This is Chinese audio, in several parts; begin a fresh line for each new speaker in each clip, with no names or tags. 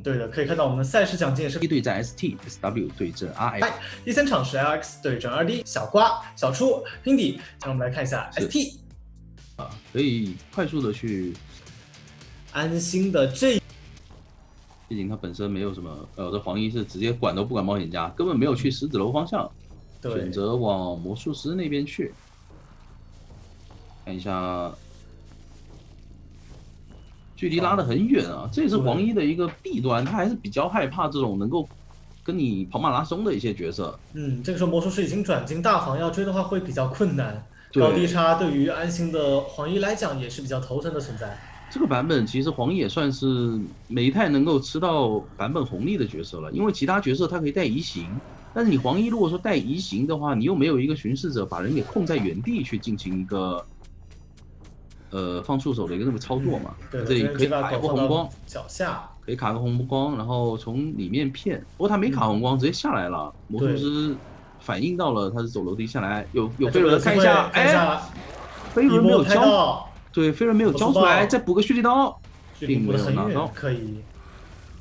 对的，可以看到我们的赛事奖金也是
对战 ST，SW 对阵 RF。
第3场是 LX 对阵2D，小瓜、小初、平底。让我们来看一下 ST
可以快速的去
安心的这。
毕竟他本身没有什么，这黄衣是直接管都不管冒险家，根本没有去石子楼方向，选择往魔术师那边去。看一下，距离拉得很远啊，这也是黄衣的一个弊端，他还是比较害怕这种能够跟你跑马拉松的一些角色。
这个时候魔术师已经转进大房，要追的话会比较困难，高低差对于安心的黄衣来讲也是比较头疼的存在。
这个版本其实黄衣也算是没太能够吃到版本红利的角色了，因为其他角色它可以带移形，但是你黄衣如果说带移形的话，你又没有一个巡视者把人给控在原地去进行一个放触手的一个那个操作嘛。这里可以卡一波红光，
脚下
可以卡个红光，然后从里面骗。不过他没卡红光，直接下来了。魔术师反应到了，他是走楼梯下来，有飞轮，看一下，飞轮没有交。对，飞轮没有交出来，再补个蓄力刀，并没有拿到。
可以，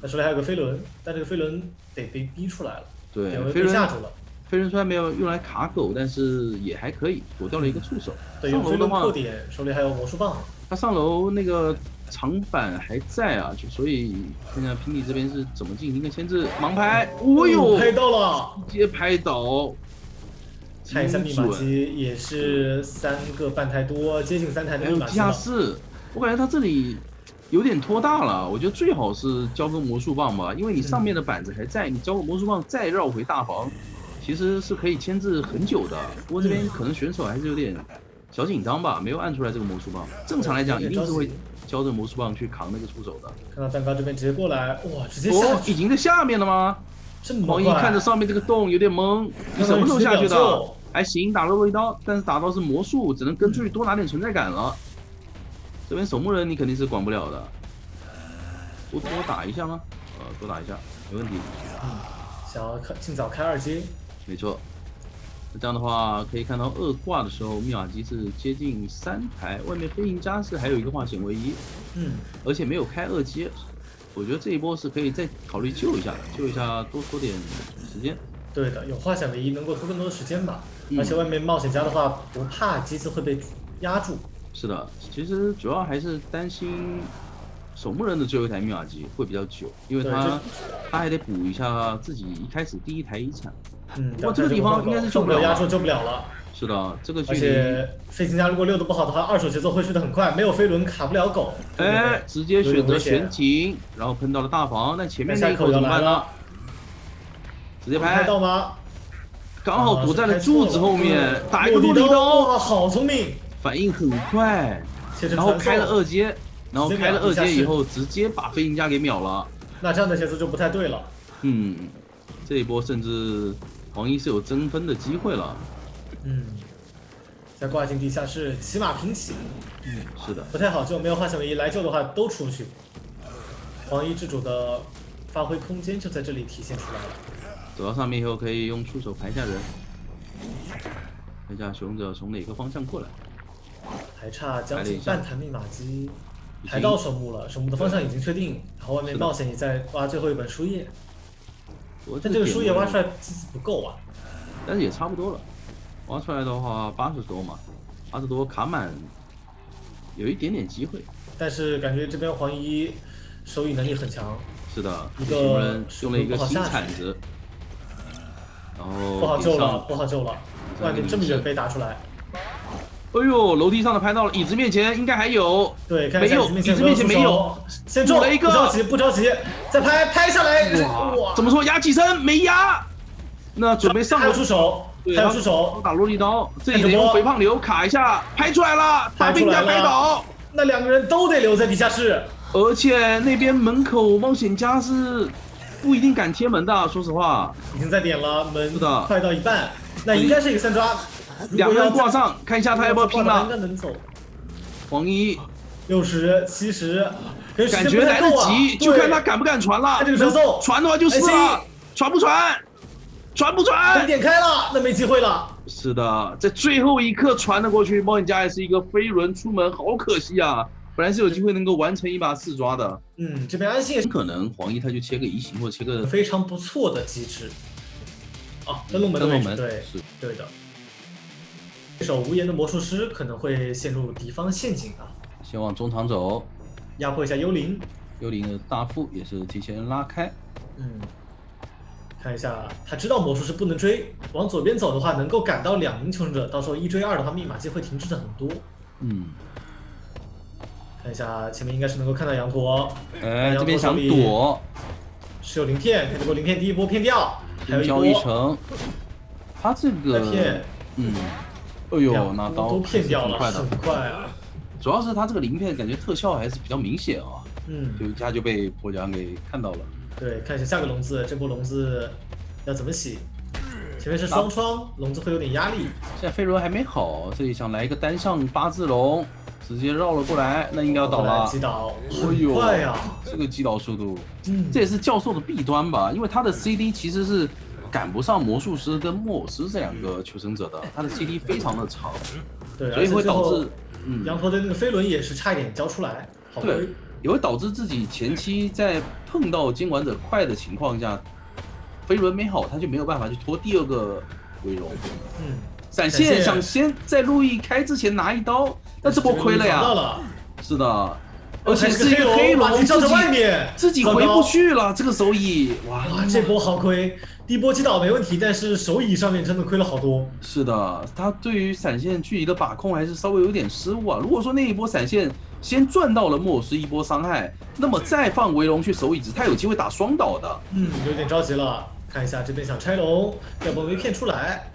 那手里还有个飞轮，但这个飞轮得被逼出来了。
对，飞轮吓住了。飞轮虽然没有用来卡狗，但是也还可以，躲掉了一个触手。
对，上楼的话，手里还有魔术棒。
他上楼那个长板还在啊，所以看看平底这边是怎么进行一个牵制。盲拍，哦呦，
拍到了，
直接拍倒。
看一下密码机也是3个半台多，接近3台的密码机。
还有地下室，我感觉他这里有点拖大了。我觉得最好是交个魔术棒吧，因为你上面的板子还在，你交个魔术棒再绕回大房，其实是可以牵制很久的。不过这边可能选手还是有点小紧张吧，没有按出来这个魔术棒。正常来讲，一定是会交着魔术棒去扛那个出手的。
看到蛋糕这边直接过来，哇，直接下去。
已经在下面了吗？黄衣看着上面这个洞有点懵，你什么时候下去的？还行，打了一刀，但是打到是魔术，只能跟出去多拿点存在感了。这边守墓人你肯定是管不了的，多打一下吗？多打一下，没问题。
想要尽早开2阶，
没错。那这样的话，可以看到2挂的时候，密码机是接近3台，外面飞行家是还有一个化险为夷，而且没有开2阶。我觉得这一波是可以再考虑救一下，多拖点时间。
对的，有化险为夷，能够拖更多的时间吧。而且外面冒险家的话，不怕机子会被压住。
是的，其实主要还是担心守墓人的最后一台密码机会比较久，因为他还得补一下自己一开始第1台遗产。不过这个地方应该是救不了，
压住救不了了。
是的，这个距离。
而且飞行家如果溜得不好的话，2手节奏会去得很快，没有飞轮卡不了狗。
直接选择悬停，然后喷到了大房，但前面那一口怎么办呢？直接拍
到吗？
刚好躲在了柱子后面，打一个落地刀，
好聪明，
反应很快，然后开了2阶，以后直接把飞行家给秒了。
那这样的节奏就不太对了。
这一波甚至黄衣是有争分的机会了。
再挂进地下室，起码平起。
是的，
不太好救，没有化险为夷来救的话都出不去。黄衣之主的发挥空间就在这里体现出来了。
走到上面以后，可以用出手排下人，看一下使用者从哪个方向过来。
还差将近半台密码机，排到守墓了，守墓的方向已经确定，然后外面冒险也在挖最后一本书页。但这个书页挖出来机子不够啊，
但是也差不多了。挖出来的话80多嘛，80多卡满，有一点点机会。
但是感觉这边黄衣收益能力很强。
是的，一个人用了一个新铲子。然后
不好救了，不好救了！外面这么远被打出来。
哎呦，楼梯上的拍到了，椅子面前应该还有。
对，
没有，椅子面前没有。
先中了一个，不着急，不着急，再拍下来。
哇！怎么说？压几声没压？那准备上楼。
还有出手，还有出手，
打落地刀，这里得用肥胖流卡一下，拍出来了，把兵家拍倒。
那2个人都得留在地下室，
而且那边门口冒险家是。不一定敢贴门的，说实话。
已经在点了，门快到一半，那应该是一个3抓。
2个人挂上，看一下他要不要拼了。
应该能走。
黄衣
60、70，
感觉来得及，就看他敢不敢传了。
这个节奏，
传的话就是了，传不传？传不传？
点开了，那没机会了。
是的，在最后一刻传了过去，冒险家也是一个飞轮出门，好可惜啊！本来是有机会能够完成一把4抓的。
这边安心也
可能黄衣他就切个移形或者切个
非常不错的机制。登龙门的位置，对，
是
对的。这手无言的魔术师可能会陷入敌方陷阱啊。
先往中场走，
压迫一下幽灵。
幽灵的大副也是提前拉开。
看一下，他知道魔术师不能追，往左边走的话，能够赶到2名求生者，到时候1追2的话，密码机会停滞的很多。看一下前面应该是能够看到羊驼，
这边想躲，
是有鳞片，看这波鳞片第一波骗掉，还有
一成，他这个哎呦，拿刀
都骗掉了，很快啊！
主要是他这个鳞片感觉特效还是比较明显啊，就一下就被破甲给看到了。对，
看一下下个笼子，这波笼子要怎么洗？前面是双窗，笼子会有点压力。
现在飞轮还没好，这里想来一个单上8字龙，直接绕了过来，那应该要倒了。
击倒，很快呀！
这个击倒速度，这也是教授的弊端吧？因为他的 CD 其实是赶不上魔术师跟木偶师这2个求生者的，他的 CD 非常的长，
对，
所以会导致
羊驼的那个飞轮也是差一点交出来，好亏。
也会导致自己前期在碰到监管者快的情况下，飞轮没好，他就没有办法去拖第2个围龙。闪现想先在路易开之前拿一刀，但这波亏了呀。是的，而且是一个黑龙，自己回不去了。这个手椅，哇，
这波好亏。第一波击倒没问题，但是手椅上面真的亏了好多。
是的，他对于闪现距离的把控还是稍微有点失误啊。如果说那一波闪现先赚到了木偶师1波伤害，那么再放围龙去守椅子，他有机会打双倒的。
有点着急了。看一下这边想拆龙，要不没骗出来。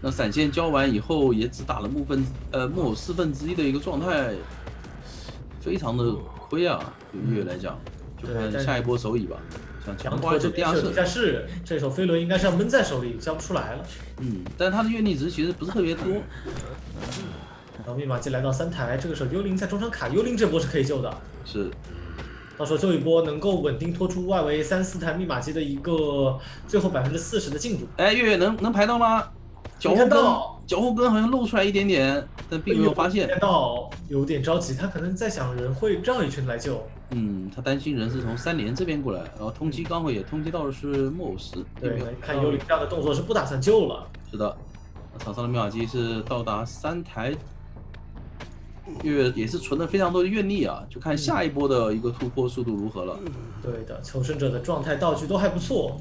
那闪现交完以后，也只打了木偶1/4的一个状态，非常的亏啊。对月来讲，就看下一波手椅吧。想强化一手地
下室，这手飞轮应该是要闷在手里，交不出来了。
但他的阅历值其实不是特别多。
然后密码机来到3台，这个时候幽灵在中场卡，幽灵这波是可以救的。
是，
到时候救一波能够稳定拖出外围3、4台密码机的一个最后40%的进度。
月能排到吗？脚后跟好像露出来一点点，但并没有发现。
看到有点着急，他可能在想人会绕一圈来救。
他担心人是从3连这边过来，然后通缉刚好也通缉到的是木偶师。
对，看幽灵这样的动作是不打算救了。
是的，场上的密码机是到达3台。月也是存了非常多的愿力啊，就看下一波的一个突破速度如何了。
对的，求生者的状态道具都还不错。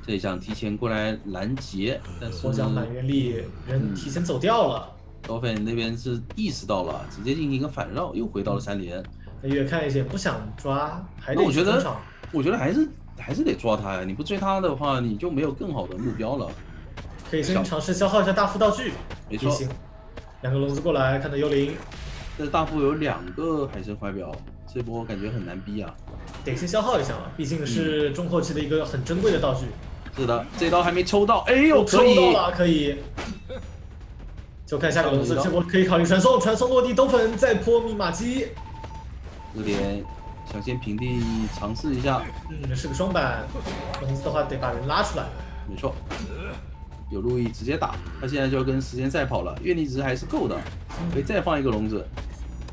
这里想提前过来拦截，但是
我想满愿力人提前走掉了。
高粉那边是意识到了，直接进行一个反绕，又回到了3连。
月看一些不想抓，还得
我觉得还是得抓他呀！你不追他的话，你就没有更好的目标了。
可以先尝试消耗一下大副道具。
没错。
2个笼子过来，看到幽灵。
这大副有2个海神怀表，这波感觉很难逼啊。
得先消耗一下嘛，毕竟是中后期的一个很珍贵的道具。
是的，这刀还没抽到，哎呦，
抽到了，可以。就看下个笼子，这波可以考虑传送落地兜粉，再泼密码机。
有点想先平地尝试一下。
是个双板，笼子的话得把人拉出来。
没错。有路易直接打，他现在就要跟时间赛跑了，愿力值还是够的，可以再放一个笼子。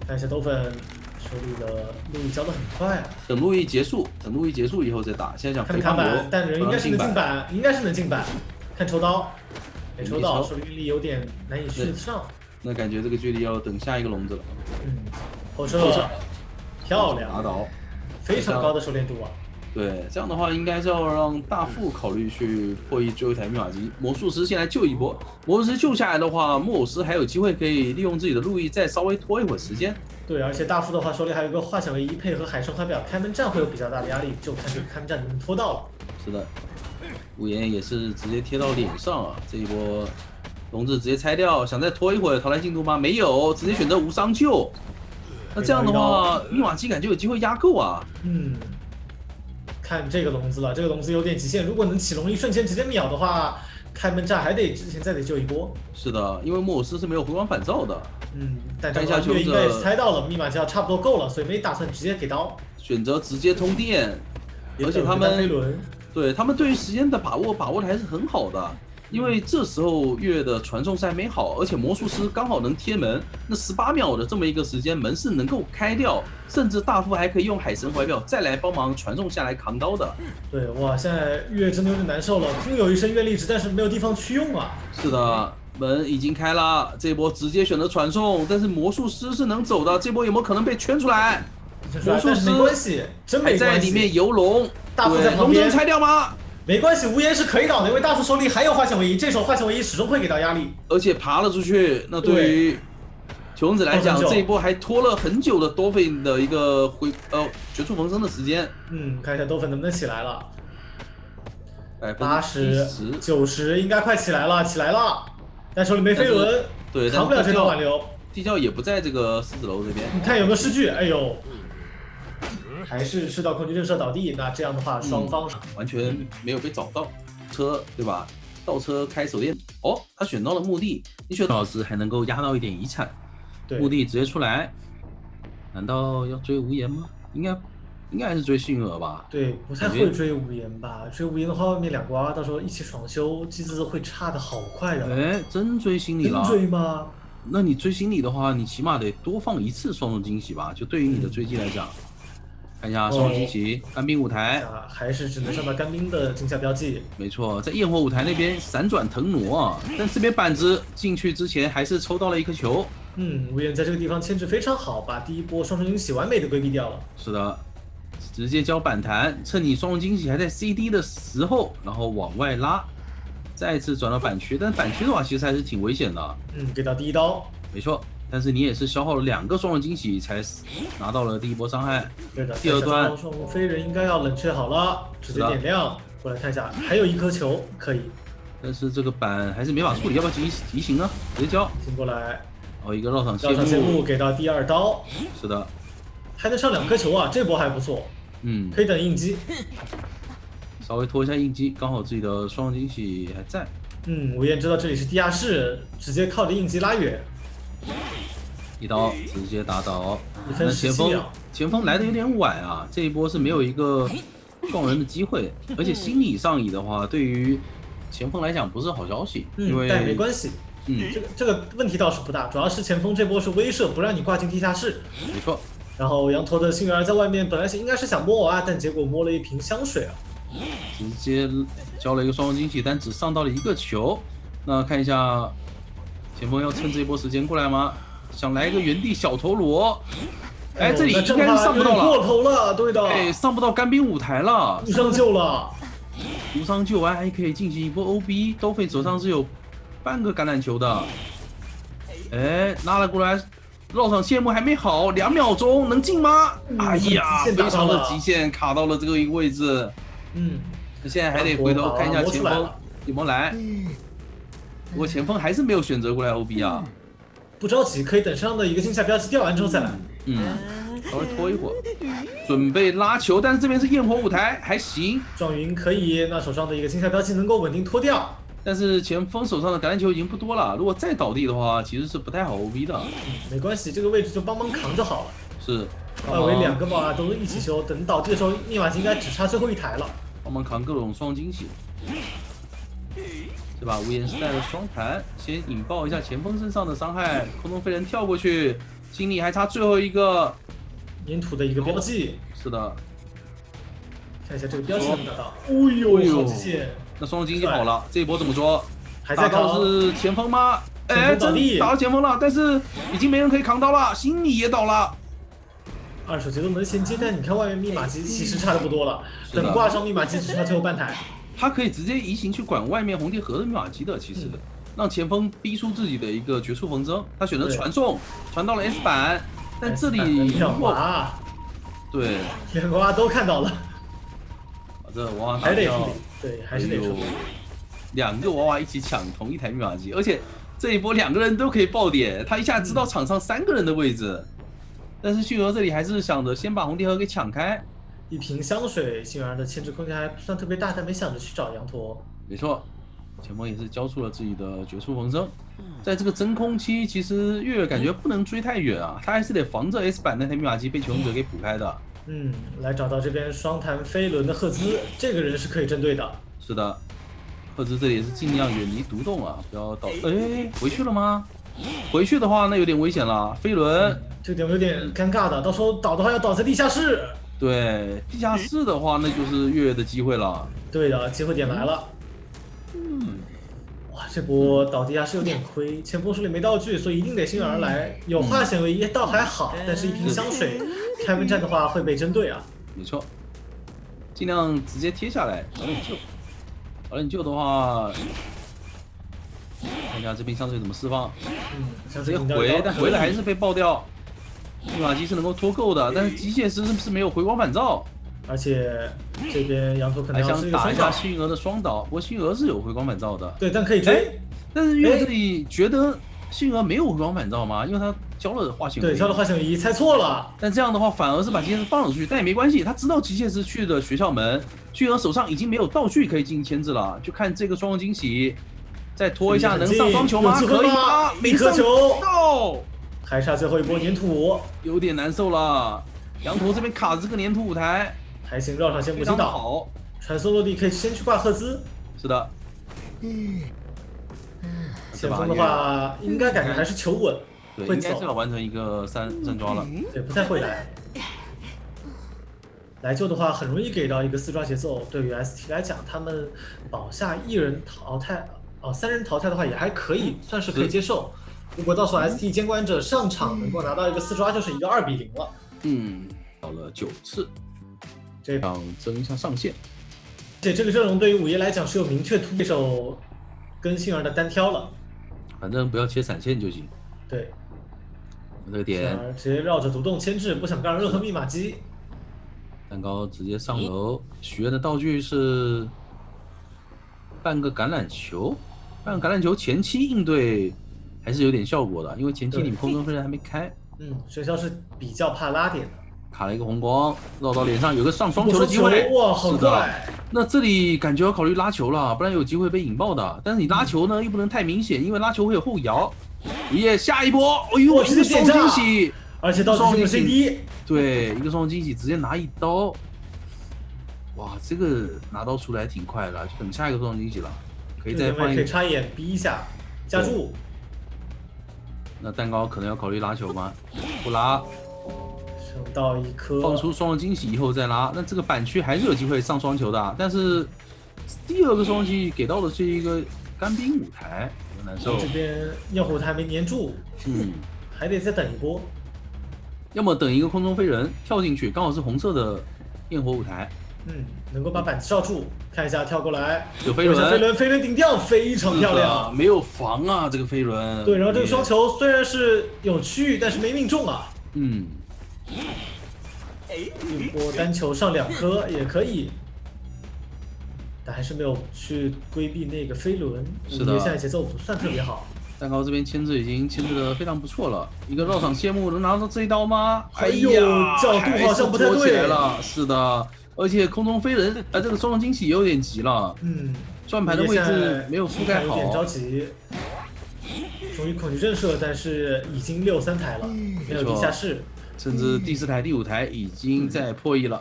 看一下兜粉手里的路易交的很快啊。
等路易结束以后再打。现在想
看看板，但人应该是能进板，看抽刀，没抽到，手里运力有点难以续上。
那感觉这个距离要等下一个笼子了。
后撤，漂亮，
打倒，
非常高的熟练度啊。
对，这样的话应该是要让大副考虑去破译最后一台密码机，魔术师先来救一波。魔术师救下来的话，木偶师还有机会可以利用自己的路易再稍微拖一会儿时间。
对，而且大副的话手里还有一个化险为夷，配合海上怀表，开门战会有比较大的压力，就看这个开门战能不能拖到了。
是的，五言也是直接贴到脸上啊，这一波笼子直接拆掉，想再拖一会儿淘汰进度吗？没有，直接选择无伤救。那这样的话，密码机感就有机会压够啊。
看这个笼子了，这个笼子有点极限，如果能起笼一瞬间直接秒的话，开门战还得之前再得救一波。
是的，因为木偶师是没有回光返照的。
但这个月应该也是猜到了密码机差不多够了，所以没打算直接给刀，
选择直接通电，而且他们对于时间的把握的还是很好的。因为这时候月的传送是还没好，而且魔术师刚好能贴门，那18秒的这么一个时间，门是能够开掉，甚至大副还可以用海神怀表再来帮忙传送下来扛刀的。
对，哇，现在月真的有点难受了，空有一身月力值，但是没有地方去用啊。
是的，门已经开了，这一波直接选择传送，但是魔术师是能走的，这波有没有可能被圈出来？魔术师
没关系，真没关系。
还在里面游龙，
大副在旁边，
龙真拆掉吗？
没关系，无言是可以倒的，因为大副手里还有化险为夷，这时候化险为夷始终会给到压力，
而且爬了出去。那对于求生者来讲，这一波还拖了很久的多菲的一个绝处逢生的时间。
看一下多菲能不能起来了。
80%、
90应该快起来了，但手里没飞轮，
对，
扛不了这段挽留。
地窖也不在这个狮子楼这边，
你看有没有失距？哎呦！还是赤道空军震慑倒地，那这样的话双方
完全没有被找到车，对吧？倒车开手电，哦，他选到了墓地，你选老师还能够压到一点遗产，墓地直接出来，难道要追无言吗？应该还是追幸运儿吧？
对，不太会追无言吧？追无言的话，外面2个娃娃到时候一起爽修，机子会差的好快的。
哎，真追心理了？
真追吗？
那你追心理的话，你起码得多放1次双重惊喜吧？就对于你的追击来讲。看一下双重惊喜，干冰舞台
还是只能上到干冰的惊吓标记。
没错，在焰火舞台那边闪转腾挪，但这边板子进去之前还是抽到了一颗球。
无言在这个地方牵制非常好，把第一波双重惊喜完美的规避掉了。
是的，直接交板弹，趁你双重惊喜还在 CD 的时候，然后往外拉，再次转到板区。但板区的话，其实还是挺危险的。
给到第一刀。
没错。但是你也是消耗了2个双重惊喜才拿到了第一波伤害。
对的，
第二段
双飞人应该要冷却好了，直接点亮。过来看一下，还有1颗球可以。
但是这个板还是没法处理，要不要提醒呢？直接交。
进过来。
一个绕场谢幕
给到第2刀。
是的，
还能上2颗球啊，这波还不错。可以等应激。
稍微拖一下应激，刚好自己的双重惊喜还在。
无言知道这里是地下室，直接靠着应急拉远。
一刀直接打倒，
那
前锋来的有点晚啊，这一波是没有一个撞人的机会，而且心理上移的话，对于前锋来讲不是好消息，因为
但没关系，这个问题倒是不大，主要是前锋这波是威慑，不让你挂进地下室，
没错。
然后羊驼的幸运儿在外面本来应该是想摸娃娃，但结果摸了一瓶香水啊，
直接交了一个双重惊喜，但只上到了1个球。那看一下。前锋要趁这一波时间过来吗？想来一个原地小陀螺，这里应该是上不到了，
过头了，对的，
上不到干冰舞台了，
无伤救了，
无伤救完还可以进行一波 OB， 都费手上是有半个橄榄球的，拉了过来，绕场谢幕还没好，2秒钟能进吗？哎呀，非常的极限，卡到了这个一个位置，现在还得回头看一下前锋有没有来。不过前锋还是没有选择过来 OB 啊，
不着急，可以等上的一个惊吓标记掉完之后再来。
稍微拖一会儿，准备拉球，但是这边是焰火舞台，还行。
状云可以，那手上的一个惊吓标记能够稳定拖掉。
但是前锋手上的橄榄球已经不多了，如果再倒地的话，其实是不太好 OB 的。
没关系，这个位置就帮忙扛就好了。
是，
外围2个娃都一起修，等倒地的时候，密码机应该只差最后1台了。
帮忙扛各种双惊喜。对吧？无言时代的双弹，先引爆一下前锋身上的伤害，空中飞人跳过去，心里还差最后一个
粘土的一个标记。
是的，
看一下这个标记能不能拿到。哎呦，好极限！
那双经济好了，这一波怎么说？
还在
扛是前锋吗？真打到前锋了，但是已经没人可以扛刀了，心里也倒了。
2手节奏能衔接，但你看外面密码机其实差的不多了，等挂上密码机只差最后半台。
他可以直接移形去管外面红地盒的密码机的，其实让前锋逼出自己的一个绝处逢生。他选择传送，传到了 S 板，但这里
如果
对
2个娃娃都看到了，
这娃娃
还得处理，对，还是得处理。
2个娃娃一起抢同一台密码机，而且这一波2个人都可以爆点，他一下知道场上3个人的位置。但是迅儿这里还是想着先把红地盒给抢开。
一瓶香水，幸运儿的牵制空间还不算特别大，但没想着去找羊驼。
没错，前锋也是交出了自己的绝处逢生。在这个真空期，其实月月感觉不能追太远啊，他还是得防着 S 版那台密码机被求生者给补开的。
来找到这边双弹飞轮的赫兹，这个人是可以针对的。
是的，或者这里也是尽量远离独栋啊，不要倒。哎，回去了吗？回去的话那有点危险了，飞轮。
这点有点尴尬的，到时候倒的话要倒在地下室。
对，地下室的话那就是月月的机会了。
对的，机会点来了。哇，这波倒地下室有点亏，前锋手里没道具，所以一定得幸运儿来。有化险为夷倒还好，但是一瓶香水，开门战的话会被针对啊。
没错，尽量直接贴下来，早点救。早点救的话，看一下这瓶香水怎么释放。直接回，但回来还是被爆掉。密码机是能够脱钩的，但是机械师是没有回光返照。
而且这边羊驼可能
还想打一下幸运儿的双倒，不过幸运儿是有回光返照的。
对，但可以追。
但是月这里觉得幸运儿没有回光返照吗？因为他交了化险为夷。
对，交了化险为夷，猜错了。
但这样的话反而是把机械师放了出去，但也没关系，他知道机械师去的学校门，幸运儿手上已经没有道具可以进行牵制了，就看这个双重惊喜，再拖一下能上双球吗？可以吗？
没上球。
到，
还差最后一波粘土，
有点难受了。羊驼这边卡着这个粘土舞台。
还行，绕场先不击倒，传送落地可以先去挂赫兹。
是的。
前锋的话，应该感觉还是求稳，
对，应该是要完成一个三抓了。
对，不太会来。来救的话，很容易给到一个4抓节奏。对于 ST 来讲，他们保下1人淘汰，3人淘汰的话也还可以，算是可以接受。如果到时候 ST 监管者上场能够拿到一个4抓，就是一个2比0了。
到了9次。
这
场争一下上限，
而且这个阵容对于午夜来讲是有明确对手跟幸儿的单挑了，
反正不要切闪现就行。
对，
这个点
直接绕着独栋牵制，不想干任何密码机。
蛋糕直接上楼，许愿的道具是半个橄榄球，半个橄榄球前期应对还是有点效果的，因为前期你们空中飞人还没开。
学校是比较怕拉点的。
卡了一个红光，绕到脸上，有个上双球的机会。
哇，好快！
那这里感觉要考虑拉球了，不然有机会被引爆的。但是你拉球呢，又不能太明显，因为拉球会有后摇。午夜下一波，哎呦，一个双惊喜，
而且到双惊喜，
对，一个双惊喜直接拿一刀。哇，这个拿刀出来挺快的，就等下一个双惊喜了。可以再放一个，
可以插眼逼一下，加注。
那蛋糕可能要考虑拉球吗？不拉。
剩到一颗，
放出双惊喜以后再拉，那这个板区还是有机会上双球的。但是第二个双击给到的是一个干冰舞台，有点难受。
这边焰火台没粘住，还得再等一波。
要么等一个空中飞人跳进去，刚好是红色的焰火舞台。
能够把板子罩住。看一下跳过来，
有飞轮，
飞轮顶掉，非常漂亮。
没有防啊，这个飞轮。
对，然后这个双球虽然是有区域，但是没命中啊。一波单球上2颗也可以，但还是没有去规避那个飞轮。
是的，
现在节奏不算特别好。
蛋糕这边牵制已经牵制的非常不错了，一个绕场谢幕能拿到这一刀吗？
哎呦，角度好像不太对
了。是的，而且空中飞人，这个双重惊喜有点急了。转盘的位置没有覆盖好，
有点着急。属于恐惧震慑，但是已经6-3台了，没有地下室。
甚至第4台、第5台已经在破亿了。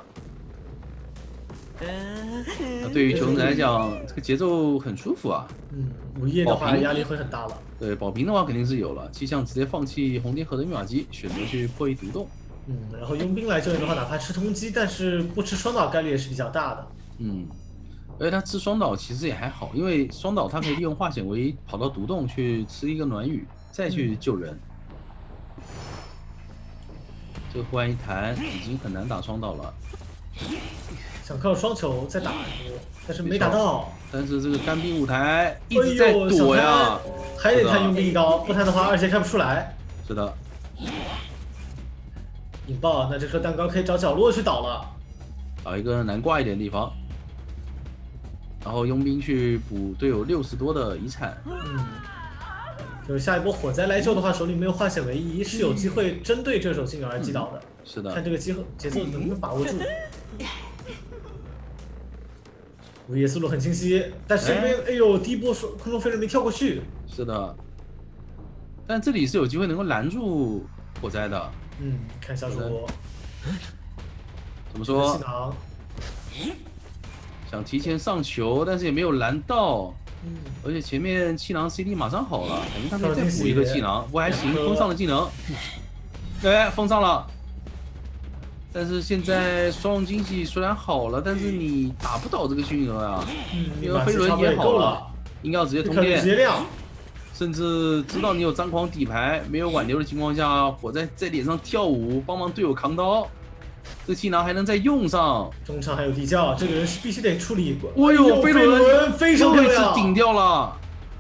那对于球迷来讲，这个节奏很舒服啊。
午夜的话压力会很大了。
对，保平的话肯定是有了。气象直接放弃红蝶河的密码机，选择去破亿独栋。
然后佣兵来救援的话，哪怕吃通缉，但是不吃双倒概率也是比较大的。
而且他吃双倒其实也还好，因为双倒他可以利用化险为夷跑到独栋去吃一个暖雨，再去救人。这个忽然一弹，已经很难打双倒了。
想靠双球再打一波，但是没打到。
但是这个干冰舞台一直在躲呀，
还得弹佣兵一刀，不弹的话2阶开不出来。
是的。
引爆，那这颗蛋糕可以找角落去倒了，
找一个难挂一点的地方。然后佣兵去补队友60多的遗产。
就是下一波火灾来救的话，手里没有化险为夷，是有机会针对这手幸运儿击倒的。
是的，
看这个节奏能不能把握住。午夜思路很清晰，但是这边哎呦，第一波空中飞人没跳过去。
是的，但这里是有机会能够拦住火灾的。
看小主播
怎么说？想提前上球，但是也没有拦到。而且前面气囊 CD 马上好了，感觉他可以再补一个气囊，不过还行，封上了技能，哎，封上了。但是现在双龙惊喜虽然好了，但是你打不倒这个薰儿啊，因为飞轮也好了，应该要直接通电，甚至知道你有张狂底牌，没有挽留的情况下，火在脸上跳舞，帮忙队友扛刀。这气囊还能再用上，
中场还有地窖，这个人是必须得处理。
哎呦，飞轮
非常漂亮，
顶掉了。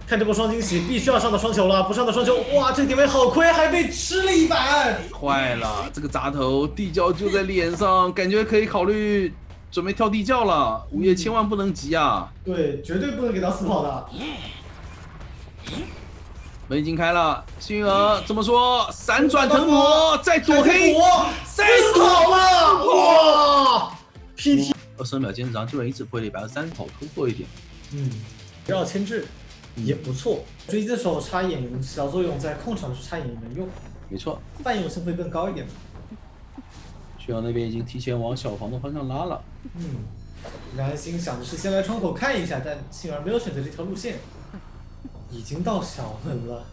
看这波双惊喜，必须要上到双球了，不上到双球，哇，这个点位好亏，还被吃了一板。
坏了，这个砸头，地窖就在脸上，感觉可以考虑准备跳地窖了。午夜千万不能急啊！
对，绝对不能给到死跑的。
门已经开了，星儿怎么说？闪转腾挪，再躲黑，
再跑了！哇 ！PT
22秒坚持长，基本一直破130跑突破一点。
绕牵制也不错。追击的时候插眼有小作用，在控场的时候插眼也能用。
没错，
泛用性会更高一点。
徐阳那边已经提前往小房的方向拉了。
蓝星想的是先来窗口看一下，但幸而没有选择这条路线。已经到小门了，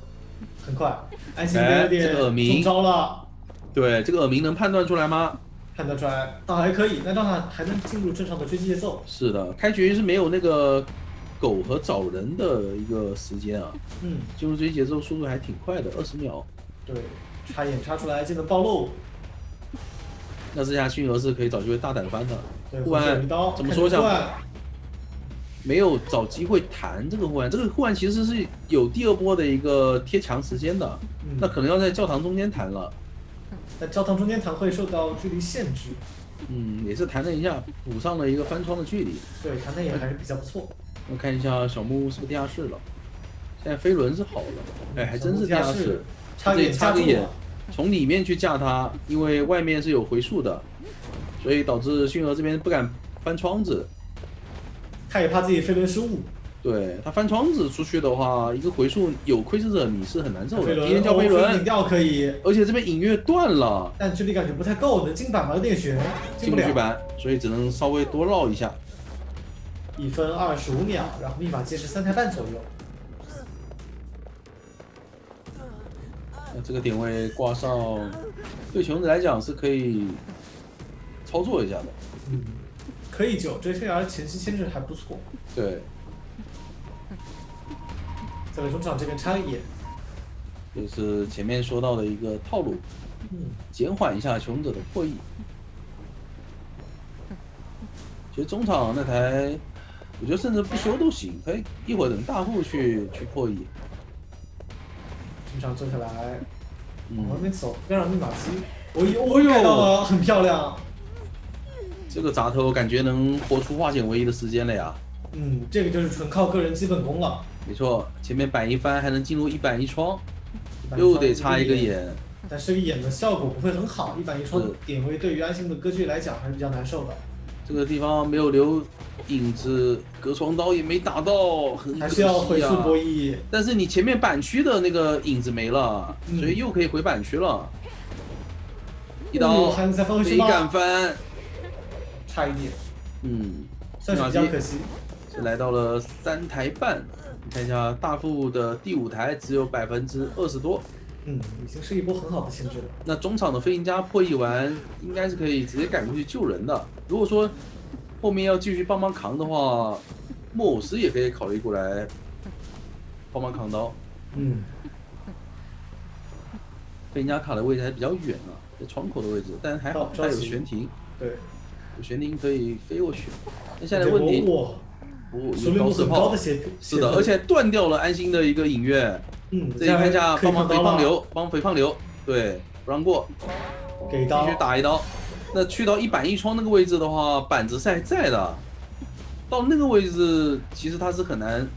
很快，安心有点中招了。
对，这个耳鸣能判断出来吗？
判断出来，倒还可以，但让他还能进入正常的追击节奏。
是的，开局是没有那个狗和找人的一个时间啊。进入追击节奏速度还挺快的，20秒。
对，插眼插出来就能暴露。
那这下薰儿是可以找机会大胆翻的。
护腕
怎么说一下？没有找机会弹这个护腕，这个护腕其实是有第2波的一个贴墙时间的，那可能要在教堂中间弹了。
但教堂中间弹会受到距离限制。
也是弹了一下，补上了一个翻窗的距离。
对，弹的也还是比较不错。
我看一下小木屋是不是地下室了？现在飞轮是好了，哎，还真是地下室。
插
个眼，从里面去架它，因为外面是有回溯的，所以导致薰儿这边不敢翻窗子。
他也怕自己飞轮失误，
对他翻窗子出去的话，一个回溯有窥视者你是很难受的。
敌
人叫飞轮，
顶掉可以，
而且这边隐约断了，
但距离感觉不太够，能进板吗？有点悬，
进不去板，所以只能稍微多绕一下。
1分25秒，然后密码阶是3台半左右。
那这个点位挂上，对熊子来讲是可以操作一下的。
可以救，这天涯前期牵制还不错。
对。
在中场这边插一眼，
就是前面说到的一个套路，减缓一下穷者的破译。其实中场那台，我觉得甚至不修都行，可以一会儿等大户去破译。
中场坐下来，往外面走，边上密码机，我看到了，很漂亮。
这个砸头感觉能活出化险为夷的时间了呀！
这个就是纯靠个人基本功了。
没错，前面板一翻还能进入1板1窗，又得插一个眼。
但这个眼的效果不会很好，1板1窗点位对于安心的歌剧来讲还是比较难受的。
这个地方没有留影子，隔窗刀也没打到，很可惜啊。
还是要回速博弈。
但是你前面板区的那个影子没了，所以又可以回板区了。一刀没敢翻。
差一点，算是比较可惜。
是来到了3台半，你看一下大副的第5台只有20%多，
已经是一波很好的牵制了。
那中场的飞行家破译完，应该是可以直接赶过去救人的。如果说后面要继续帮忙扛的话，莫偶斯也可以考虑过来帮忙扛刀。飞行家卡的位置还比较远啊，在窗口的位置，但还好他有悬停。
对。
悬停可以飞过去，那现在问题，有高射炮，是的，而且断掉了安心的一个隐约。这里看一下，帮肥胖流，对，不让过，
给刀，
必须打一刀。那去到1板1窗那个位置的话，板子是还在的，到那个位置其实他是很难，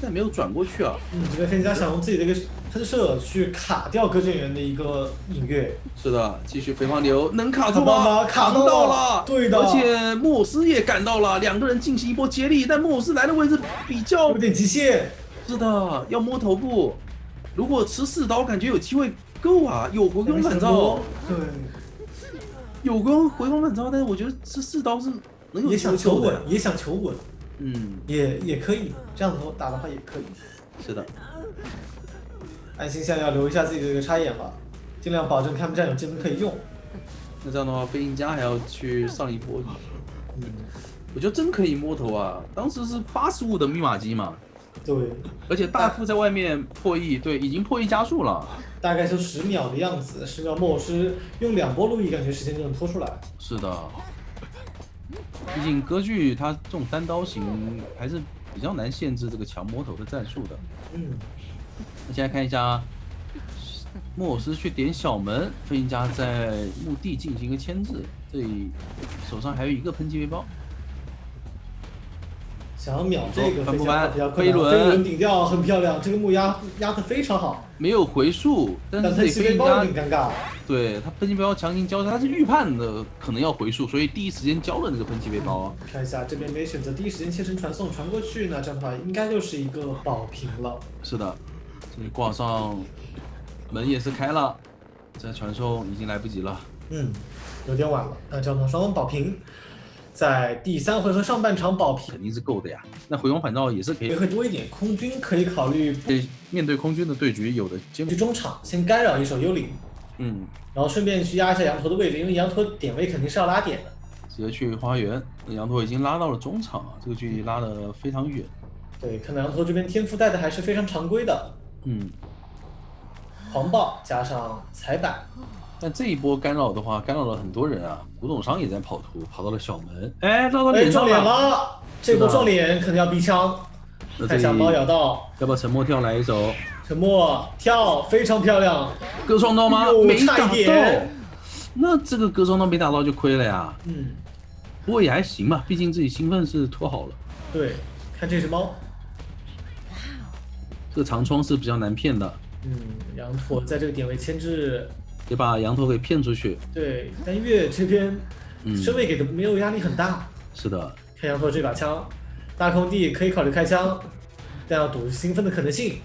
但没有转过去啊。
这边飞行家想用自己的一个喷射去卡掉歌卷员的一个隐约。
是的，继续肥胖流能卡住吗？
卡
到了，
对的。
而且莫斯也赶到了，2个人进行一波接力，但莫斯来的位置比较
有点极限。
是的，要摸头部。如果吃4刀，感觉有机会够啊，有回光返照。
对，
有回光返照，但是我觉得吃4刀是能有
也想求稳。也可以，这样子打的话也可以。
是的，
安心现在要留一下自己的这个插眼了，尽量保证看不见有技能可以用。
那这样的话，飞行家还要去上一波。我觉得真可以摸头啊！当时是85的密码机嘛，
对，
而且大副在外面破译，对，已经破译加速了，
大概就10秒的样子，10秒末师用2波路易，感觉时间就能拖出来。
是的，毕竟歌剧它这种单刀型还是比较难限制这个强摸头的战术的。那现在看一下，莫尔斯去点小门，飞行家在墓地进行一个牵制，这里手上还有一个喷气背包。
想要秒这个
翻不翻？
飞轮顶掉很漂亮，这个木压得非常好，
没有回速，但是
喷气背包有点尴尬。
对他喷气背包强行交叉，他是预判的可能要回速，所以第一时间交了那个喷气背包。
看一下这边没选择第一时间切成传送传过去，那这样的话应该就是一个保平了。
是的，这里挂上门也是开了，这传送已经来不及了。
有点晚了。那这样的双方保平。在第3回合上半场保平
肯定是够的呀，那回光返照也是可以，
会多一点。空军可以考虑
面对空军的对局，有的
去中场先干扰一手幽灵，然后顺便去压一下羊驼的位置，因为羊驼点位肯定是要拉点的。
直接去花园，羊驼已经拉到了中场啊，这个距离拉得非常远。
对，看到羊驼这边天赋带的还是非常常规的。狂暴加上踩板。
但这一波干扰的话，干扰了很多人啊。古董商也在跑图，跑到了小门，哎，绕到脸上
了。这波撞脸可能要逼枪。看一下猫咬到，
要不要沉默跳来一手？
沉默跳非常漂亮，
割双刀吗？没打到。那这个割双刀没打到就亏了呀。不过也还行吧，毕竟自己兴奋是拖好了。
对，看这只猫，
这个长窗是比较难骗的。
羊驼在这个点位牵制。
得把羊驼给骗出去。
对，但月这边身位给的没有压力很大。
是的，
看羊驼这把枪，大空地可以考虑开枪，但要赌兴奋的可能性。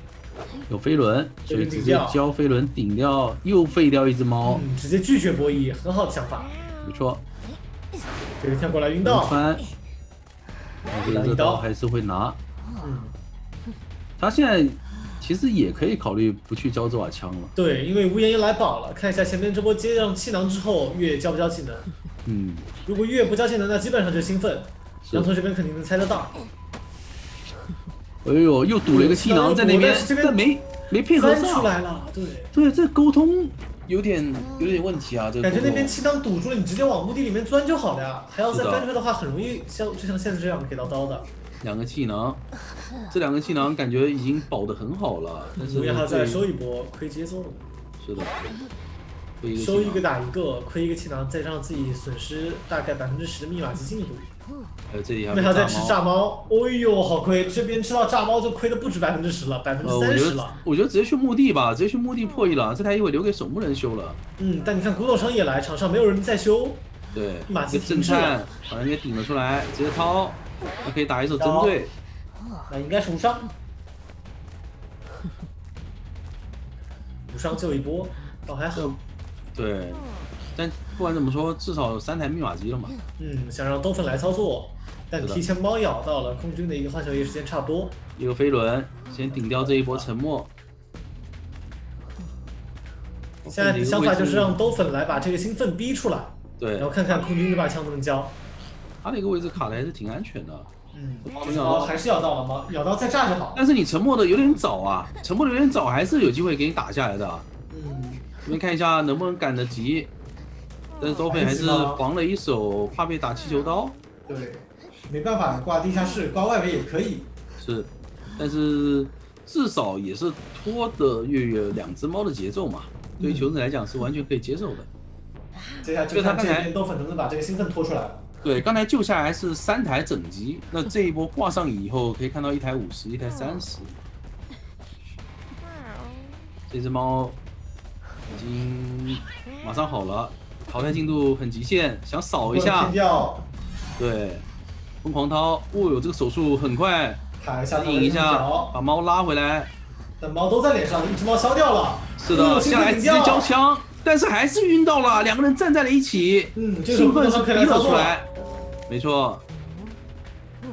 有飞轮，所以直接交飞轮顶掉，又废掉一只猫。
直接拒绝博弈，很好的想法。
没错。
这个跳过来晕到。
翻。这个热刀还是会拿。他现在。其实也可以考虑不去交这把枪了。
对，因为无言又来宝了。看一下前面这波接上气囊之后，月交不交技能？如果月不交技能，那基本上就兴奋。羊驼这边肯定能猜得到。
哎呦，又堵了一个气囊在那边，但没配合上。
出来了，
对，这沟通有点问题啊。这个
感觉那边气囊堵住了，你直接往墓地里面钻就好了呀。还要再翻出来的话，很容易就像现在这样给到刀的。
2个气囊，这2个气囊感觉已经保得很好了，但是
无言还要再收一波，亏节奏了。
是的，
收一个打一个，亏一个气囊，再让自己损失大概10%的密码级进度。
这里还
有在吃炸猫，哦呦，好亏！这边吃到炸猫就亏的不止10%了，30%了。
我觉得直接去墓地吧，直接去墓地破译了，这台一会留给守墓人修了。
但你看古董商也来，场上没有人在修。
对，
密码级
震颤，把人给顶了出来，直接掏。他可以打一手针对，
那应该是无伤，无伤就一波，倒还好。
对，但不管怎么说，至少有3台密码机了嘛。
想让兜粉来操作，但提前猫咬到了，空军的一个换小叶时间差不多。
一个飞轮，先顶掉这一波沉默。
现在的想法就是让兜粉来把这个兴奋逼出来，
对，
然后看看空军这把枪能不能交。
他那个位置卡的还是挺安全的。
还是咬到了吗？咬到再炸就好。
但是你沉默的有点早啊，沉默的有点早，还是有机会给你打下来的。这边看一下能不能赶得及。但是周飞还是防了一手，怕被打气球刀。
对，没办法，挂地下室，挂外围也可以。
是，但是至少也是拖的月2只猫的节奏嘛，对于球子来讲是完全可以接受的。
接下来就看这边兜粉能不能把这个兴奋拖出来。
对，刚才救下来是3台整机，那这一波挂上以后，可以看到1台50，1台30。这只猫已经马上好了，淘汰进度很极限，想扫一下。对，疯狂掏，哦哟，这个手速很快，引一下，把猫拉回来。
但猫都在脸上，一只猫消掉了。
是的，下来直接交枪，但是还是晕到了，2个人站在了一起，兴奋是逼了出来。没错，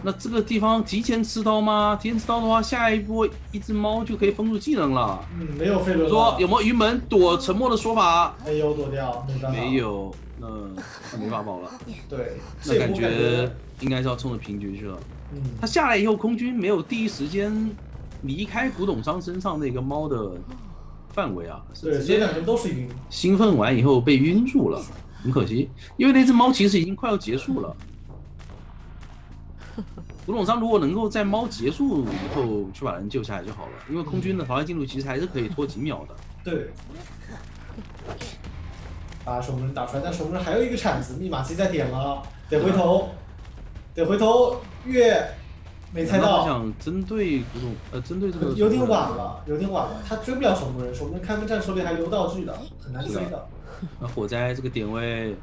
那这个地方提前吃刀吗？提前吃刀的话，下一波一只猫就可以封住技能了。
没有飞轮了。
说有没有云门躲沉默的说法？
没有躲掉，没办法。
没有，那没法保了。
对，
那感觉应该是要冲着平局去了。他下来以后，空军没有第一时间离开古董商身上那个猫的范围啊，是直接
两人都是晕。
兴奋完以后被晕住了，很可惜，因为那只猫其实已经快要结束了。古董商如果能够在猫结束以后去把人救下来就好了，因为空军的淘汰进度其实还是可以拖几秒的。
对，把守门人打出来，但守门人还有一个铲子，密码机在点了，得回头，月没猜到。
想针对古董，针对这个
有点晚了，他追不了守门人，守门人开门战手里还留道具的，很难追的。
那火灾这个点位。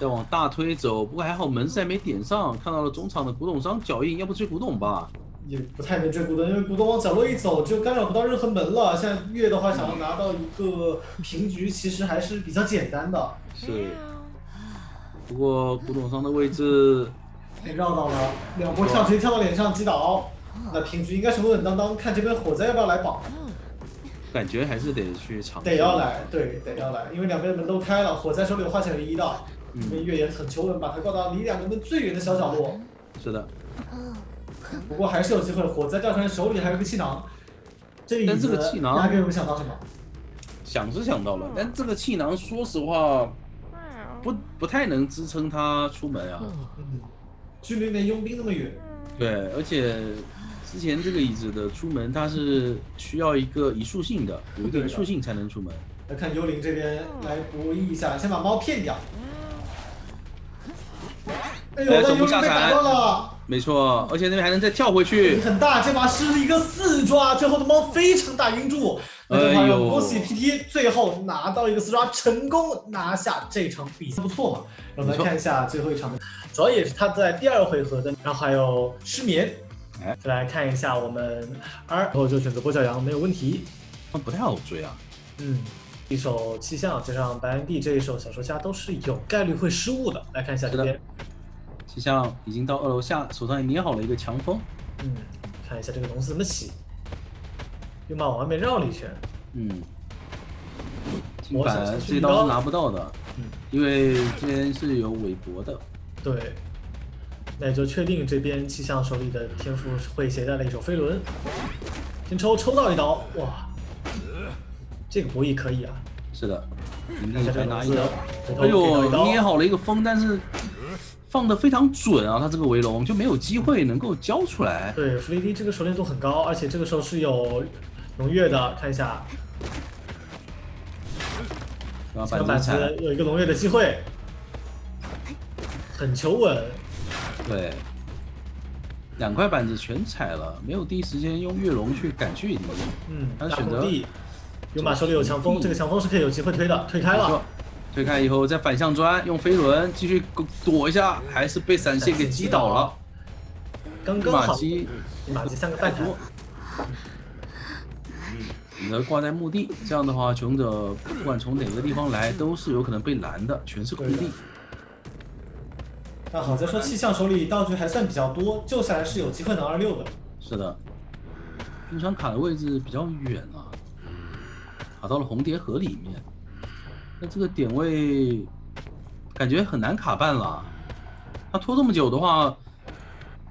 再往大推走，不过还好门是还没点上，看到了中场的古董商脚印，要不追古董吧？
也不太能追古董，因为古董往角落一走就干扰不到任何门了。像月的话，想要拿到一个平局，其实还是比较简单的。
是，不过古董商的位置
被绕到了，两波跳直接跳到脸上击倒，那平局应该是稳稳当当。看这边火灾要不要来保？
感觉还是得去尝试。
得要来，因为两边门都开了，火灾手里有化险为夷的。因为月也很求稳，把他挂到离两个门最远的小角落。
是的。
不过还是有机会，火灾掉出来手里还有个气囊。
但这个气囊
压根有没有想到什么？
想是想到了，但这个气囊说实话，不太能支撑他出门啊。
距离没佣兵那么远。
对，而且之前这个椅子的出门，它是需要一个移速性的，有一个移速性才能出门。
来看幽灵这边来博弈一下，先把猫骗掉。哎呦，那幽灵被打到了。
没错，而且那边还能再跳回去。
很大，这把是一个4抓，最后的猫非常大晕住。哎呦，恭喜 PT 最后拿到一个4抓，成功拿下这场比赛，不错嘛。让我们来看一下最后一场的，主要也是他在第2回合的，然后还有失眠。再来看一下我们 R， 然后就选择跛脚羊，没有问题。
不太好追啊。
一手气象加上白安地这一手小说家都是有概率会失误的。来看一下这边，
气象已经到2楼下，手上也捏好了一个强风。
看一下这个龙怎么起，又往外面绕了一圈。
金板这刀是拿不到的，因为这边是有韦伯的。
对，那也就确定这边气象手里的天赋会携带了一手飞轮。先抽到一刀，哇！这个博弈可以啊，
是的，还拿一刀，
哎
呦，捏好了一个风，但是放得非常准啊，他这个围龙就没有机会能够交出来。
对，弗雷迪这个熟练度很高，而且这个时候是有龙月的，看一下，板子有一个龙月的机会，很求稳。
对，2块板子全踩了，没有第一时间用月龙去赶距离。他选择。
有马手里有强风，这个强风是可以有机会推的，推开了。
推开以后再反向钻，用飞轮继续躲一下，还是被闪现给击倒了。
刚刚好，马机3个半多。
选择挂在墓地，这样的话，穷者不管从哪个地方来，都是有可能被拦的，全是空地。
但好在说气象手里道具还算比较多，救下来是有机会能26的。
是的，冰场卡的位置比较远啊。卡到了红蝶河里面，那这个点位感觉很难卡半了。他拖这么久的话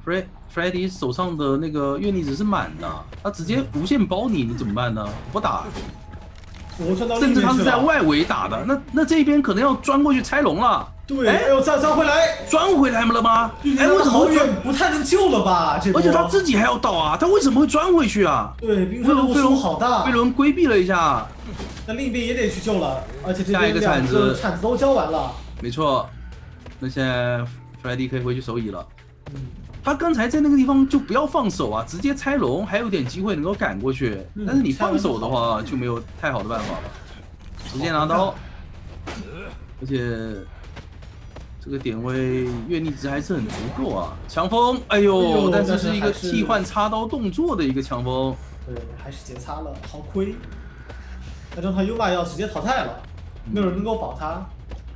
，Freddy 手上的那个月逆值是满的，他直接无限包你，你怎么办呢？不打，甚至他是在外围打的，那这边可能要钻过去拆龙了。
对，哎呦，钻回来，
钻回来了吗？哎，为什么会
钻？不太能救了吧？
而且他自己还要倒啊，他为什么会钻回去啊？
对，冰川的飞龙好大，
飞轮规避了一下。
那另一边也得去救了，而且这边2个铲子都交完了。
没错，那现在 Freddy 可以回去守乙了。他刚才在那个地方就不要放手啊，直接拆龙，还有点机会能够赶过去。但是你放手的话，就没有太好的办法了。直接拿刀，而且这个点位月逆值还是很足够啊。强风，哎呦，但这是一个替换插刀动作的一个强风。
对，还是截擦了，好亏。那这套 Yuma 要直接淘汰了，没有人能够保他。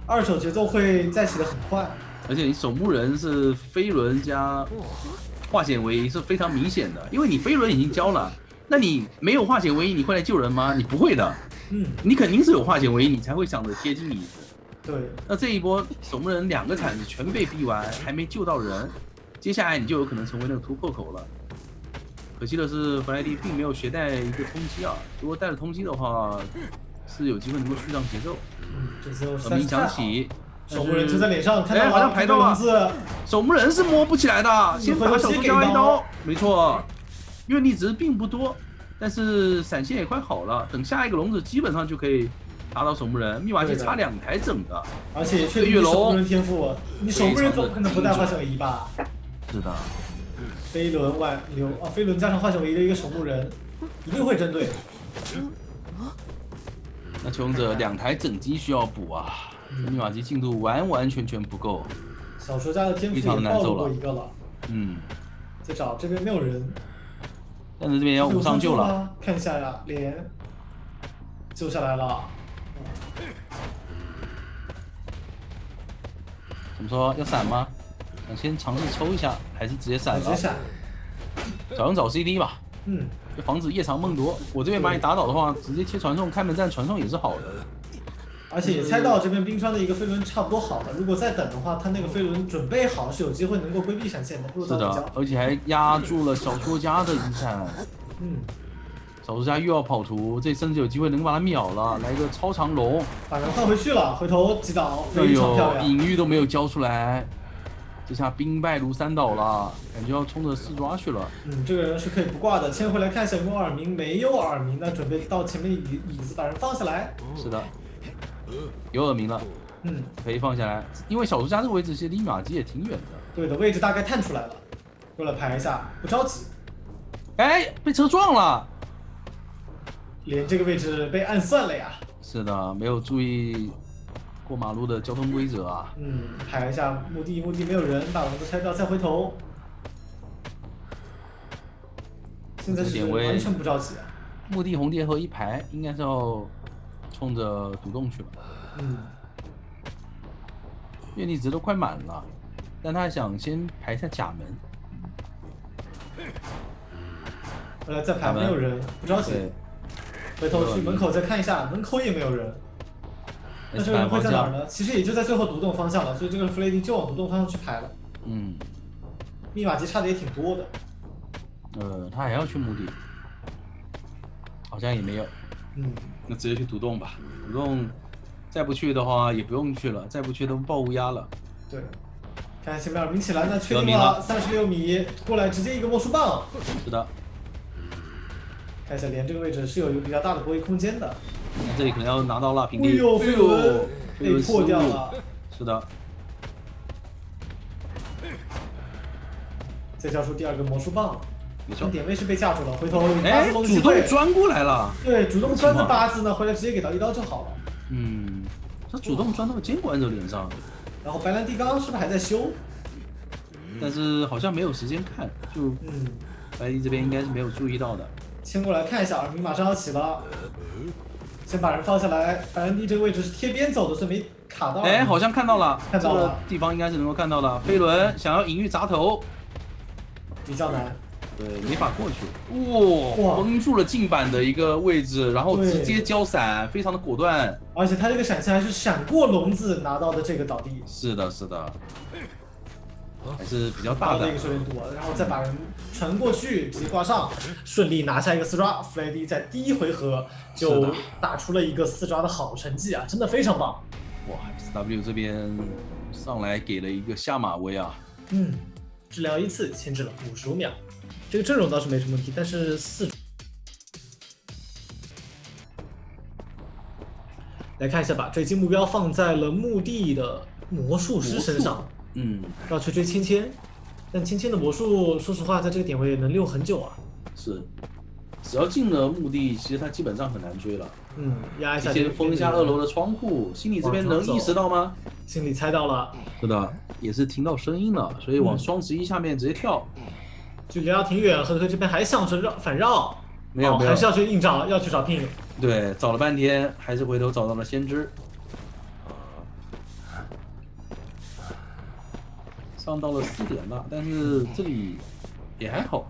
2手节奏会再起得很快，
而且你守墓人是飞轮加化险为夷是非常明显的，因为你飞轮已经交了，那你没有化险为夷，你会来救人吗？你不会的，你肯定是有化险为夷，你才会想着贴近你。
对，
那这一波守墓人2个铲子全被逼完，还没救到人，接下来你就有可能成为那个突破口了。可惜的是，弗莱迪并没有携带一个通缉啊，如果带了通缉的话，是有机会能够续上节奏。
这次又
耳鸣响起。
守墓人就在脸上，看到
好像排到
了。
守墓人是摸不起来的，先打小猪家一刀，没错。阅历值并不多，但是闪现也快好了，等下一个笼子基本上就可以打倒守墓人。密码机差2台整的，
而且确定守墓人天赋，你守墓人总不可能不带化险为夷吧？
是的。
飞轮挽留啊，飞轮加上化险为夷的一个守墓人，一定会针对。
那求生者2台整机需要补啊。密码机进度完完全全不够，
小说家的天赋也暴露过一个了。再找这边没有人，
但是这边要5上救了。
看一下呀，连救下来了。
怎么说？要闪吗？想先尝试抽一下，还是直接闪了？
直接闪。
找 CD 吧。就防止夜长梦多。我这边把你打倒的话，直接切传送，开门战传送也是好的。
而且也猜到这边冰川的一个飞轮差不多好了，如果再等的话，他那个飞轮准备好是有机会能够规避闪现的。
是的，而且还压住了小说家的一闪。小说家又要跑图，这甚至有机会能把他秒了，来一个超长龙，
把人换回去了，回头击倒，非常漂亮。
隐喻都没有交出来，这下兵败如山倒了，感觉要冲着4抓去了。
这个人是可以不挂的，牵回来看一下有没有耳鸣，没有耳鸣，那准备到前面椅子把人放下来。
是的。有耳鸣了，可以放下来，因为小猪家这个位置其实离密码机也挺远的。
对的，位置大概探出来了，过来排一下，不着急。
哎，被车撞了，
连这个位置被暗算了呀。
是的，没有注意过马路的交通规则啊。
排一下墓地没有人，把笼子拆掉再回头。现在是完全不着急啊。
墓地红蝶和一排应该是要冲着独洞去了。阅历值都快满了，但他想先排一下甲门。
后来再排没有人，不着急。回头去门口再看一下，门口也没有人。那这个人会在哪儿呢？其实也就在最后独洞方向了，所以这个弗雷迪就往独洞方向去排了。密码机差的也挺多的。
他还要去墓地，好像也没有。那直接去独洞吧。独洞再不去的话也不用去了，再不去都爆乌鸦了。
对，看前面耳鸣起来，那确定了36米过来，直接一个魔术棒。
是的。
看一下连这个位置是有一个比较大的博弈空间的。
那这里可能要拿到了平地。
飞轮被破掉了。
是的。
再交出第2个魔术棒。
没错，
点位是被架住了，回头
主动钻过来了。
对，主动钻的八字呢，回来直接给到1刀就好了。
他主动钻到监管者脸上。
然后白兰地刚刚是不是还在修？
但是好像没有时间看，就白兰地这边应该是没有注意到的。
牵过来看一下，耳鸣马上要起了，先把人放下来。白兰地这个位置是贴边走的，所以没卡到。
好像看到了，
看到了，
这个地方应该是能够看到的。飞轮想要隐喻砸头，
比较难。
对，没法过去。哇，封住了近板的一个位置，然后直接交闪，非常的果断。
而且他这个闪现还是闪过笼子拿到的这个倒地。
是的，是的，还是比较大
的一个修炼度，然后再把人传过去，直接挂上，顺利拿下一个4抓。弗莱迪在第1回合就打出了一个4抓的好成绩啊，真的非常棒。
哇 ，SW 这边上来给了一个下马威啊。
治疗1次牵制了55秒。这个阵容倒是没什么问题，但是来看一下吧，追击目标放在了墓地的魔术师身上。要去追芊芊，但芊芊的魔术，说实话，在这个点位能溜很久啊。
是，只要进了墓地，其实他基本上很难追了。
压一下，
先封一下2楼的窗户。心里这边能意识到吗？
心里猜到了。
是的，也是听到声音了，所以往双11下面直接跳。
距离要挺远，呵呵这边还想着反绕，
没有，
还是要去硬找，要去找聘。
对，找了半天，还是回头找到了先知。上到了4点了，但是这里也还好，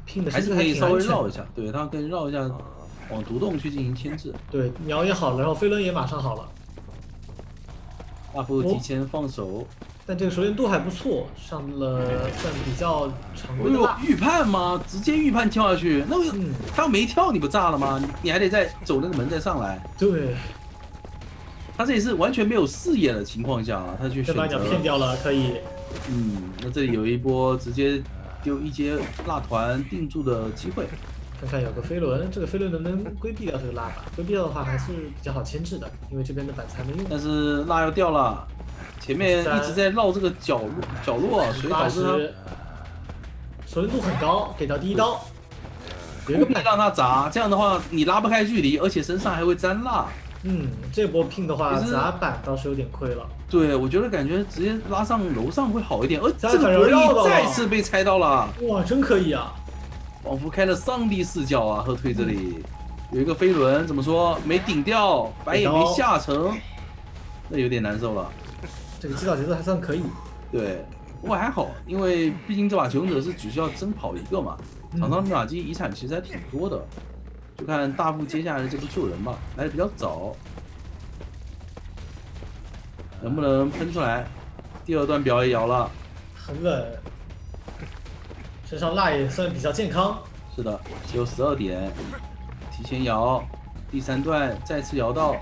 拼的
还是可以稍微绕一
下。
下，对，他可以绕一下，往独栋去进行牵制。
对，鸟也好了，然后飞轮也马上好了。
大夫提前放手，
但这个熟练度还不错，上了算比较常规的
辣。预判吗？直接预判跳下去，那他要没跳你不炸了吗？你还得再走那个门再上来。
对。
他这里是完全没有视野的情况下啊，他去选择
把鸟骗掉了，可以。
那这里有一波直接丢一阶蜡团定住的机会。
看看有个飞轮，这个飞轮能不能规避掉这个蜡板？规避掉的话还是比较好牵制的，因为这边的板子还没用。
但是蜡要掉了，前面一直在绕这个角落，所以导致他
熟练度很高，给到第一刀。
有一个让他砸，这样的话你拉不开距离，而且身上还会沾蜡。
这波拼的话砸板倒是有点亏了。
对，我觉得感觉直接拉上楼上会好一点。而这个博弈再次被猜到了，
哇，真可以啊！
仿佛开了上帝视角啊！赫退这里有一个飞轮，怎么说没顶掉，白也没下成，那有点难受了。
这个击倒节奏还算可以。
对，不过还好，因为毕竟这把求生者是只需要真跑一个嘛，场上密码机遗产其实还挺多的。就看大副接下来的这波救人吧，来的比较早，能不能喷出来？第2段表也摇了，
很稳，身上蜡也算比较健康。
是的，只有12点，提前摇，第3段再次摇到，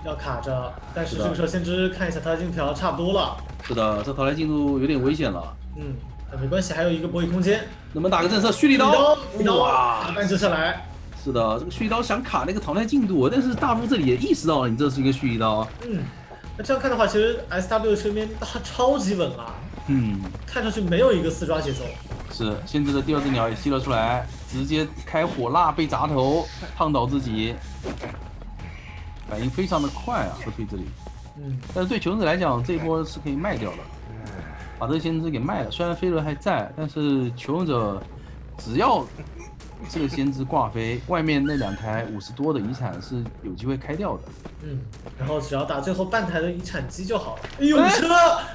要卡着，但是这个时候先知看一下他的进度条差不多了。
是的，这淘汰进度有点危险了。
但没关系，还有一个博弈空间。
能不能打个震慑蓄力刀？
哇，半折下来。
是的，这个蓄力刀想卡那个淘汰进度，但是大夫这里也意识到了，你这是一个蓄力刀。
那这样看的话，其实 SW 这边超级稳啊。看上去没有一个4抓节奏。
是，先知的第2只鸟也吸了出来，直接开火蜡被砸头，烫倒自己，反应非常的快啊！赫退这里，但是对求生者来讲，这一波是可以卖掉的，把这个先知给卖了。虽然飞轮还在，但是求生者只要这个先知挂飞，外面那2台50多的遗产是有机会开掉的。
然后只要打最后半台的遗产机就好了。哎呦，车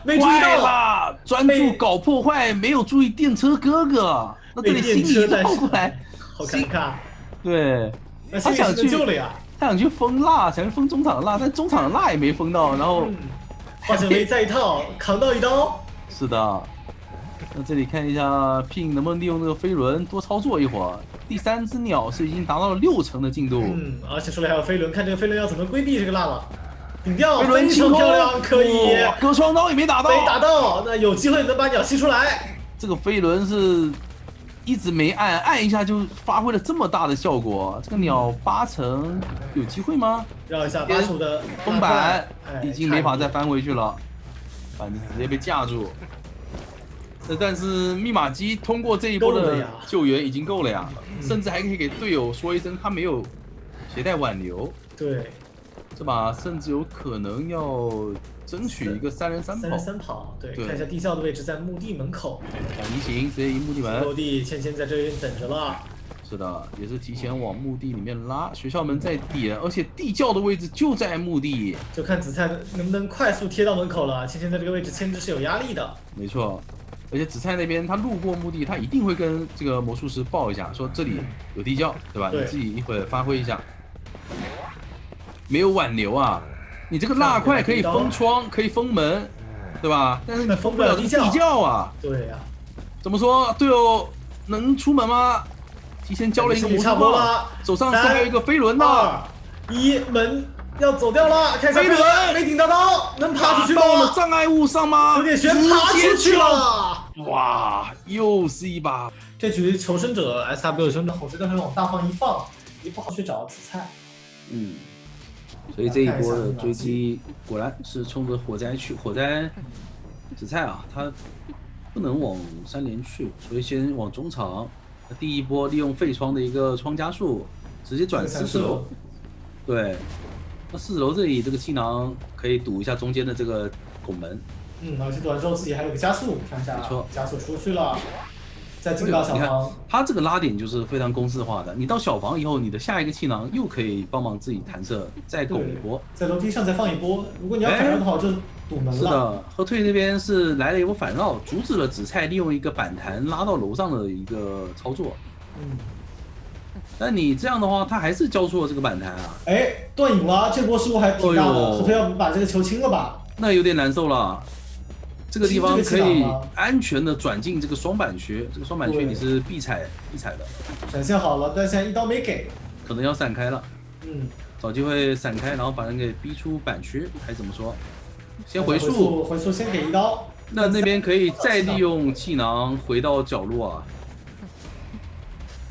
没注意到
了，专注搞破坏，没有注意电车哥哥。那这里心里倒过来，
好尴尬。
对，
他想去救了呀，
他想去封蜡，想去封中场的蜡，但中场的蜡也没封到，然后
化险为再一套，扛到一刀。
是的。那这里看一下 Ping 能不能利用这个飞轮多操作一会儿。第3只鸟是已经达到了60%的进度，
而且手里还有飞轮，看这个飞轮要怎么规避这个蜡了。顶掉，非常漂亮，可以。
隔窗刀也没打到，
没打到，那有机会能把鸟吸出来。
这个飞轮是一直没按一下就发挥了这么大的效果，这个鸟80%有机会吗？
绕一下85的
封板，已经没法再翻回去了，板子直接被架住。但是密码机通过这一波的救援已经够了呀，甚至还可以给队友说一声他没有携带挽留。
对，
这把甚至有可能要争取一个3人3
跑。对，看一下地窖的位置在墓地门口。
移形直接移墓地门。
落地，芊芊在这边等着了。
是的，也是提前往墓地里面拉，学校门在点，而且地窖的位置就在墓地。
就看紫菜能不能快速贴到门口了。芊芊在这个位置牵制是有压力的。
没错。而且紫菜那边他路过墓地，他一定会跟这个魔术师报一下，说这里有地窖，对吧？你自己一会儿发挥一下。没有挽留啊，你这个蜡块可以封窗，可以封门，对吧？但是你封不了地窖啊。
对呀。
怎么说？队友能出门吗？提前交了一个魔术棒，手上还有一个飞轮呢。
2、1，门要走掉了，看一下飞轮没顶到刀，能爬出去吗？
到了障碍物上吗？
有点悬，爬出去了。
哇，又是一把。
这局求生者 SW 兄的火车刚才往大方一放，也不好去找紫菜。
所以这一波的追击果然是冲着火灾去。火灾紫菜啊，他不能往3连去，所以先往中场。第一波利用废窗的一个窗加速，直接转40楼。对，那40楼这里这个气囊可以堵一下中间的这个拱门。
而且堵完之后自己还有个加速，看一下，加速出去了。再进到小
你看
房。
它这个拉点就是非常公式化的，你到小房以后，你的下一个气囊又可以帮忙自己弹射，再拱一波。
在楼梯上再放一波，如果你要反绕的话，就堵门了。
是的，后退那边是来了一波反绕，阻止了紫菜利用一个反弹拉到楼上的一个操作。但你这样的话，他还是交出了这个反弹啊。
哎，断影了，这波失误还挺大的。后退要不把这个球清了吧？
那有点难受了。这个地方可以安全的转进这个双板区，这个双板区你是必踩的。
闪现好了，但现在一刀没给，
可能要闪开了。找机会闪开，然后把人给逼出板区，还是怎么说？先回速，
先给一刀。
那边可以再利用气囊回到角落啊，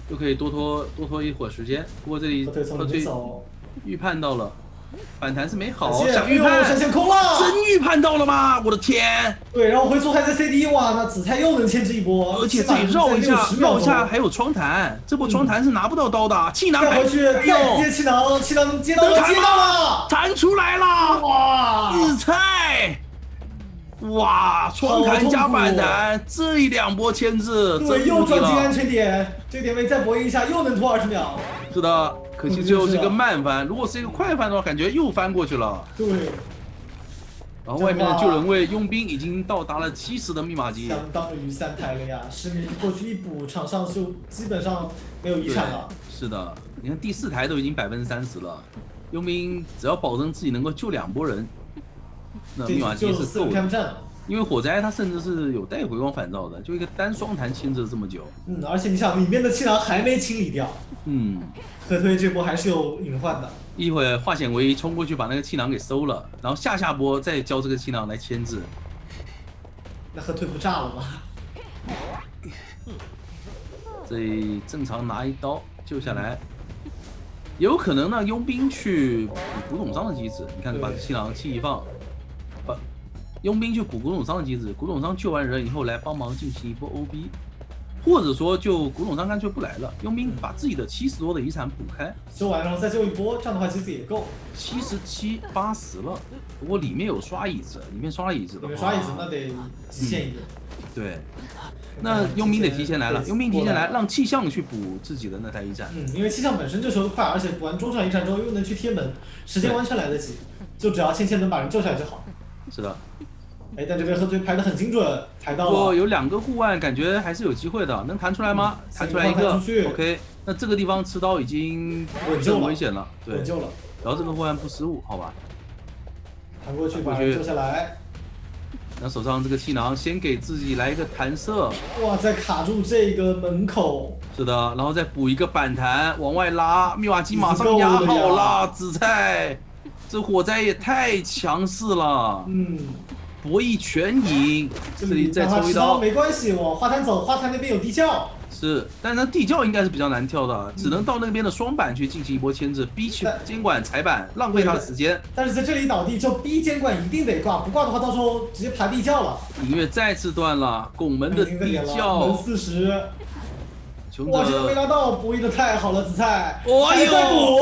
就可以多拖一会儿时间。不过这里后退预判到了。反弹是没好，想预判，
闪现空了，
真预判到了吗？我的天！
对，然后回速还在 CD， 哇，那紫菜又能牵制一波，
而且这里绕一下还有窗弹，这波窗弹是拿不到刀的，气囊
回去再接气囊接到了，
弹出来了，
哇，
紫菜，哇，窗弹加反弹，这一两波牵制，
对，又转进安全点，这个点位再博弈一下，又能拖20秒。
是的。可惜最后是一个慢翻，如果是一个快翻的话，感觉又翻过去了。
对。
然后外面的救人位佣兵已经到达了70的密码机，
相当于3台了呀！10米过去一补，场上就基本上没有遗产了。
是的，你看第4台都已经30%了，佣兵只要保证自己能够救2波人，那密码机是够的。因为火灾它甚至是有带回光返照的，就一个单双弹牵制了这么久。
而且你想里面的气囊还没清理掉。科推这波还是有隐患的。
一会儿化险为夷冲过去把那个气囊给收了，然后下波再交这个气囊来牵制。
那和退不炸了吗？
这里正常拿一刀救下来，有可能让佣兵去补古董商的机制。你看把气囊气一放，把佣兵去补古董商的机制，古董商救完人以后来帮忙进行一波 OB。或者说，就古董商干脆不来了，佣兵把自己的70多的遗产补开，
修完然后再救一波，这样的话其实也够。
77、80了，不过里面有刷椅子，里面刷椅子的话，
刷椅子那得极限一点。
对，那佣兵得提前来了，佣兵提前来，让气象去补自己的那台一战。
因为气象本身就修得快，而且补完中场一战之后又能去贴门，时间完全来得及，就只要芊能把人救下来就好。
是的。
但这边喝醉排得很精准，排到了。
不过有2个护腕，感觉还是有机会的，能弹出来吗？弹出来一个 ，OK。那这个地方持刀已经很危险了，对，
稳救了。
然后这个护腕不失误，好吧？
弹过去把人救下来。
那手上这个气囊先给自己来一个弹射，
哇，再卡住这个门口。
是的，然后再补一个反弹往外拉，密码机马上压好了，紫菜，这火灾也太强势了。博弈全赢，这里再抽一刀
没关系，往花坛走，花坛那边有地窖。
是，但是那地窖应该是比较难跳的，只能到那边的双板去进行一波牵制，逼去监管踩板，浪费他的时间。
但是在这里倒地就逼监管一定得挂，不挂的话到时候直接爬地窖了。
音乐再次断了，拱门的地窖。
门40。
哇，
这个没拿到，博弈的太好了，紫菜。
还
在补。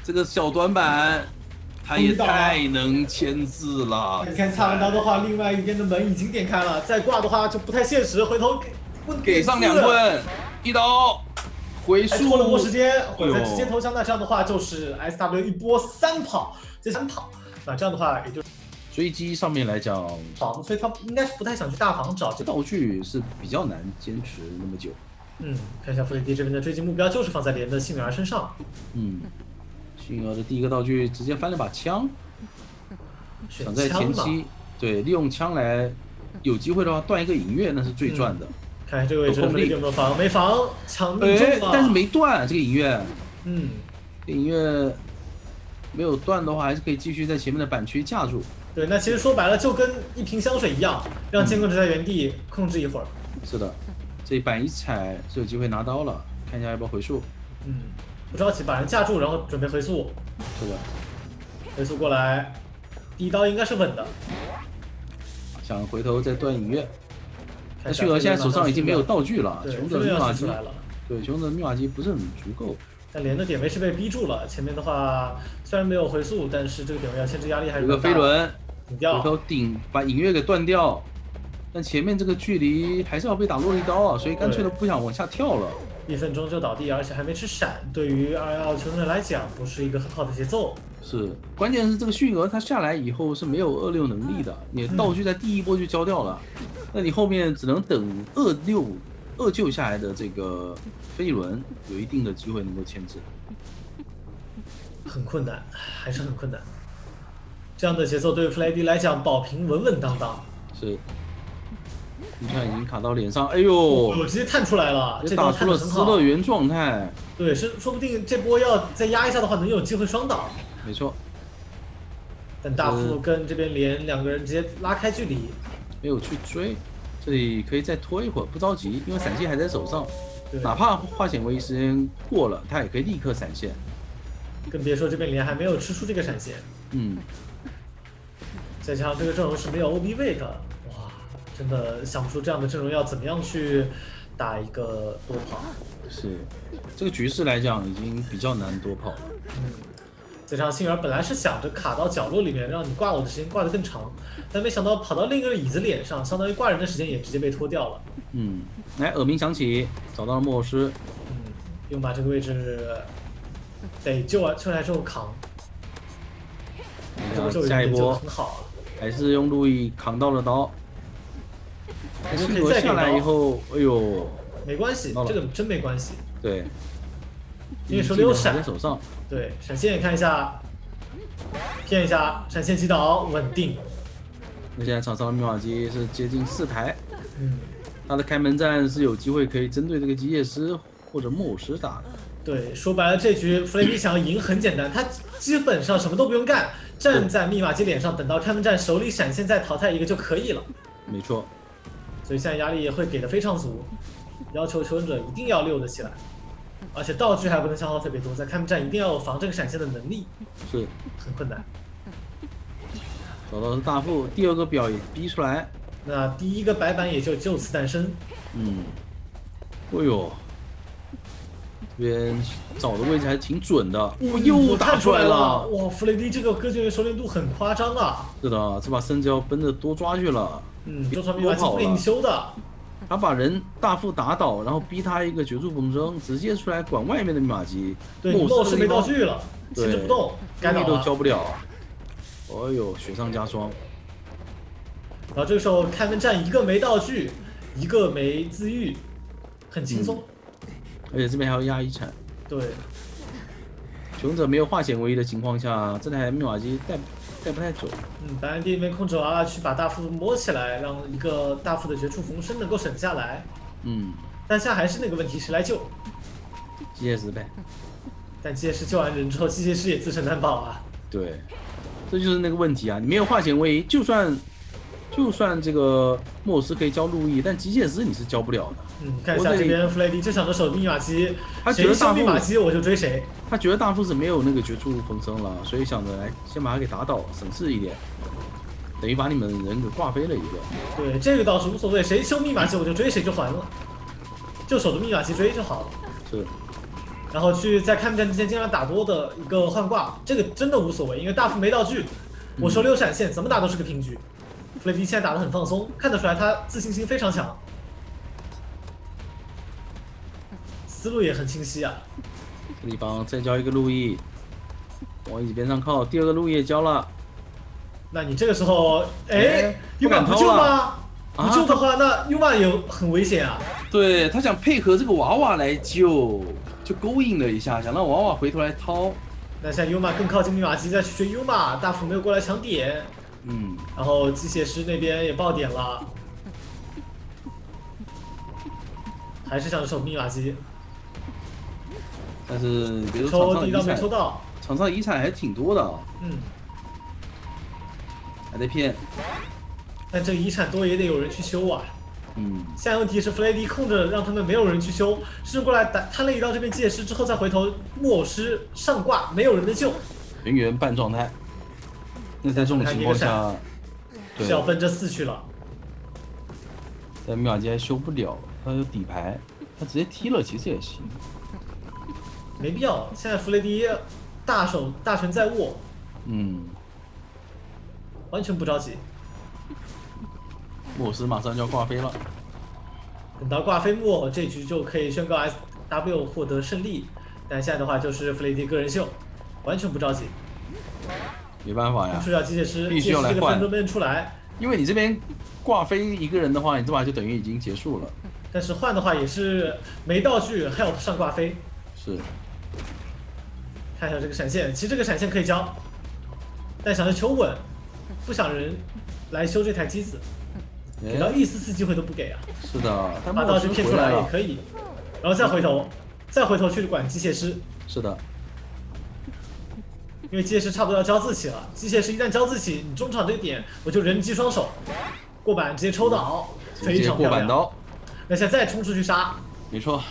这个小短板。他也太能牵制了。
你看擦完刀的话，另外一边的门已经点开了，再挂的话就不太现实。回头
给上2棍，一刀回速。
拖了波时间，火灾直接投降。那这样的话就是 SW 一波3跑，这3跑，那这样的话也就
追击上面来讲，
所以他应该是不太想去大房找。
这道具是比较难坚持那么久。
看一下弗雷迪这边的追击目标就是放在连的幸运儿身上。
幸运儿的第一个道具直接翻了把枪，想在前期对利用枪来有机会的话断一个影月，那是最赚的。
看这个位置有没有防？没防，枪命中了，
但是没断这个影月。这影月没有断的话，还是可以继续在前面的板区架住。
对，那其实说白了就跟一瓶香水一样，让监控者在原地控制一会儿。
是的，这一板一踩是有机会拿刀了，看一下要不要回速。
不着急，把人架住，然后准备回速。
是的，
回速过来，第一刀应该是稳的。
想回头再断影月。那旭儿现在手上已经没有道具了，穷的密码机，对，穷的密码机不是很足够。
但连的点位是被逼住了，前面的话虽然没有回速，但是这个点位要牵制压力还是
有个飞轮，
顶掉，
回头顶把影月给断掉。但前面这个距离还是要被打落一刀啊，所以干脆的不想往下跳了。
1分钟就倒地，而且还没吃闪，对于212求生者来讲，不是一个很好的节奏。
是，关键是这个迅鹅它下来以后是没有26能力的，你道具在第一波就交掉了，那你后面只能等二救下来的这个飞翼轮有一定的机会能够牵制。
很困难，还是很困难。这样的节奏对于弗雷迪来讲，保平稳稳当当。
是。你看已经卡到脸上，哎呦，
我直接探出来了，这
打出了斯乐园状态。
对，说不定这波要再压一下的话，能有机会双倒。
没错。
但大副跟这边连2个人直接拉开距离，
没有去追，这里可以再拖一会儿，不着急，因为闪现还在手上，哪怕化险为夷时间过了，他也可以立刻闪现。
更别说这边连还没有吃出这个闪现。再加上这个阵容是没有 OB 位的。真的想不出这样的阵容要怎么样去打一个多跑。
是，这个局势来讲已经比较难多跑了。
再加上星儿本来是想着卡到角落里面，让你挂我的时间挂得更长，但没想到跑到另一个椅子脸上，相当于挂人的时间也直接被拖掉了。
来，耳鸣响起，找到了莫尔斯。
用把这个位置得救出来之后扛。
下一波
很好，
还是用路易扛到了刀。迅鹅下来以后，哎呦，
没关系，这个真没关系。
对，
因为手里有闪
在手上。
对，闪现看一下，骗一下，闪现击倒，稳定。
那现在场上的密码机是接近4台，他的开门战是有机会可以针对这个机械师或者木偶师打的。
对，说白了，这局弗雷迪想要赢很简单，他基本上什么都不用干，站在密码机脸上，等到开门战手里闪现再淘汰一个就可以了。
没错。
所以现在压力也会给的非常足，要求求生者一定要溜得起来，而且道具还不能消耗特别多，在开门战一定要有防这个闪现的能力，
是
很困难。
找到是大副，第2个表也逼出来，
那第1个白板也就此诞生。
哎呦，这边找的位置还挺准的，又打出来了！
哇，弗雷迪这个歌剧员熟练度很夸张啊！
是的，这把甚至要奔着多抓去了。
中传密码机不给你修的，
他把人大副打倒，然后逼他一个绝处逢生，直接出来管外面的密码机。
对，莫是没道具了，牵制不动，该倒了。
都交不了。哎呦，雪上加霜。
然后这个时候开门战1个没道具，1个没自愈，很轻松。
而且这边还要压1铲。
对。
求生者没有化险为夷的情况下，这台密码机带不太走。
白兰地那边控制娃娃去把大副摸起来，让一个大副的绝处逢生能够省下来。但现在还是那个问题，谁来救？
机械师呗。
但机械师救完人之后，机械师也自身难保啊。
对，这就是那个问题啊！你没有化险为夷，就算这个莫尔斯可以交路易，但机械师你是交不了的。
看一下这边弗雷迪就想着守密码机，
他觉得大
密码机我就追谁。
他觉得大副是没有那个绝处逢生了，所以想着来先把他给打倒，省事一点，等于把你们人给挂飞了一个。
对，这个倒是无所谓，谁修密码机我就追谁就还了，就守着密码机追就好了。
是。
然后去在开门战之前尽量打多的一个换挂，这个真的无所谓，因为大副没道具，我手里有闪现，怎么打都是个平局。弗雷迪现在打得很放松，看得出来他自信心非常强。思路也很清晰啊！
这地方再交一个路易，往椅子边上靠。第2个路易也交了。
那你这个时候，优马不救吗？不救的话，那优马也很危险啊。
对他想配合这个娃娃来救，就勾引了一下，想让娃娃回头来掏。
那现在优马更靠近密码机，再去追优马，大副没有过来抢点。然后机械师那边也爆点了，还是想守密码机。
但是别说
抽第1道没抽到，
场上遗产还挺多的。还在骗。
但这个遗产多也得有人去修啊。现在问题是弗雷迪控着让他们没有人去修，是过来摊了一刀这边机械师之后再回头木偶师上挂，没有人的救。
人员半状态。那在这种情况下，
是要奔着4去了。
但密码机还修不了，他有底牌，他直接踢了其实也行。
没必要，现在弗雷迪大权在握，
完
全不着急。
莫斯马上就要挂飞了。
等到挂飞木偶，这局就可以宣告 SW 获得胜利。但现在的话就是弗雷迪个人秀，完全不着急。
没办法呀，
出掉机械师，
必须要来换。
分都没出来，
因为你这边挂飞一个人的话，你这把就等于已经结束了。
但是换的话也是没道具 help 上挂飞。
是。
看一下这个闪现，其实这个闪现可以交，但想着求稳，不想人来修这台机子，给到一丝丝机会都不给啊。
是的，
把道具骗出来也可以，然后再回头去管机械师。
是的。
因为机械师差不多要交自起了，机械师一旦交自起，你中场这个点我就人机双手过板直接抽倒，非常漂亮。
过板刀。
那现在再冲出去杀，
没错。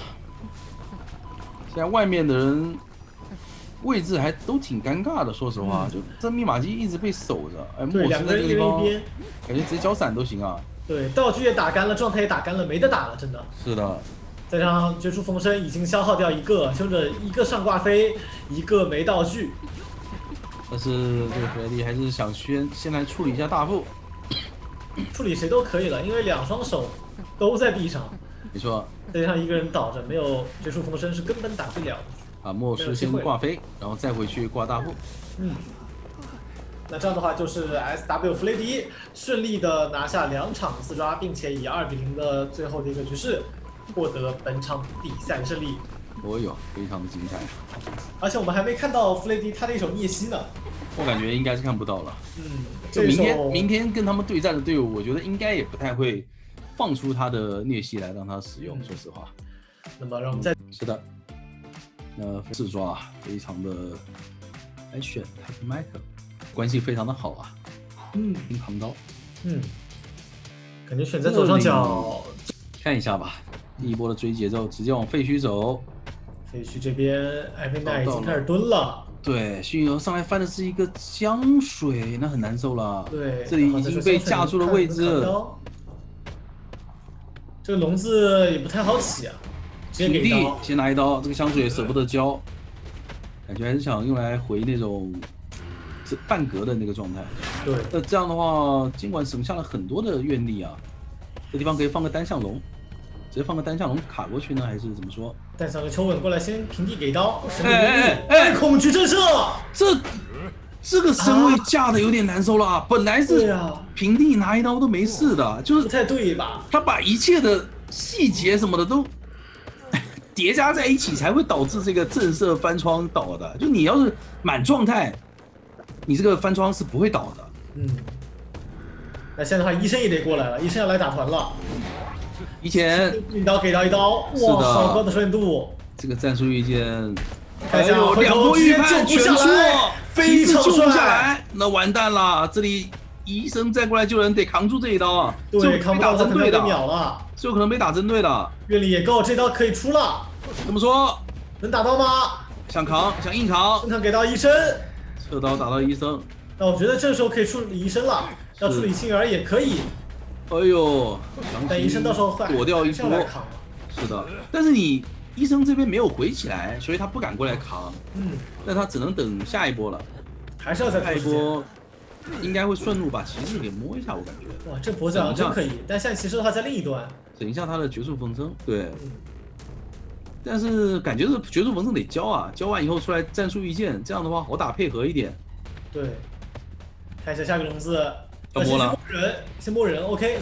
现在外面的人位置还都挺尴尬的，说实话，就这密码机一直被守着。哎，莫斯在这个地方，感觉直接交闪都行啊。
对，道具也打干了，状态也打干了，没得打了，真的。
是的。
再加上绝处逢生已经消耗掉一个，凶者一个上挂飞，一个没道具。
但是这个弗雷迪还是想先来处理一下大副，
处理谁都可以了，因为两双手都在地上。
没错。
再加上一个人倒着，没有绝处逢生是根本打不了的。
啊，莫斯先挂飞，然后再回去挂大副。
那这样的话就是 SW 弗雷迪顺利的拿下2场4抓，并且以2-0的最后的一个局势获得本场比赛胜利。
哦哟，非常的精彩。
而且我们还没看到弗雷迪他的一手聂西呢。
我感觉应该是看不到了。
就
明天跟他们对战的队伍，我觉得应该也不太会放出他的聂西来让他使用。说实话。
那么让我们再
是的。那4抓非常的来选他跟麦克关系非常的好啊。拼扛刀。
感觉选在左上角。
看一下吧，第一波的追节奏，直接往废墟走。
废墟这边艾菲娜已经开始蹲了。
对，熏油上来翻的是一个香水，那很难受了。
对，
这里已经被架住了位置。
这个笼子也不太好起啊，直接给刀。
先拿一刀，这个香水也舍不得交，感觉还是想用来回那种半格的那个状态。
对，
那这样的话，尽管省下了很多的愿力啊，这地方可以放个单向龙。直接放个单向龙卡过去呢，还是怎么说？
单向龙求稳过来，先平地给刀。
恐
惧震慑，
这个身位架的有点难受了。本来是平地拿一刀都没事的，就是
不太对吧？
他把一切的细节什么的都叠加在一起，才会导致这个震慑翻窗倒的。就你要是满状态，你这个翻窗是不会倒的。
那现在的话，医生也得过来了，医生要来打团了。
以前
一刀给到一刀，哇，好高的顺度！
这个战术预见，
哎呦
，2波预判全错，
非常
救不下来，那完蛋了！这里医生再过来救人，得扛住这一刀啊！
对，扛不到
针对的，
秒了，
就可能被打针对的。
阅历也够，这刀可以出了。
怎么说？
能打到吗？
想扛，想硬扛。
正常给到医生，
侧刀打到医生。
那我觉得这时候可以处理医生了，要处理杏儿也可以。
哎呦，
但医生到时候
躲掉一波，是的。但是你医生这边没有回起来，所以他不敢过来扛。那他只能等下一波了。
还是要再
下一波，应该会顺路把骑士给摸一下，我感觉。
哇，这脖子真可以。但现在骑士的话在另一端，
等一下他的绝处逢生，对。但是感觉是绝处逢生得交啊，交完以后出来战术预见，这样的话好打配合一点。
对，看一下下个笼子。
要摸了，
先摸人 ，OK。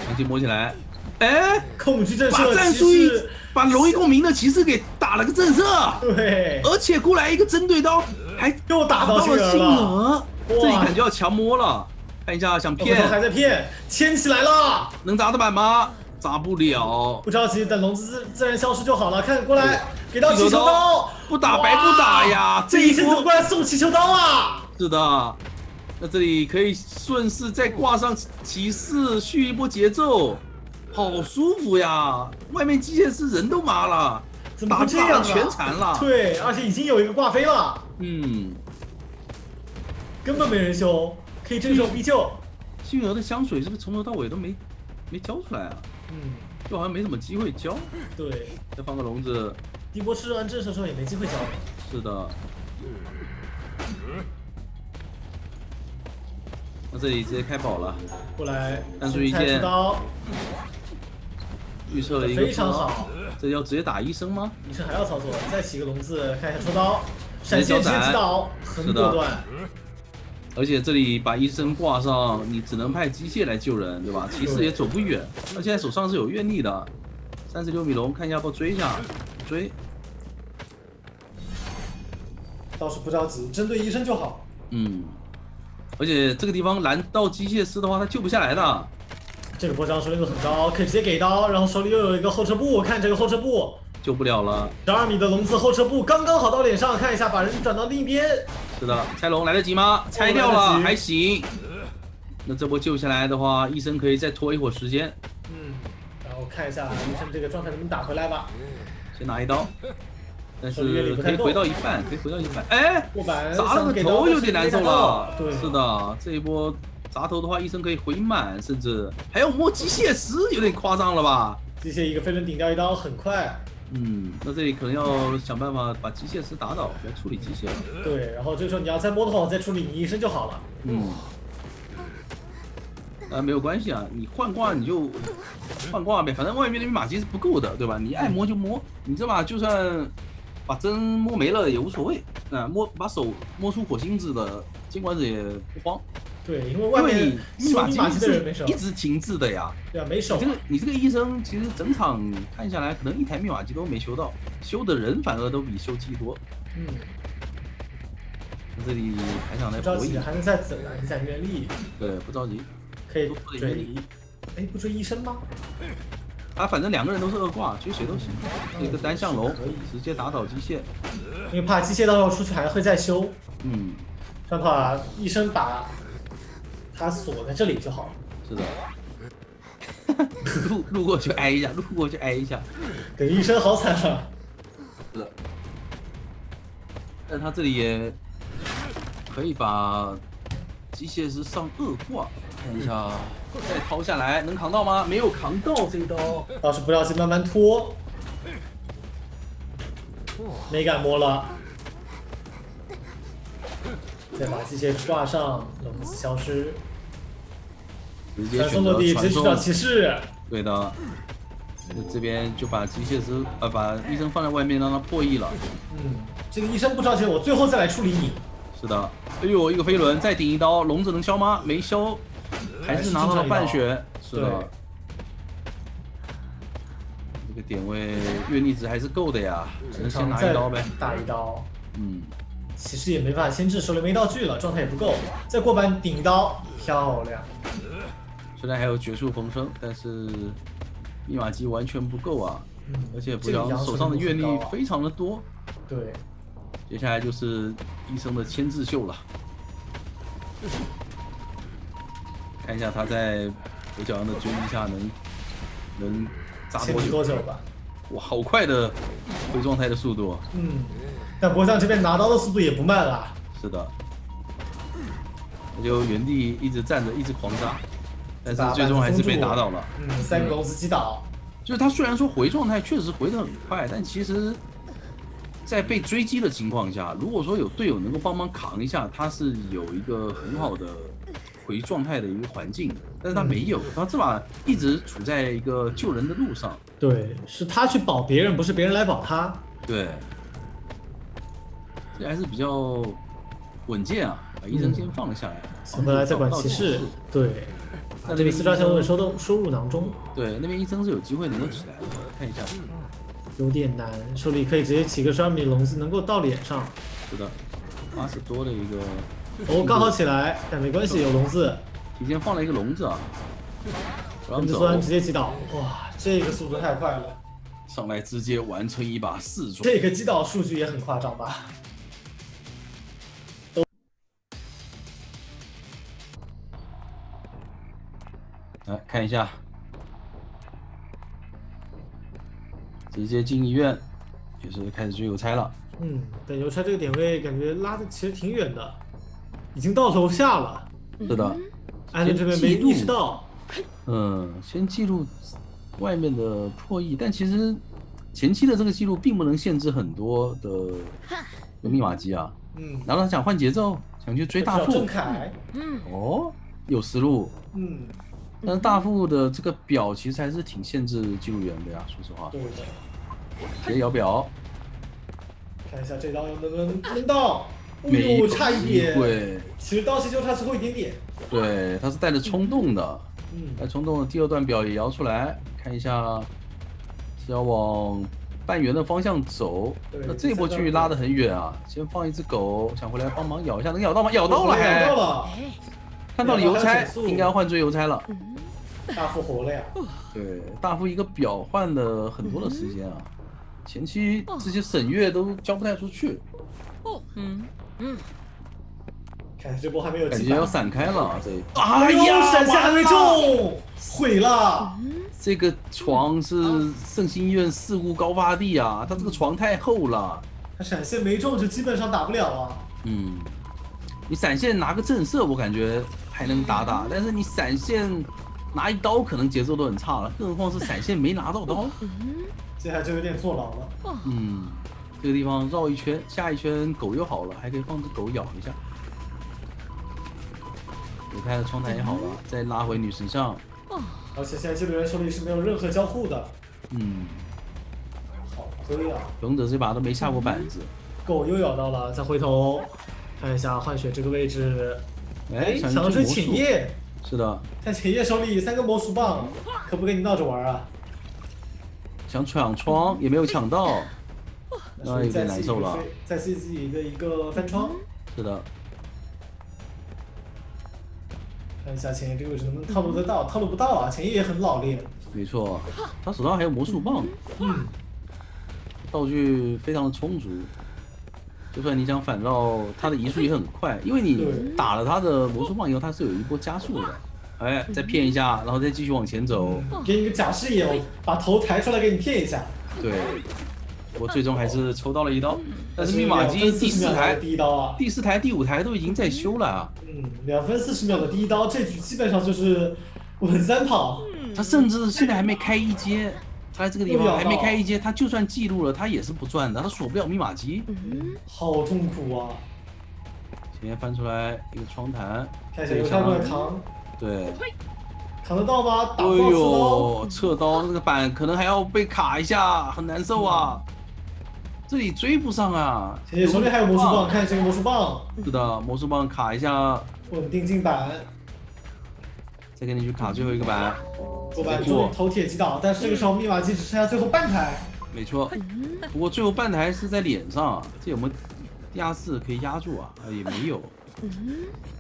重新摸起来，哎，
恐惧震慑，
把战术把容易共鸣的骑士给打了个震慑，
对，
而且过来一个针对刀，还
又打到了
杏儿，这里感觉要强摸了。看一下，想骗，
还在骗，牵起来了，
能砸得板吗？砸不了，
不着急，等笼子自然消失就好了。看过来，给到气球刀，
不打白不打呀，
这一下怎么过来送气球刀啊？
是的。那这里可以顺势再挂上骑士，续一波节奏，好舒服呀！外面机械师人都麻了，
怎么这样
全残了。
对，而且已经有一个挂飞了。根本没人修，可以正手必救。
杏儿的香水是不是从头到尾都没交出来啊？就好像没什么机会交。
对，
再放个笼子。
第一波吃完震慑的时候也没机会交。
是的。那这里直接开宝了，
过来，
单出一剑
出刀，
预测了一个
非常好。
这要直接打医生吗？
医生还要操作，再起个笼子，看一下抽刀，闪现直接击倒，很果断。
而且这里把医生挂上，你只能派机械来救人，对吧？骑士也走不远，他现在手上是有愿力的。36米龙，看一下要不要追一下，追。
倒是不着急，针对医生就好。
嗯，而且这个地方拦到机械师的话，他救不下来的。
这个波张手里度很高，可以直接给刀，然后手里又有一个后撤步，看这个后撤步。
救不了了
，12米的笼子后撤步刚刚好到脸上，看一下把人转到另一边。
是的，拆龙来得及吗？拆掉了，还行。那这波救下来的话，医生可以再拖一会儿时间。
然后看一下医生这个状态能不能打回来吧。
先拿一刀，但是可以回到一半，可以回到一半。哎，砸了个头有点难受了。
对，
是的，这一波砸头的话，医生可以回满，甚至还要摸机械师，有点夸张了吧？
机械一个飞轮顶掉一刀，很快。
那这里可能要想办法把机械师打倒，不要处理机械了。
对，然后这个时候你要再摸的话，我再处理你医生就好了。
没有关系啊，你换挂你就换挂呗，反正外面的密码机是不够的，对吧？你爱摸就摸，你这把就算把针摸没了也无所谓。把手摸出火星子的监管者也不慌。
对，因为外面
密码机
是
一直停滞的呀。
对啊，没手。
你这个医生其实整场看下来，可能一台密码机都没修到，修的人反而都比修机多。这里还想来
不着急，还能再等一下愿力。
对，不着急。
可以追你。哎，不追医生吗？
反正2个人都是2挂，追谁都行。一个单向龙，直接打倒机械。
因为怕机械到时候出去还会再修。这样的话，医生把他锁在这里就好了。
是的。路过去挨一下，路过去挨一下。
给医生好惨啊！
是的。但他这里也可以把机械师上2挂。看一下，再掏下来能扛到吗？没有扛到这一刀，
倒是不着急，慢慢拖，没敢摸了。再把机械挂上，笼子消失，传送落地，直接去找骑士。
对的，这边就把机械师把医生放在外面让他破译了。
这个医生不着急，我最后再来处理你。
是的，哎呦，一个飞轮再顶一刀，笼子能消吗？没消。还是拿到了半血，是的。这个点位愿力值还是够的呀，只能先拿一刀呗。
打一刀。骑士也没办法牵制，手里没道具了，状态也不够，再过板顶一刀，漂亮。
虽然还有绝处逢生，但是密码机完全不够啊。而且不要手上的愿力非常的多。
对。
接下来就是医生的牵制秀了。看一下他在回角阳的追击下能砸
多久吧？
哇，好快的回状态的速度。
但博将这边拿刀的速度也不慢啊。
是的，他就原地一直站着，一直狂扎，但是最终还是被打倒了。
3个笼子击倒。
就是他虽然说回状态确实回得很快，但其实，在被追击的情况下，如果说有队友能够帮忙扛一下，他是有一个很好的回状态的一个环境，但是他没有，他这把一直处在一个救人的路上。
对，是他去保别人，不是别人来保他。
对，这还是比较稳健啊，把医生先放了下来，
回来再管骑士。对，那这个4抓小尾收入囊中。
对，那边医生是有机会能够起来的，看一下。
有点难，手里可以直接起个12米笼子，能够到脸上。
是的，80多的一个。
刚好起来，但没关系，有笼子。
提前放了一个笼子啊。
笼子虽然直接击倒，哇，这个速度太快了。
上来直接完成一把4抓。
这个击倒数据也很夸张吧？
来看一下，直接进医院，也是开始追邮差了。
但邮差这个点位感觉拉的其实挺远的，已经到楼下了。
是的，
艾伦这边没意识到。
先记录外面的破译，但其实前期的这个记录并不能限制很多的密码机啊。然后他想换节奏，想去追大副。
郑恺。
有思路。
嗯，
但是大副的这个表其实还是挺限制记录员的呀，说实话。
对的。
直接摇表，
看一下这刀能不能到？
没有
差一
机
点。
会。
其实刀器就差最后一点点。
对，他是带着冲动的。带冲动的第二段表也摇出来，看一下是要往半圆的方向走。那这波距离拉得很远啊，先放一只狗，想回来帮忙咬一下，能咬到吗？咬到了，
咬到了。
看到了邮差，应该要换追邮差了。
大副活了呀！
对，大副一个表换了很多的时间啊，前期这些省月都交不太出去。
看这波还没有，
感觉要闪开了这。
哎呀，闪现还没中，毁了！
这个床是圣心医院事故高发地啊，它这个床太厚了。
他闪现没中就基本上打不了啊。
你闪现拿个震慑我感觉还能打，但是你闪现拿一刀可能节奏都很差了，更何况是闪现没拿到刀。
这还就有点坐牢了。
这个地方绕一圈，下一圈狗又好了，还可以放只狗咬一下。有开的窗台也好了，再拉回女神像。
而且现在记录员手里是没有任何交互的。好亏啊！
勇者这把都没下过板子。
狗又咬到了，再回头看一下换血这个位置。想要追浅叶。
是的。
看浅叶手里3个魔术棒，可不跟你闹着玩啊！
想抢窗也没有抢到，那有点难受了。
再自己的一个翻窗。
是的。
看一下浅叶这个位置能不能套路得到，套路不到啊！浅叶也很老练。
没错，他手上还有魔术棒，道具非常的充足。就算你想反绕，他的移速也很快，因为你打了他的魔术棒以后，他是有一波加速的。再骗一下，然后再继续往前走。
给你个假视野，把头抬出来给你骗一下。
对。我最终还是抽到了一刀，但是密码机第4台、
第1刀啊，
第4台、第5台都已经在修了啊。
2分40秒的第1刀，这局基本上就是稳3跑。
他甚至现在还没开1阶，他在这个地方还没开1阶，他就算记录了，他也是不赚的，他锁不了密码机。
好痛苦啊！
前面翻出来一个窗台，
看一下有他过来扛。
对。
扛得到吗？
哎呦，侧刀那个板可能还要被卡一下，很难受啊。这里追不上啊！
手里还有魔术棒，看这个魔术棒。
是的，魔术棒卡一下，
稳定进板。
再给你去卡最后一个板。
过板终于头铁击倒，但是这个时候密码机只剩下最后半台。
没错，不过最后半台是在脸上，这有没有地下室可以压住啊？也没有。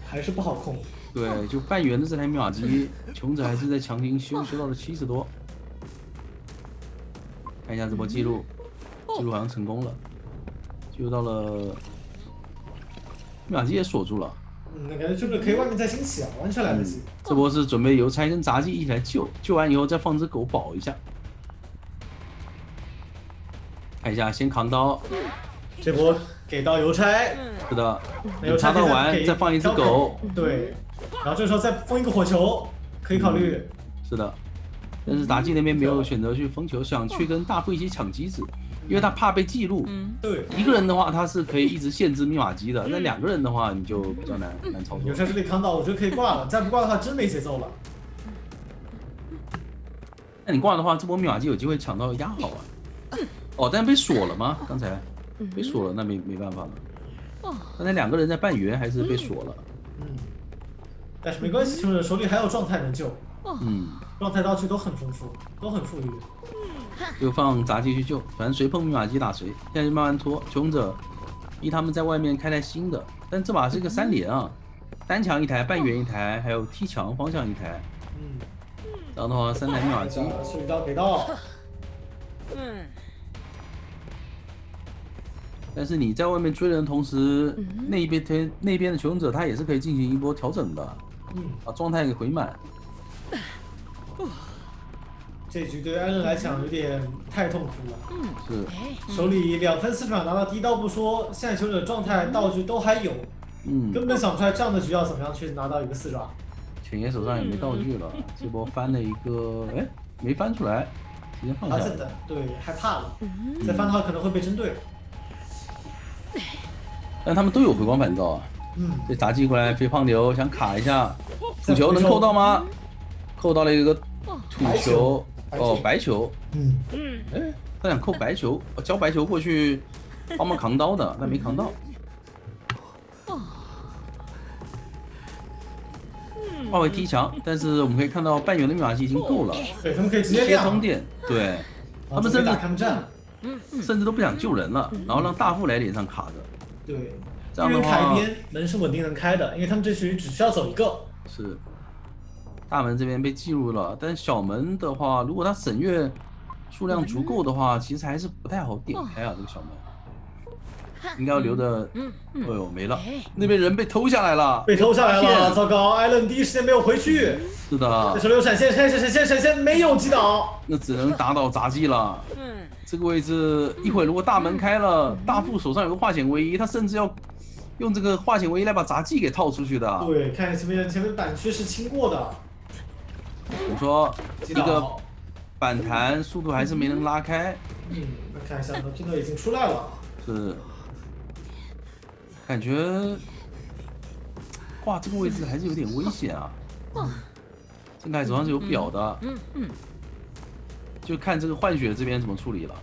还是不好控。
对，就半圆的这台密码机，穷者还是在强行修到了70多。看一下这波记录，记录好像成功了，记录到了密码机也锁住了。
感觉这个可以外面再清洗啊，完全来得及。
这波是准备邮差跟杂技一起来救，救完以后再放只狗保一下。看一下，先扛刀。
这波给到邮差。
是的，插刀完再放一只狗。
对。然后这时候再封一个火球，可以考虑。
是的，但是杂技那边没有选择去封球，想去跟大副一起抢机子，因为他怕被记录。
对，
一个人的话他是可以一直限制密码机的，那2个人的话你就比较难操作。
有时候这里扛倒，我觉得可以挂了，再不挂的话真没节奏了。
那你挂的话，这波密码机有机会抢到压好啊。但被锁了吗？刚才被锁了，那没办法了。刚才2个人在半圆还是被锁了。
但是没关系，穷人手里还有状态能救。状态道具都很丰富，都很富裕。
就放杂技去救，反正谁碰密码机打谁。现在就慢慢拖，穷者逼他们在外面开台新的，但这把是一个3连啊，单墙1台，半圆1台，还有踢墙方向1台。这样的话3台密码机。
修一刀给到。
但是你在外面追人的同时，那边的求生者他也是可以进行一波调整的，把状态给回满。
这局对安乐来讲有点太痛苦了。
是。
手里2分40秒拿到第1刀不说，现在求生者状态道具都还有，根本想不出来这样的局要怎么样去拿到一个4爪。
浅野手上也没道具了，这波翻了一个，没翻出来，直接放下来。
对，害怕了，再翻的话可能会被针对。
但他们都有回光返照啊。这杂技过来飞胖流想卡一下，土球能扣到吗？扣到了一个土球，哦，白球。哎，他想扣白球，交白球过去帮忙扛刀的，但没扛到。换位踢墙，但是我们可以看到半圆的密码机已经够了，
对他们可以直接
贴
亮
通电，对，他们甚至都不想救人了，然后让大副来脸上卡着。
对，
这样的
一人卡
话
一边，门是稳定能开的，因为他们这局只需要走一个。
是，大门这边被记录了，但小门的话，如果他省略数量足够的话，其实还是不太好点开啊，这个小门。应该要留着，哎呦没了，那边人被偷下来了，
被偷下来了，糟糕！艾伦第一时间没有回去。
是的，
这手里有闪现，闪现没有击倒，
那只能打倒杂技了。这个位置一会儿如果大门开了，大副手上有个化险为夷，他甚至要用这个化险为夷来把杂技给套出去的。
对，看前面板区是清过的。
你说一个反弹速度还是没能拉开。
那看一下，拼头已经出来了。
是。感觉，哇，这个位置还是有点危险啊！郑凯手上是有表的，就看这个换血这边怎么处理了。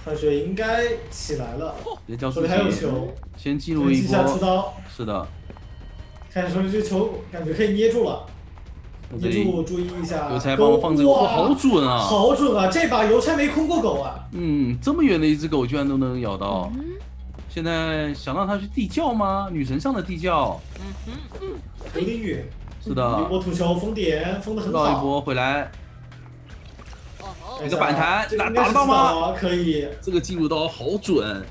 换血应该起来了，
别交出
手里还有球，
先记录一波。
出刀，
是的。
看手里这球，感觉可以捏住了，捏住，注意一下。
邮差帮我放这个，哇，好准啊！
好准啊！这把邮差没空过狗啊！
这么远的一只狗居然都能咬到。现在想让他去地窖吗？女神上的地窖，
有点远。
是的，
一波土球封点，封得很好。
绕一波回来，一个反弹，打得到吗？
可以。
这个进入刀好准，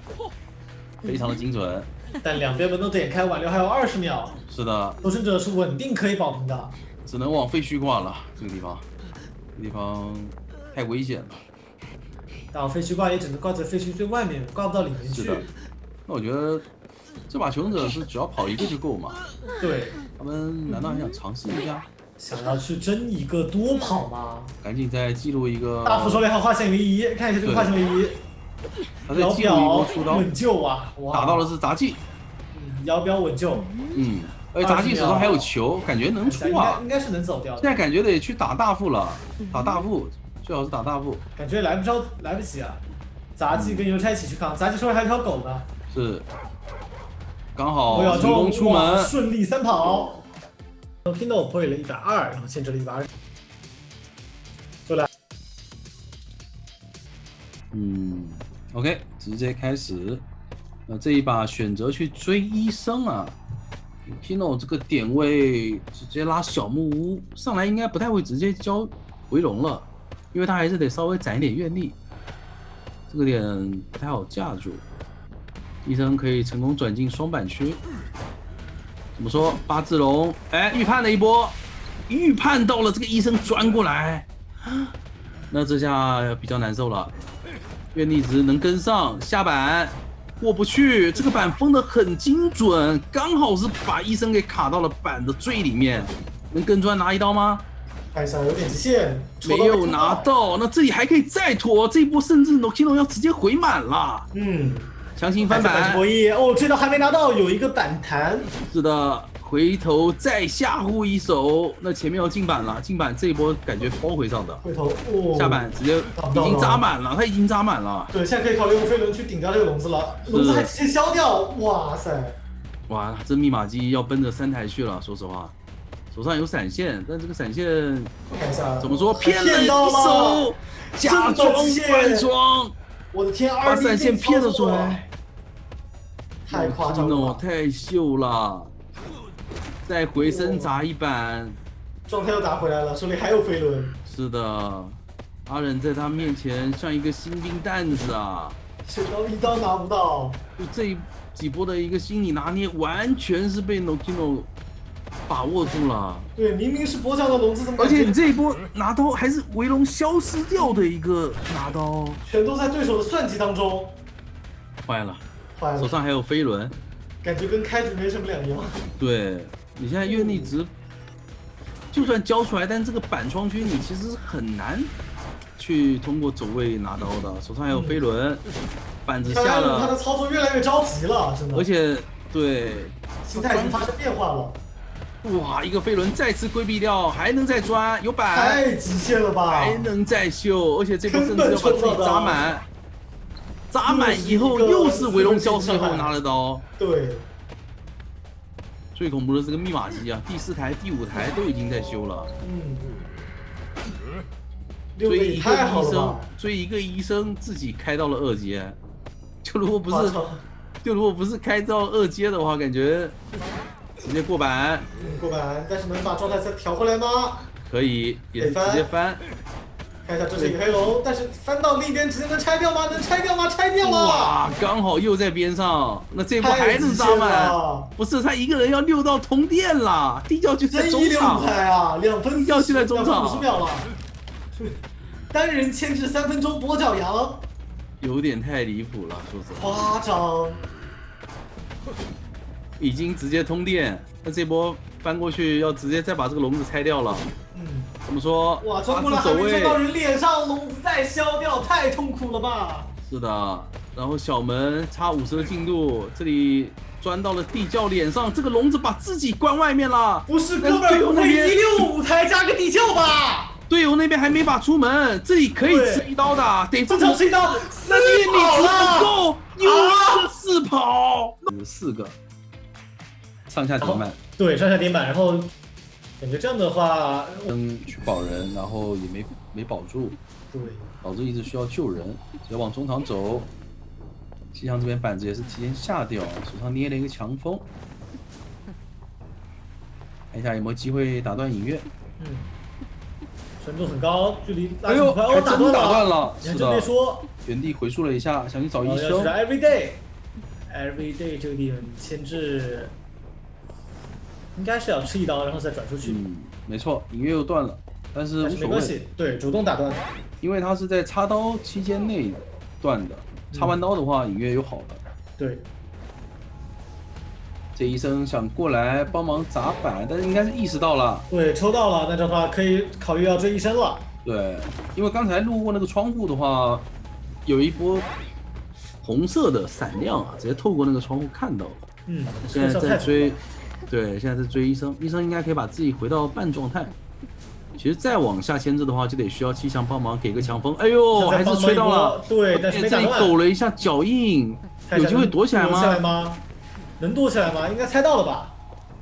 非常的精准。
但两边门都点开，挽留还有20秒。
是的，
求生者是稳定可以保平的。
只能往废墟挂了，这个地方，太危险了。
但我废墟挂也只能挂在废墟最外面，挂不到里面去。
是的。那我觉得这把求生者是只要跑一个就够嘛？
对，
他们难道还想尝试一下？
想要去争一个多跑吗？
赶紧再记录一个。
大副手里还有化险为夷，看一下这个化险为夷。
他在记录一波出刀，
稳救啊！
打到的是杂技。
摇标稳救。
而且杂技手上还有球，感觉能出啊。
应该是能走掉的。
现在感觉得去打大副了，打大副，最好是打大副。
感觉来不及啊！杂技跟邮差一起去扛，杂技手里还有条狗呢。
是，刚好成功出门，
顺利3跑。Pino point 了120，然后限制了120。就来。
OK， 直接开始。这一把选择去追医生啊 ，Pino 这个点位直接拉小木屋上来，应该不太会直接交回笼了，因为他还是得稍微攒一点愿力，这个点不太好架住。医生可以成功转进双板区，怎么说？八字龙，哎，预判了一波，预判到了这个医生钻过来，那这下比较难受了。愿力值能跟上，下板过不去，这个板封得很精准，刚好是把医生给卡到了板的最里面，能跟砖拿一刀吗？
看一下有点极限，
没有拿到，那这里还可以再拖，这一波甚至 Nokino 要直接回满了。强行翻板，
博弈哦，这刀还没拿到，有一个板弹。
是的，回头再吓唬一手，那前面要进板了，进板这一波感觉包回上的。
回头
下板直接已经扎满了，他已经扎满了。
对，现在可以考虑用飞轮去顶掉这个笼子了，笼子还直接消掉，哇塞！
哇，这密码机要奔着3台去了，说实话，手上有闪现，但这个闪现
看一下
怎么说骗了一手，假装反装。
我的天，
把闪现骗了出来，
太夸张了，
太秀了！再回身砸一板，
状态又打回来了，手里还有飞轮。
是的，阿忍在他面前像一个新兵蛋子啊，
一刀拿不到。
就这几波的一个心理拿捏，完全是被 Nokino 把握住了。
对，明明是博强的笼子，怎么？
而且你这一波拿刀还是围龙消失掉的一个拿刀，
全都在对手的算计当中。
坏了，手上还有飞轮，
感觉跟开局没什么两样。
对，你现在愿力值就算交出来，但这个板窗区你其实是很难去通过走位拿刀的。手上还有飞轮，板子下了，
他的操作越来越着急了，真的。
而且对，
心态已经发生变化了。
哇，一个飞轮再次规避掉，还能再钻，有板，
太极限了吧！
还能再秀，而且这波甚至要把自己砸满，砸满以后又是尾龙消失以后拿了刀。
对，
最恐怖的是个密码机啊，第4台、第5台都已经在修了。追一个医生自己开到了2阶，就如果不是开到2阶的话，感觉直接过板。
过板，但是能把状态再调回来吗？
可以，也是直接翻。
看一下，这是一个黑龙，但是翻到另一边直接能拆掉吗？能拆掉吗？拆掉了！
哇，刚好又在边上，那这波还能砸满？不是，他一个人要6道通电了，地窖就在中场
啊，2分
地窖就在中场
，2分50秒了。单人牵制3分钟跛脚羊，
有点太离谱了，说实话。
夸张。
已经直接通电，那这波翻过去要直接再把这个笼子拆掉了。怎么说？
哇，穿过来还没撞到人脸上，笼子再消掉，太痛苦了吧？
是的，然后小门差50的进度，这里钻到了地窖脸上，这个笼子把自己关外面了。
不是，哥们儿，不会165台加个地窖吧？
队友那边还没法出门，这里可以吃一刀的，得
正常吃一刀，
那运力值不够，又是4跑，4个上下点满，
对，上下点满，然后感觉这样的话，
去保人，然后也没保住，
对，
导致一直需要救人，只要往中场走。西乡这边板子也是提前下掉，手上捏了一个强风，看一下有没有机会打断影月。
深度很高，距离
哎呦，还真打断了，
是的，别说，
原地回溯了一下，想去找医生。
Everyday 这个地方牵制，应该是要吃一刀，然后再转出去。
没错，影月又断了，但是无所谓，
没关系，对，主动打断的，
因为他是在插刀期间内断的，插完刀的话，影月又好了。
对。
这医生想过来帮忙砸板，但是应该是意识到了，
对，抽到了，那这样的话可以考虑要追医生了。
对，因为刚才路过那个窗户的话，有一波红色的闪亮啊，直接透过那个窗户看到了。现在在追，对，现在在追医生，医生应该可以把自己回到半状态。其实再往下牵制的话，就得需要气象帮忙给个强风。哎呦，还是吹到了，
对，但是没
这里抖了一下脚印，有机会躲起来
吗？能躲起来吗？应该猜到了吧？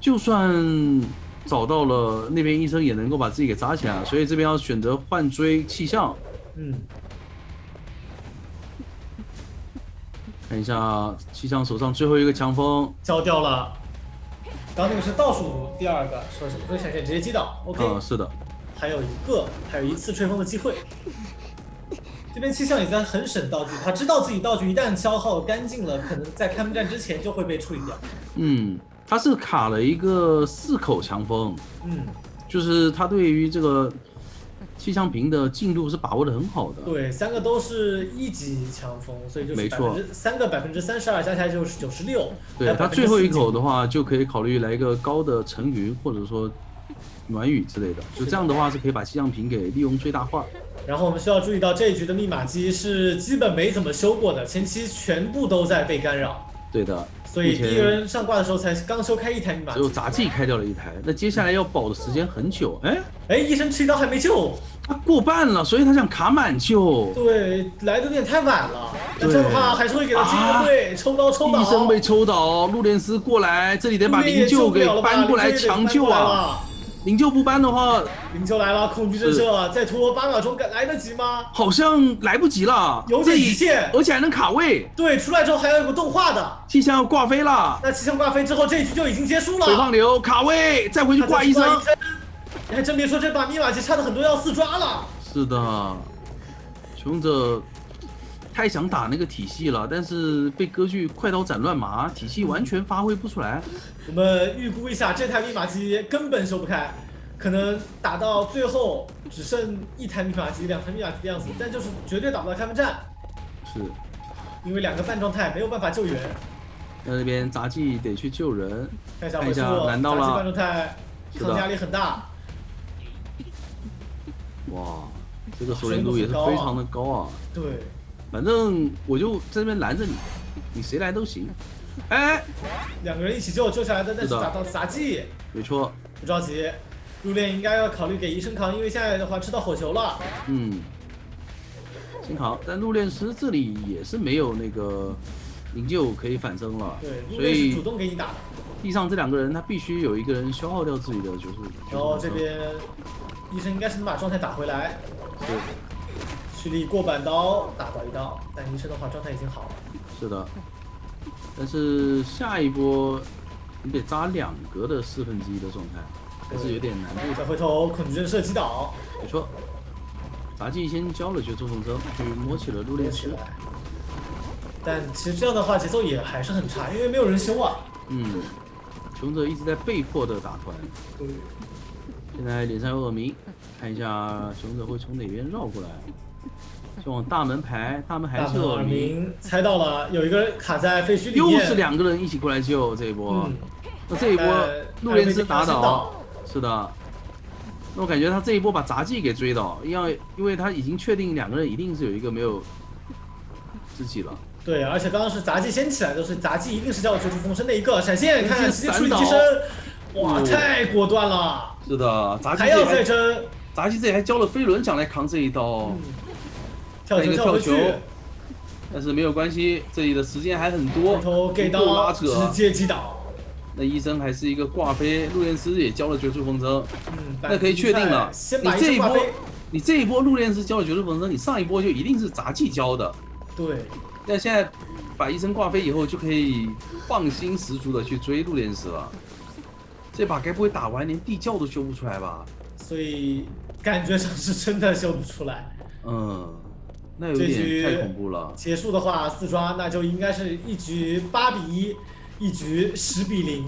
就算找到了，那边医生也能够把自己给扎起来，所以这边要选择换追气象。看一下气象手上最后一个强风
交掉了，刚那个是倒数第2个，说什么会闪现直接击倒。OK，
是的，
还有一次吹风的机会。这边气象也在很省道具，他知道自己道具一旦消耗干净了，可能在开门战之前就会被处理掉。
他是卡了一个4口强风，就是他对于这个气象瓶的进度是把握的很好的。
对，3个都是1级强风，所以就是
没错
3个32%，加起来就是96。
对，他最后一口的话就可以考虑来一个高的沉云，或者说暖雨之类的，就这样的话是可以把气象瓶给利用最大化。
然后我们需要注意到这一局的密码机是基本没怎么修过的，前期全部都在被干扰。
对的，
所以第一轮上挂的时候才刚修开1台密码机，
只有杂技开掉了1台，那接下来要保的时间很久。
医生吃一刀还没救，
他过半了，所以他想卡满救。
对，来的有点太晚了。那这样的话还是会给他机会，抽刀。
医生被抽倒，路莲斯过来，这里得把灵柩给搬过来强救啊！灵柩不搬的话，
灵柩来了，恐惧震慑，再拖8秒钟，来得及吗？
好像来不及了，
有点极限，
而且还能卡位。
对，出来之后还要有个动画的。
气象要挂飞了，
那气象挂飞之后，这一局就已经结束了。
回放流卡位，再回去挂医生。
你还真别说，这把密码机差的很多要4抓了。
是的，穷者太想打那个体系了，但是被割据快刀斩乱麻，体系完全发挥不出来。
我们预估一下，这台密码机根本修不开，可能打到最后只剩1台密码机、2台密码机的样子，但就是绝对打不到开门战。
是，
因为2个半状态没有办法救援。
那边杂技得去救人，
看
一下难到了。
杂技半状态抗压力很大。
哇，这个熟练度也是非常的高啊。
对。
反正我就在这边拦着你，你谁来都行。2
个人一起救下来的，但是打到杂技。
没错，
不着急，入殓应该要考虑给医生扛，因为现在的话吃到火球了。
先扛，但入殓师这里也是没有那个营救可以反生了，
对，入
所以
殓是主动给你打的。
地上这2个人他必须有一个人消耗掉自己的
然后这边医生应该是能把状态打回来。
是。
蓄力过板刀打到1刀，但医生的话状态已经好了。
是的，但是下一波你得扎2格的1/4的状态，还是有点难度。
再回头恐惧震慑击倒，
没错，杂技先交了绝处逢生，去摸起了入殓师。
但其实这样的话节奏也还是很差，因为没有人修啊。
勇者一直在被迫的打团。现在脸上有耳鸣，看一下勇者会从哪边绕过来。就往大门排，大门还是有耳鸣，
猜到了，有一个人卡在废墟里面，
又是2个人一起过来救这一波。那这一波入殓师打倒，是的。那我感觉他这一波把杂技给追倒，因为他已经确定2个人一定是有一个没有自己了。
对，而且刚刚是杂技先起来的，所以杂技一定是叫绝处逢生那一个闪现，看看直接处理机身，哇，太果断了。
是的，杂技
还要再争，
杂技这里还交了飞轮奖来扛这一刀。
跳球跳球，
但是没有关系，这里的时间还很多。
头给刀拉扯，直接击倒。
那医生还是一个挂飞，入殓师也交了绝处逢生。那可以确定了，你这一波入殓师交了绝处逢生，你上一波就一定是杂技交的。
对。
那现在把医生挂飞以后，就可以放心十足的去追入殓师了。这把该不会打完连地窖都修不出来吧？
所以感觉上是真的修不出来。
那有点太恐怖了。
结束的话，4抓那就应该是一局8比1，一局10比0。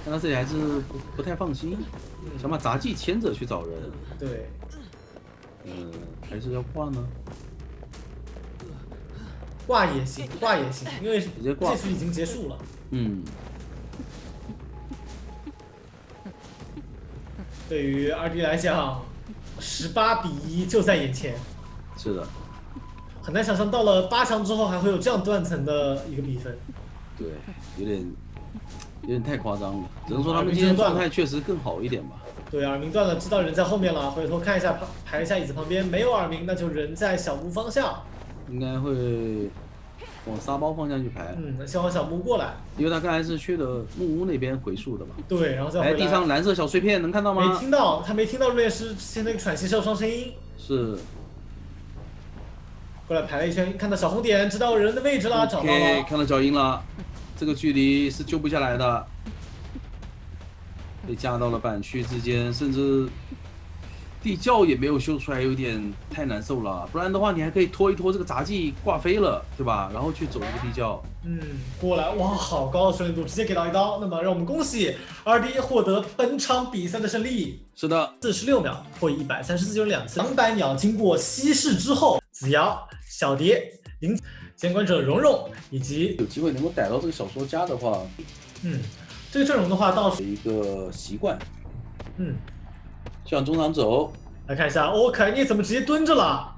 但他这里还是不太放心，想把杂技牵着去找人。
对。
还是要挂呢？
挂也行，挂也行，因为这局已经结束了。对于2D 来讲，18比1就在眼前。
是的。
很难想象到了8强之后还会有这样断层的一个比分。
对，有点太夸张了，只能说他们今天状态确实更好一点吧。
对，耳鸣断了，知道人在后面了，回头看一下排一下椅子旁边，没有耳鸣，那就人在小木方向。
应该会往沙包方向去排。
先往小木过来，
因为他刚才是去的木屋那边回溯的嘛。
对，然后再回来。
地上蓝色小碎片能看到吗？
没听到，他没听到入殓师之前那个喘息受伤声音。
是。
过来排了一圈，看到小红点，知道人的位置了，找到了。
看到脚印了，这个距离是救不下来的，被架到了板区之间，甚至地窖也没有修出来，有点太难受了。不然的话，你还可以拖一拖这个杂技挂飞了，对吧？然后去走这个地窖。
过来，哇，好高的顺利度，直接给到1刀。那么让我们恭喜2D 获得本场比赛的胜利。
是的
，46秒破134就2次。2百秒经过稀释之后，子瑶、小蝶、监管者蓉蓉以及
有机会能够逮到这个小说家的话，
这个阵容的话倒是
一个习惯。就往中场走，
来看一下，可爱你怎么直接蹲着了？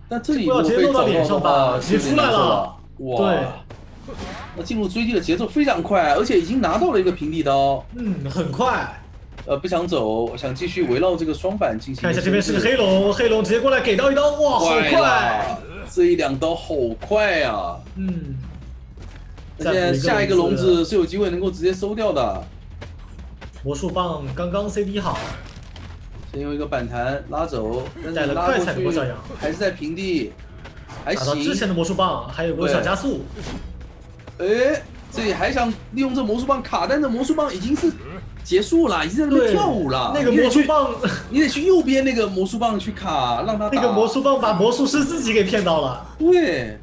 但这里
不要直接落到脸上吧，直接出来了。
哇，
对，
那进入追击的节奏非常快，而且已经拿到了一个平地刀。
很快。
不想走，想继续围绕这个双板进行。
看一下这边是个黑龙，黑龙直接过来给到1刀，哇，好快！
这1-2刀好快啊！而且下一个笼子是有机会能够直接收掉的。
魔术棒刚刚 CD 好，
先用一个板弹拉走，但是拉过去还是在平地，还行。
打到之前的魔术棒，还有个小加速。
这里还想利用这魔术棒卡，但这魔术棒已经是结束了，已经在那边跳舞了。
那个魔术棒，
你得去右边那个魔术棒去卡，让他打。
那个魔术棒把魔术师自己给骗到了。
对，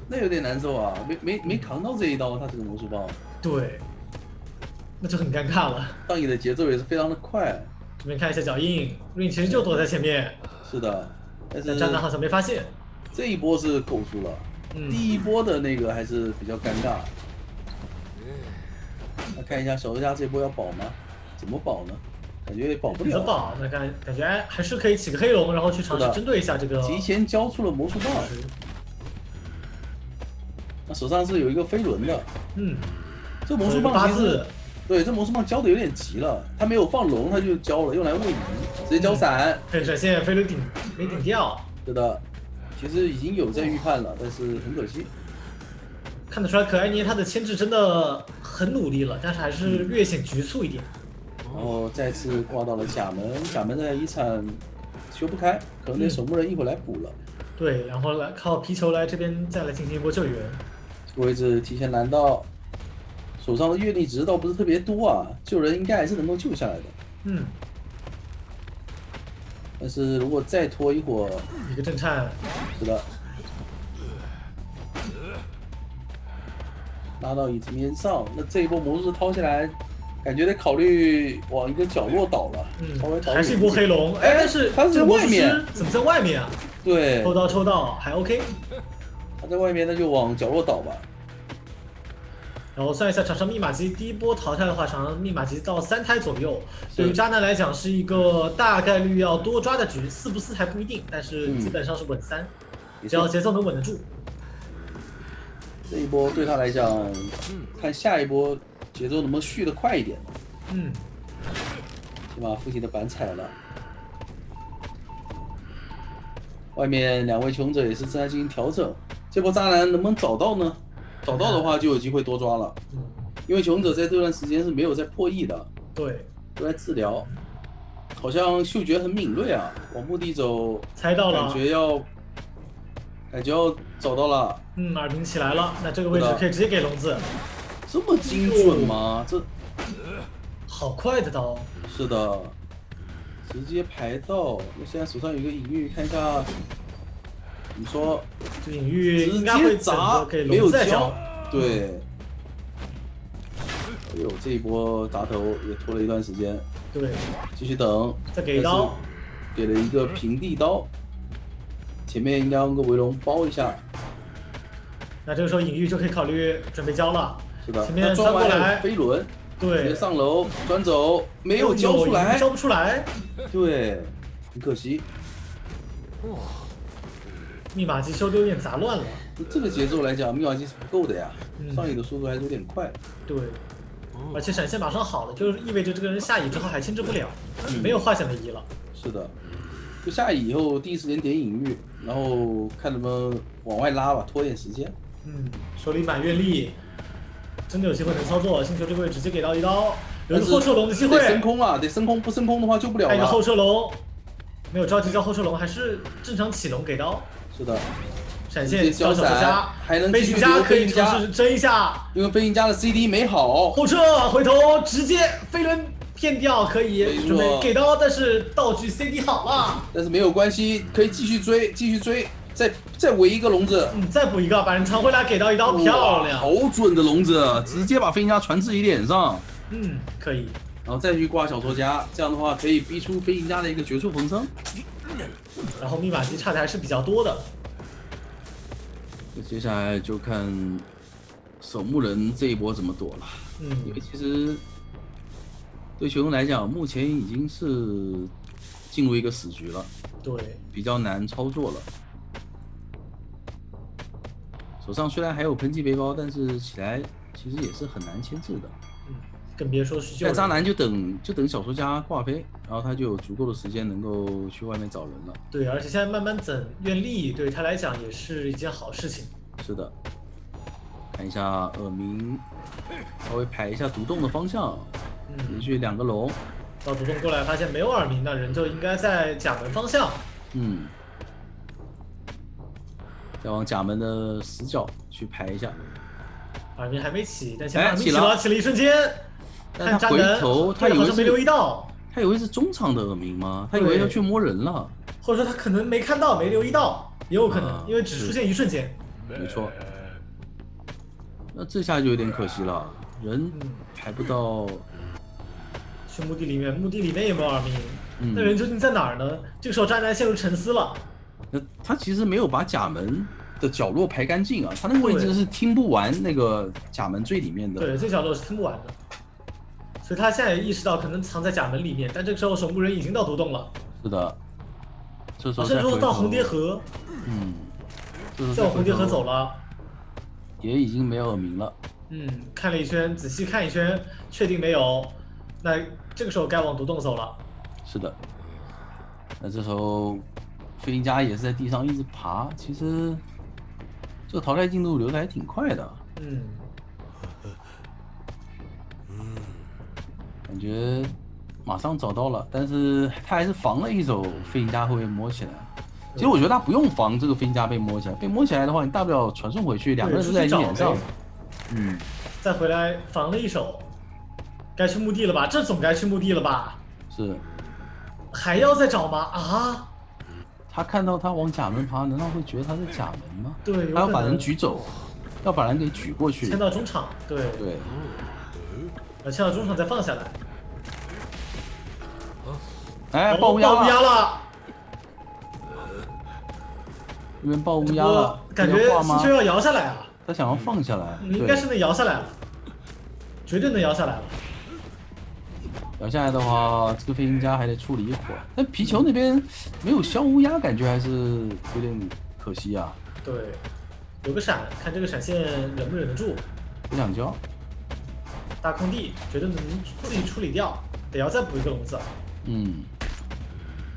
那有点难受啊，没扛到这一刀，他这个魔术棒。
对，那就很尴尬了。
上野的节奏也是非常的快。
这边看一下脚印，瑞其实就躲在前面。
是的，但是
站长好像没发现。
这一波是够输了。第一波的那个还是比较尴尬。那看一下小说家这波要保吗？怎么保呢？感觉保不了。
怎么保？那感觉还是可以起个黑龙，然后去尝试针对一下这个。
提前交出了魔术棒。那手上是有一个飞轮的。
嗯。
这魔术棒其实对，这魔术棒交的有点急了，他没有放龙他就交了，用来位移，直接交闪。
很闪现飞轮没顶掉。
是的，其实已经有在预判了，但是很可惜。
看得出来，可爱捏他的牵制真的很努力了，但是还是略显局促一点。
然后再次挂到了甲门，甲门在一场修不开，可能得守墓人一会儿来补了。
对，然后来靠皮球来这边再来进行一波救援。
这个位置提前拦到，手上的阅历值倒不是特别多啊，救人应该还是能够救下来的。
嗯，
但是如果再拖一会儿，
一个震颤，
是的，拉到椅子面上，那这一波魔术师掏下来，感觉得考虑往一个角落倒了。稍微倒
还是一波黑龙，哎，但是
他是外面，
怎么在外面啊？
对，
抽到还 OK。
他在外面，那就往角落倒吧。
然后算一下场上密码机，第一波淘汰的话，场上密码机到3台左右，对于渣男来讲是一个大概率要多抓的局，4不4还不一定，但是基本上是稳3，只要节奏能稳得住。
这一波对他来讲，看下一波节奏能不能续得快一点。先把父亲的板踩了。外面2位求生者也是正在进行调整，这波渣男能不能找到呢？找到的话就有机会多抓了。因为求生者在这段时间是没有在破译的，
对，
都在治疗。好像嗅觉很敏锐啊，往墓地走，
猜到了，
感觉要找到了。
耳鸣起来了，那这个位置可以直接给笼子。
这么精准吗？这
好快的刀。
是的，直接排到。那现在手上有一个隐喻，看一下。你说
这隐喻应该会
砸，没有交。对。哎呦，这一波砸头也拖了一段时间。
对。
继续等。
再给一刀。
给了一个平地刀。前面应该用个围龙包一下。
那这个时候隐喻就可以考虑准备交了。
是的。
前面钻过来。
飞轮。
对。
直接上楼钻走，没有交出来。
交不出来。
对，很可惜。
密码机修的有点杂乱了。
这个节奏来讲，密码机是不够的呀。上野的速度还是有点快。
对。而且闪现马上好了，就是意味着这个人下野之后还牵制不了，没有化险的移了。
是的。就下野以后第一时间点隐喻，然后看能不能往外拉吧，拖点时间。
手里满月历，真的有机会能操作。星球这个位置直接给到一刀，有一个后撤龙的机会。
得升空啊，得升空，不升空的话救不了了。
还有一个后撤龙，没有着急交后撤龙，还是正常起龙给刀。
是的。
闪现交小家，
还能
飞行家可以尝试争一下，
因为飞行家的 CD 没好。
后撤回头直接飞轮骗掉，可以准备给刀，但是道具 CD 好了。
但是没有关系，可以继续追，继续追。再围一个笼子，
再补一个，把人传回来，给到一刀，漂亮，
好准的笼子，直接把飞行家传自己脸上，
可以，
然后再去挂小说家，这样的话可以逼出飞行家的一个绝处逢生，
然后密码机差的还是比较多的，
接下来就看守墓人这一波怎么躲了，因为其实对球龙来讲，目前已经是进入一个死局了，
对，
比较难操作了。手上虽然还有喷气背包，但是起来其实也是很难牵制的。
更别说是救人。
但渣男就等小说家挂飞，然后他就有足够的时间能够去外面找人了。
对，而且现在慢慢等愿力，对他来讲也是一件好事情。
是的。看一下耳鸣，稍微排一下独洞的方向，连续2个龙。
到独洞过来，发现没有耳鸣，那人就应该在甲门方向。
再往甲门的死角去排一下。
耳鸣还没起，但现在耳鸣起了，起了一瞬间。
但他回头，他以为
没留意到，
他以为是中场的耳鸣吗？他以为要去摸人了，
或者说他可能没看到，没留意到，也有可能，因为只出现一瞬间。
没错。那这下就有点可惜了，人排不到。
去墓地里面，墓地里面有没有耳鸣？那人究竟在哪儿呢？这个时候渣男陷入沉思了。
那他其实没有把甲门的角落排干净啊，他那个位置是听不完那个甲门最里面的。
对，最角落是听不完的。所以他现在也意识到可能藏在甲门里面，但这个时候守墓人已经到独洞了。
是的。这时候
甚至到红蝶河。
再
往红蝶河走了。
也已经没有耳鸣了。
看了一圈，仔细看一圈，确定没有，那这个时候该往独栋走了。
是的。那这时候飞行家也是在地上一直爬，其实这个淘汰进度流的还挺快的。感觉马上找到了，但是他还是防了一手飞行家会被摸起来。其实我觉得他不用防这个飞行家被摸起来，被摸起来的话，你大不了传送回去，两个人都在你脸上。
再回来防了一手，该去墓地了吧？这总该去墓地了吧？
是。
还要再找吗？啊？
他看到他往甲门爬，难道会觉得他是甲门吗？
对，
他要把人举走，要把人给举过去，
牵到中场。对。牵到中场再放下来。
哎，爆乌鸦
了！
这边爆乌鸦了，
感觉星球要摇下来啊！
他想要放下来，
应该是能摇下来了，绝对能摇下来了。
摇下来的话，这个飞行家还得处理一会儿。但皮球那边没有消乌鸦，感觉还是有点可惜啊。
对，有个闪，看这个闪现忍不忍得住。
不想交。
大空地，绝对能自己处理掉，得要再补一个笼子。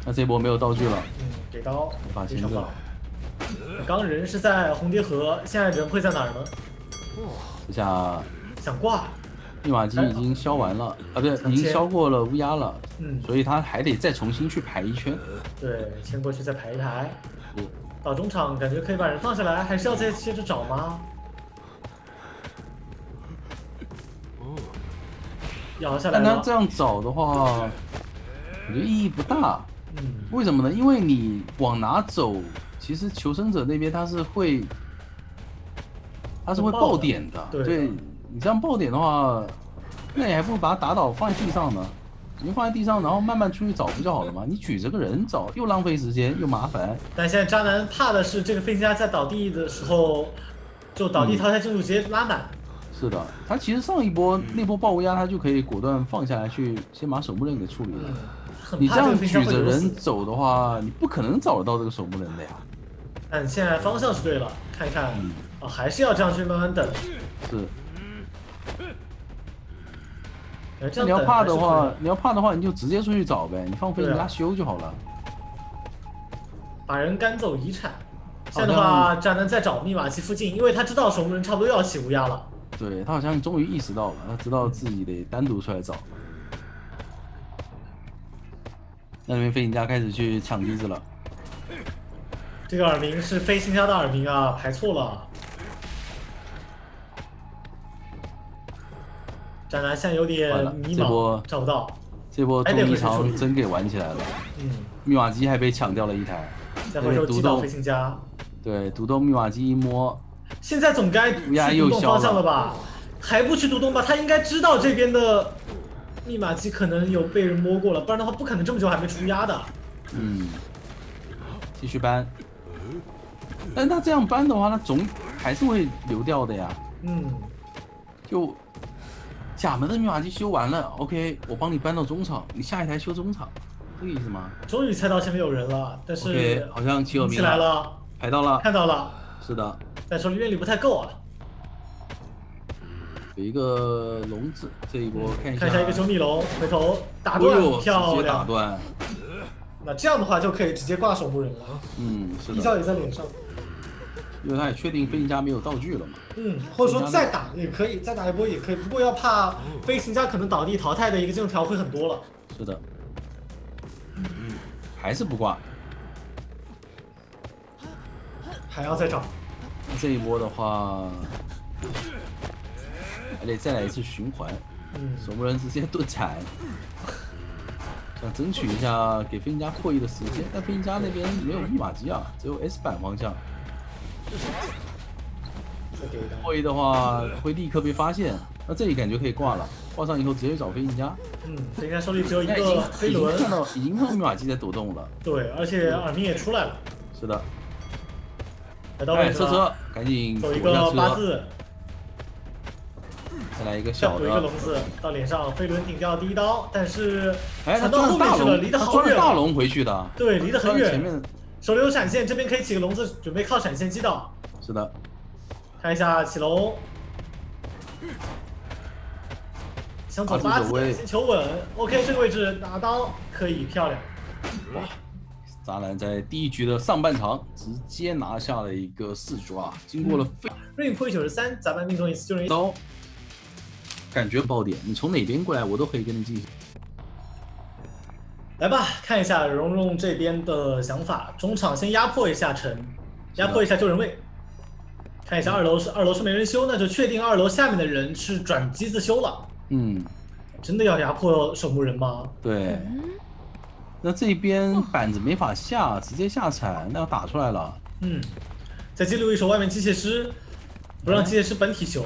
那这波没有道具了。
给刀，
把签字。
刚人是在红蝶河，现在人会在哪儿呢？
这下
想挂。
密码机已经消完了啊，对，已经消过了乌鸦了。所以他还得再重新去排一圈。
对，牵过去再排一排。到中场感觉可以把人放下来，还是要再接着找吗？摇下来了。
但他这样找的话，我觉得意义不大。为什么呢？因为你往哪走，其实求生者那边他是会爆点的。对，你这样爆点的话，那你还不如把他打倒放在地上呢。你放在地上，然后慢慢出去找不就好了吗？你举着个人找，又浪费时间又麻烦。
但现在渣男怕的是这个飞行家在倒地的时候，就倒地淘汰进度直接拉满。
是的，他其实上一波那波爆乌鸦，他就可以果断放下来去先把守墓人给处理了。你这样举着人走的话，你不可能找得到这个守墓人的呀。
但现在方向是对了，看一看，还是要这样去慢慢等。
是。你要怕的话，你就直接出去找呗，你放飞行家修就好了。
把人赶走遗产。现在的话，渣男在找密码器附近，因为他知道守墓人差不多要起乌鸦了。
对，他好像终于意识到了，他知道自己得单独出来找。那边飞行家开始去抢机子了。
这个耳鸣是飞行家的耳鸣啊，排错了。渣男现在有点迷茫，找不到。
这波捉迷藏真给玩起来了。密码机还被抢掉了一台。
再回头击倒飞行家。
对，独栋密码机一摸。
现在总该去独栋方向了吧？还不去独栋吧？他应该知道这边的密码机可能有被人摸过了，不然的话不可能这么久还没出鸦的。
继续搬。但是他这样搬的话，他总还是会流掉的呀。就甲门的密码机修完了 ，OK， 我帮你搬到中场，你下一台修中场，这个意思吗？
终于猜到前面有人了，但是
OK， 好像齐有明
起来了，
排到了，
看到了，
是的，
但手里阅历不太够啊。
有一个笼子，这一波看一
下一个修密龙，回头打断，漂亮，
直接打断。
那这样的话就可以直接挂守墓人了。
是的。
一招也在脸上。
因为他也确定飞行家没有道具了嘛。
或者说再打也可以，再打一波也可以，不过要怕飞行家可能倒地淘汰的一个进度条会很多了。
是的。还是不挂。
还要再找。
这一波的话，还得再来一次循环。守墓人直接顿铲。想争取一下给飞行家破译的时间，但飞行家那边没有密码机啊，只有 S 版方向。破译的话会立刻被发现，那这里感觉可以挂了，挂上以后直接找飞行家。
飞行家手里只有一个飞轮，
已经看到密码机在抖动了。
对，而且耳鸣也出来了。
是的。
来到位置了，
车，赶紧
走一个8字。
再来一个小的，
一个笼子到脸上，飞轮顶掉第一刀，但是
他
到后面去了，离得好远。
大龙回去的，
对，离得很远。
前面
手里有闪现，这边可以起个笼子，准备靠闪现击倒。
是的，
看一下起龙，想走八字，先求稳。OK， 这个位置拿刀可以漂亮。
哇，杂兰在第一局的上半场直接拿下了一个4抓，经过了
Rain Point 93，咱们命中一次就人一
刀，感觉爆点，你从哪边过来我都可以跟你进行。
来吧，看一下蓉蓉这边的想法，中场先压迫一下城，压迫一下救人位。看一下二楼是没人修，那就确定2楼下面的人是转机子修了。真的要压迫守墓人吗？
对。那这边板子没法下，直接下铲，那要打出来了。
再记录一手外面机械师，不让机械师本体修。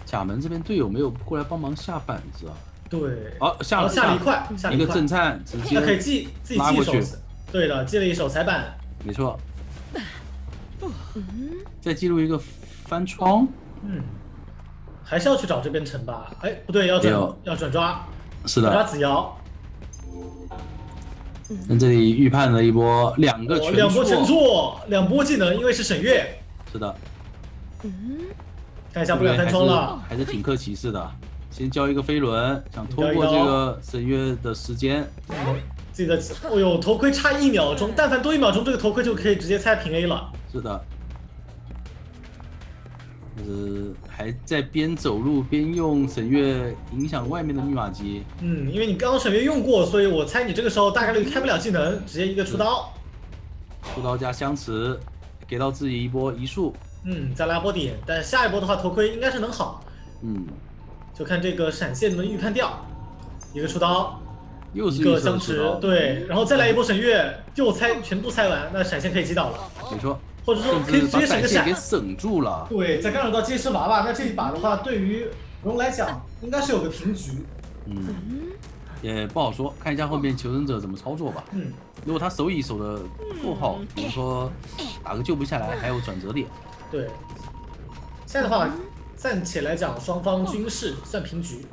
甲门这边队友没有过来帮忙下板子啊。
对。
下
了一块，
一个震颤，直接
可以自己记一手。对的，记了一手踩板。
没错。再记录一个翻窗。
还是要去找这边城吧？哎，不对，要转抓。
是的。
抓子瑶。
那这里预判了一波2个全
2波全错，2波技能，因为是沈月。
是的。
看一下不敢翻窗了，
还是挺克骑士的。先交一个飞轮，想拖过这个沈月的时间。
自己的，哦呦，头盔差1秒钟，但凡多1秒钟，这个头盔就可以直接猜平 A 了。
是的。还在边走路边用沈月影响外面的密码机。
因为你刚刚沈月用过，所以我猜你这个时候大概率开不了技能，直接一个出刀。
出刀加相持，给到自己一波移速。
再拉波点，但下一波的话头盔应该是能好。就看这个闪现能预判掉。一个出刀，
又是
一个相持，对，然后再来一波沈月，又全部猜完，那闪现可以击倒了。
没错。
或者说可以直接省个闪
给省住了。
对，再干扰到机械师娃娃，那这一把的话，对于蓉来讲，应该是有个平局。
也不好说，看一下后面求生者怎么操作吧。如果他手椅守的够好，比如说打个救不下来，还有转折点。
对。现在的话，暂且来讲，双方均势算平局。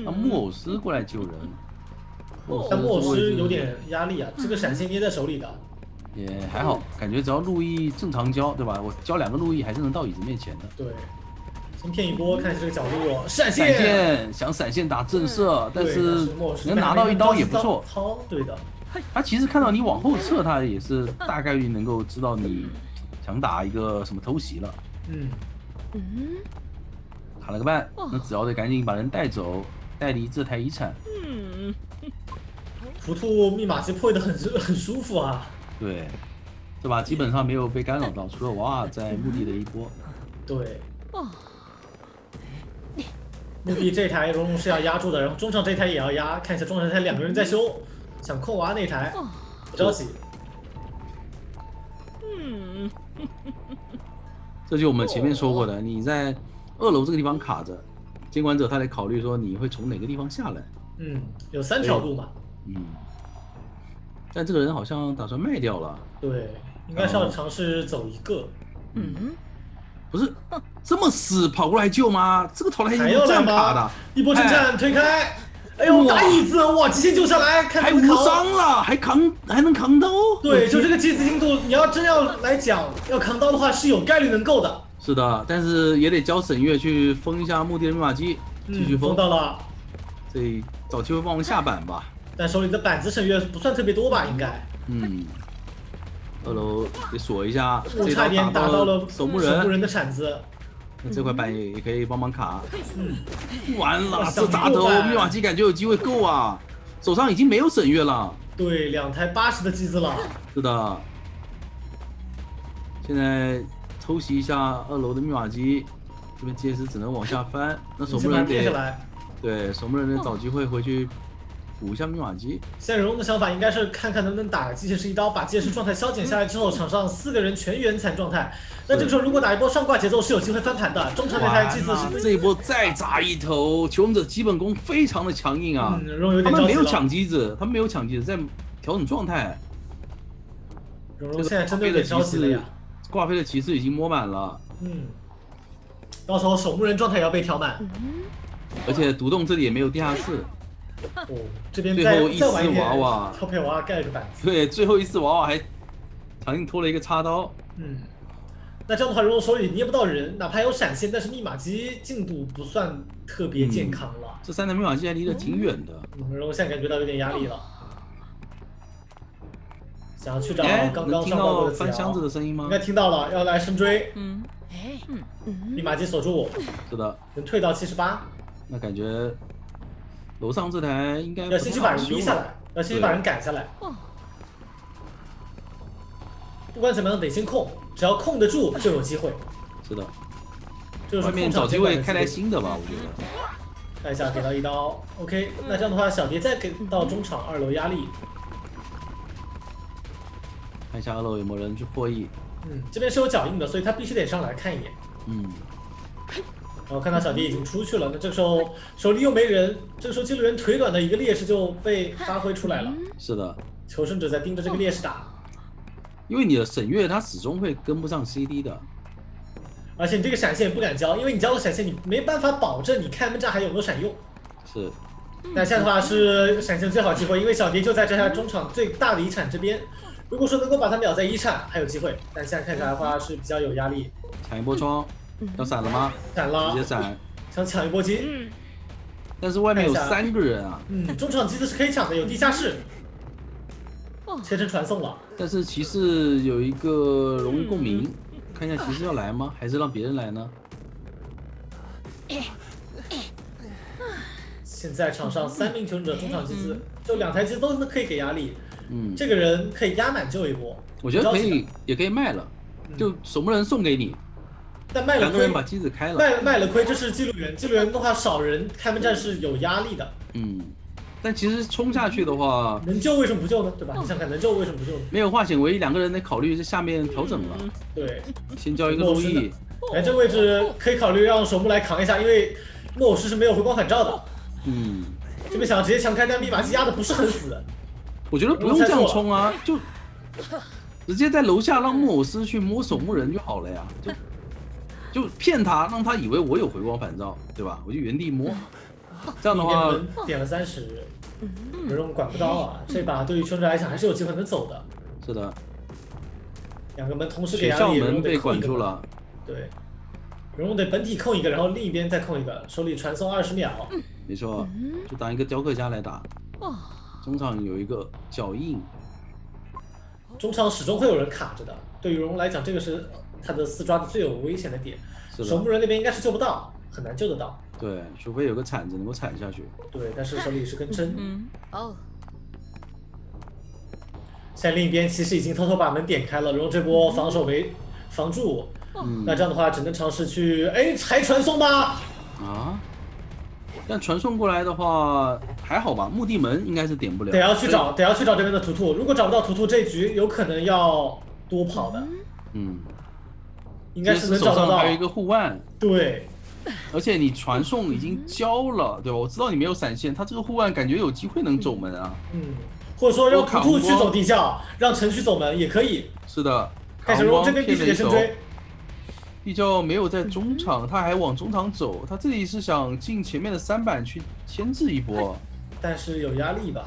那木偶师过来救人，
但木偶师有点压力啊，这个闪现捏在手里的。
也还好，感觉只要路易正常交，对吧？我交2个路易还是能到椅子面前的。
对，先骗一波，看这个角度，闪
现想闪现打震慑，但是能拿到1刀也不错。
对的。
他其实看到你往后撤，他也是大概率能够知道你想打一个什么偷袭了。卡了个半，那只要得赶紧把人带走，带离这台遗产。
浮兔密码机破的很舒服啊。
对，这把基本上没有被干扰到，除了娃娃在墓地的一波。
对。墓地这台蓉蓉是要压住的，然后中场这台也要压，看一下中场这台2个人在修，想控娃那台，不着急。
这就我们前面说过的，你在2楼这个地方卡着，监管者他得考虑说你会从哪个地方下来。
有3条路嘛。
但这个人好像打算卖掉了。
对，应该是要尝试走一个。
不是这么死跑过来救吗？这个投篮
还要
这样卡的，
一波震颤推开，哎呦打椅子，哇极限救下来，看
还无伤了，还能扛刀。
对，就这个机子精度，你要真要来讲要扛刀的话，是有概率能够的。
是的，但是也得教沈月去封一下墓地的密码机，继续封
到了。
这找机会帮我们下板吧。
但手里的板子沈月不算特别多吧，应该。
2楼得锁一下，
差一点打到了
守墓人
的铲子。
那这块板也可以帮忙卡。完了，这砸头密码机感觉有机会够啊！手上已经没有沈月了。
对，2台80的机子了。
是的。现在偷袭一下2楼的密码机，这边机械师只能往下翻。那守墓人对守墓人得找机会回去补一下密码机。现
在蓉的想法应该是看看能不能打机械师一刀，把机械师状态消减下来之后，场上4个人全员残状态。那这个时候如果打一波上挂节奏是有机会翻盘的。中场那台机子是
这一波再砸一头，求生者基本功非常的强硬啊。
他
们没有抢机子，在调整状态。
蓉现在真的有点着急了呀。
挂飞的骑士已经摸满了。
到时候守墓人状态也要被调满。
而且独栋这里也没有地下室。
这边
最后一丝娃娃，
跳配娃娃盖了个板子。
对，最后一丝娃娃还强硬拖了一个插刀。
那这样的话，如果手里捏不到人，哪怕有闪现，但是密码机进度不算特别健康了。
这3台密码机还离得挺远的。
然后现在感觉到有点压力了。想要去找刚刚
听到翻箱子的声音吗？
应该听到了，要来深追。密码机锁住。
是的。
能退到78。
那感觉楼上这台应该
要先去把人逼下来，要先去把人赶下来。不管怎么样得先控，只要控得住就有机会。
是的。
就是
外面找机会开台新的吧，我觉得。
看一下，给到一刀 ，OK。那这样的话，小蝶再给到中场2楼压力。
看一下2楼有没有人去破译。
这边是有脚印的，所以他必须得上来看一眼。然后看到小蝶已经出去了，那这个时候手里又没人，这个时候记录员腿短的一个劣势就被发挥出来了。
是的。
求生者在盯着这个劣势打。
因为你的沈月他始终会跟不上 CD 的。
而且你这个闪现不敢交，因为你交了闪现，你没办法保证你开门战还有没有闪用。
是。
那现在的话是闪现最好机会，因为小蝶就在这下中场最大的遗产这边。如果说能够把它秒在1铲，还有机会。但现在看起来的话是比较有压力。
抢一波窗，要闪了吗？
闪了，
直接闪。
想抢一波机。
但是外面有3个人啊。
中场机子是可以抢的，有地下室。切成传送了。
但是骑士有一个荣誉共鸣，看一下骑士要来吗？还是让别人来呢？
现在场上3名求生者中场机子，就2台机子都可以给压力。这个人可以压满救一波。
我觉得可以，也可以卖了，就守门人送给你。
但卖了亏，2
个人把机子开了。
卖了亏，这是记录员。记录员的话少人，开门战是有压力的。
但其实冲下去的话，
能救为什么不救呢？对吧？你想看能救为什么不救呢？
没有化险为夷，2个人得考虑是下面调整了。
对，
先交一个路易。
这个位置可以考虑让守墓来扛一下，因为木偶师是没有回光返照的。这边想要直接强开，但密码机压的不是很死。
我觉得不用这样冲啊，就直接在楼下让木偶师去摸守墓人就好了呀，就骗他，让他以为我有回光返照，对吧？我就原地摸。这样的话，
点了30，有人管不到啊。这把对于求生者来讲还是有机会能走的。
是的
，2个门同时给压力，
门被管住了。
对，荣得本体控一个，然后另一边再控一个，手里传送20秒。
没错，就当一个雕刻家来打。中场有一个脚印，
中场始终会有人卡着的。对于荣来讲，这个是他的4抓的最有危险的点。守墓人那边应该是救不到，很难救得到。
对，除非有个铲子能够铲下去。
对，但是手里是根针。现在另一边其实已经偷偷把门点开了，然后这波防守为防住。那这样的话只能尝试去，还传送吗？
但传送过来的话还好吧，墓地门应该是点不了。
得要去找这边的图图，如果找不到图图，这局有可能要多跑的。应该是能找到。
还有一个护腕。
对。
而且你传送已经交了，对吧？我知道你没有闪现，他这个护腕感觉有机会能走门啊。
或者说让图图去走地窖，让城区走门也可以。
是的。
开始用这边必须得深追。
地窖没有在中场，他还往中场走，他这里是想进前面的3板去牵制一波，
但是有压力吧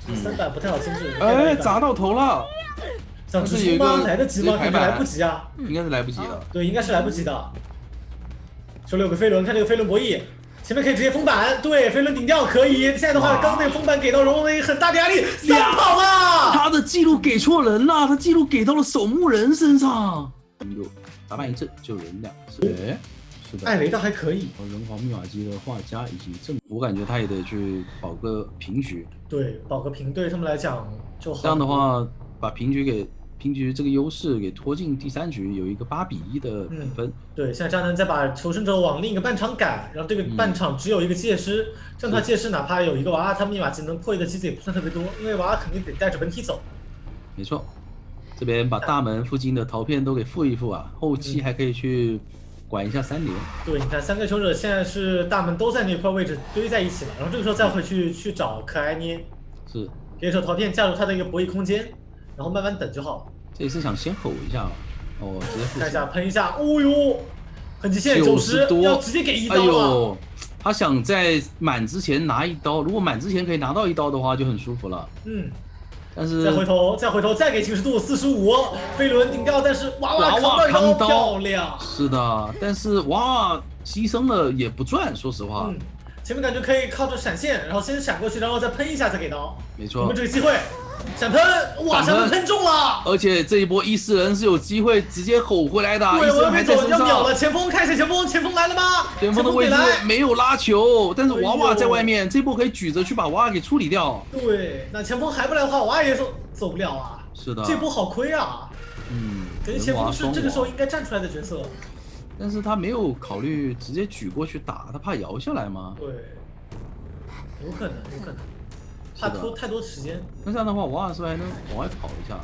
？3板不太好牵制。
砸到头了。
想直冲吗？来得及吗？感觉来不及啊。
应该是来不及的。
对，应该是来不及的。手里有个飞轮，看这个飞轮博弈，前面可以直接封板，对，飞轮顶掉可以。现在的话，刚那个封板给到荣荣很大的压力，3跑了。
他的记录给错人了，他记录给到了守墓人身上。打板一阵就人2次，是的。
艾雷倒还可以。
人皇密码机的画家以及正，我感觉他也得去保个平局。
对，保个平对他们来讲就好。
这样的话，把平局这个优势给拖进第3局，有一个8比1的比分。
对，现在渣男再把求生者往另一个半场赶，然后这个半场只有一个借尸，这样他借尸哪怕有一个娃娃，他密码机能破译的机子也不算特别多，因为娃娃肯定得带着本体走。
没错。这边把大门附近的陶片都给复一复啊，后期还可以去管一下3连。
对，你看3个求生者现在是大门都在那块位置堆在一起了，然后这个时候再回去找可爱捏，
是
给一手陶片加入他的一个博弈空间，然后慢慢等就好了。
这一次想先吼一下啊，直接
看一下喷一下，哦呦，痕迹线90多，要直接给1刀了。
哎呦，他想在满之前拿1刀，如果满之前可以拿到1刀的话就很舒服了。但是
再回头，再给侵蚀度45，飞轮顶掉，但是娃娃扛刀漂亮。
是的，但是娃娃牺牲了也不赚，说实话。
前面感觉可以靠着闪现，然后先闪过去，然后再喷一下，再给刀。
没错，
我们这个机会，闪喷，哇，闪喷喷中了！
而且这一波伊斯人是有机会直接吼回来的，
对，我要
还在身上。
要秒了，前锋看一下前锋来了吗？
前锋的位置没有拉球，但是娃娃在外面，这波可以举着去把娃娃给处理掉。
对，那前锋还不来的话，娃娃也走不了啊。
是的，
这波好亏啊。感觉前锋是这个时候应该站出来的角色。
但是他没有考虑直接举过去打，他怕摇下来吗？
对，有可能，怕拖太多时间。
那这样的话，娃娃是不是还能往外跑一下？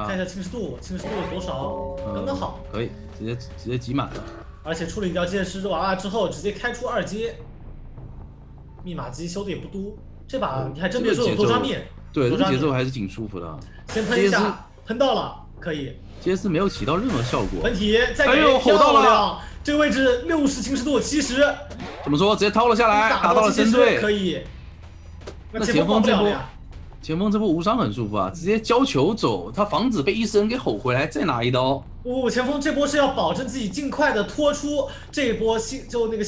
看一下侵蚀度有多少，刚刚好。
可以，直接挤满了。
而且处理掉机械师娃娃之后，直接开出2阶。密码机修的也不多，这把你还真别说有多抓面。
对，这个节奏还是挺舒服的。
先喷一下，喷到了，可以。
杰斯没有起到任何效果。
本体再给，
吼到了！
这个位置60侵蚀度70，
怎么说？直接掏了下来，打到了针对，
可以。
那前锋这波无伤很舒服啊，直接交球走，他防止被伊斯人给吼回来，再拿一刀。
前锋这波是要保证自己尽快的拖出这一波心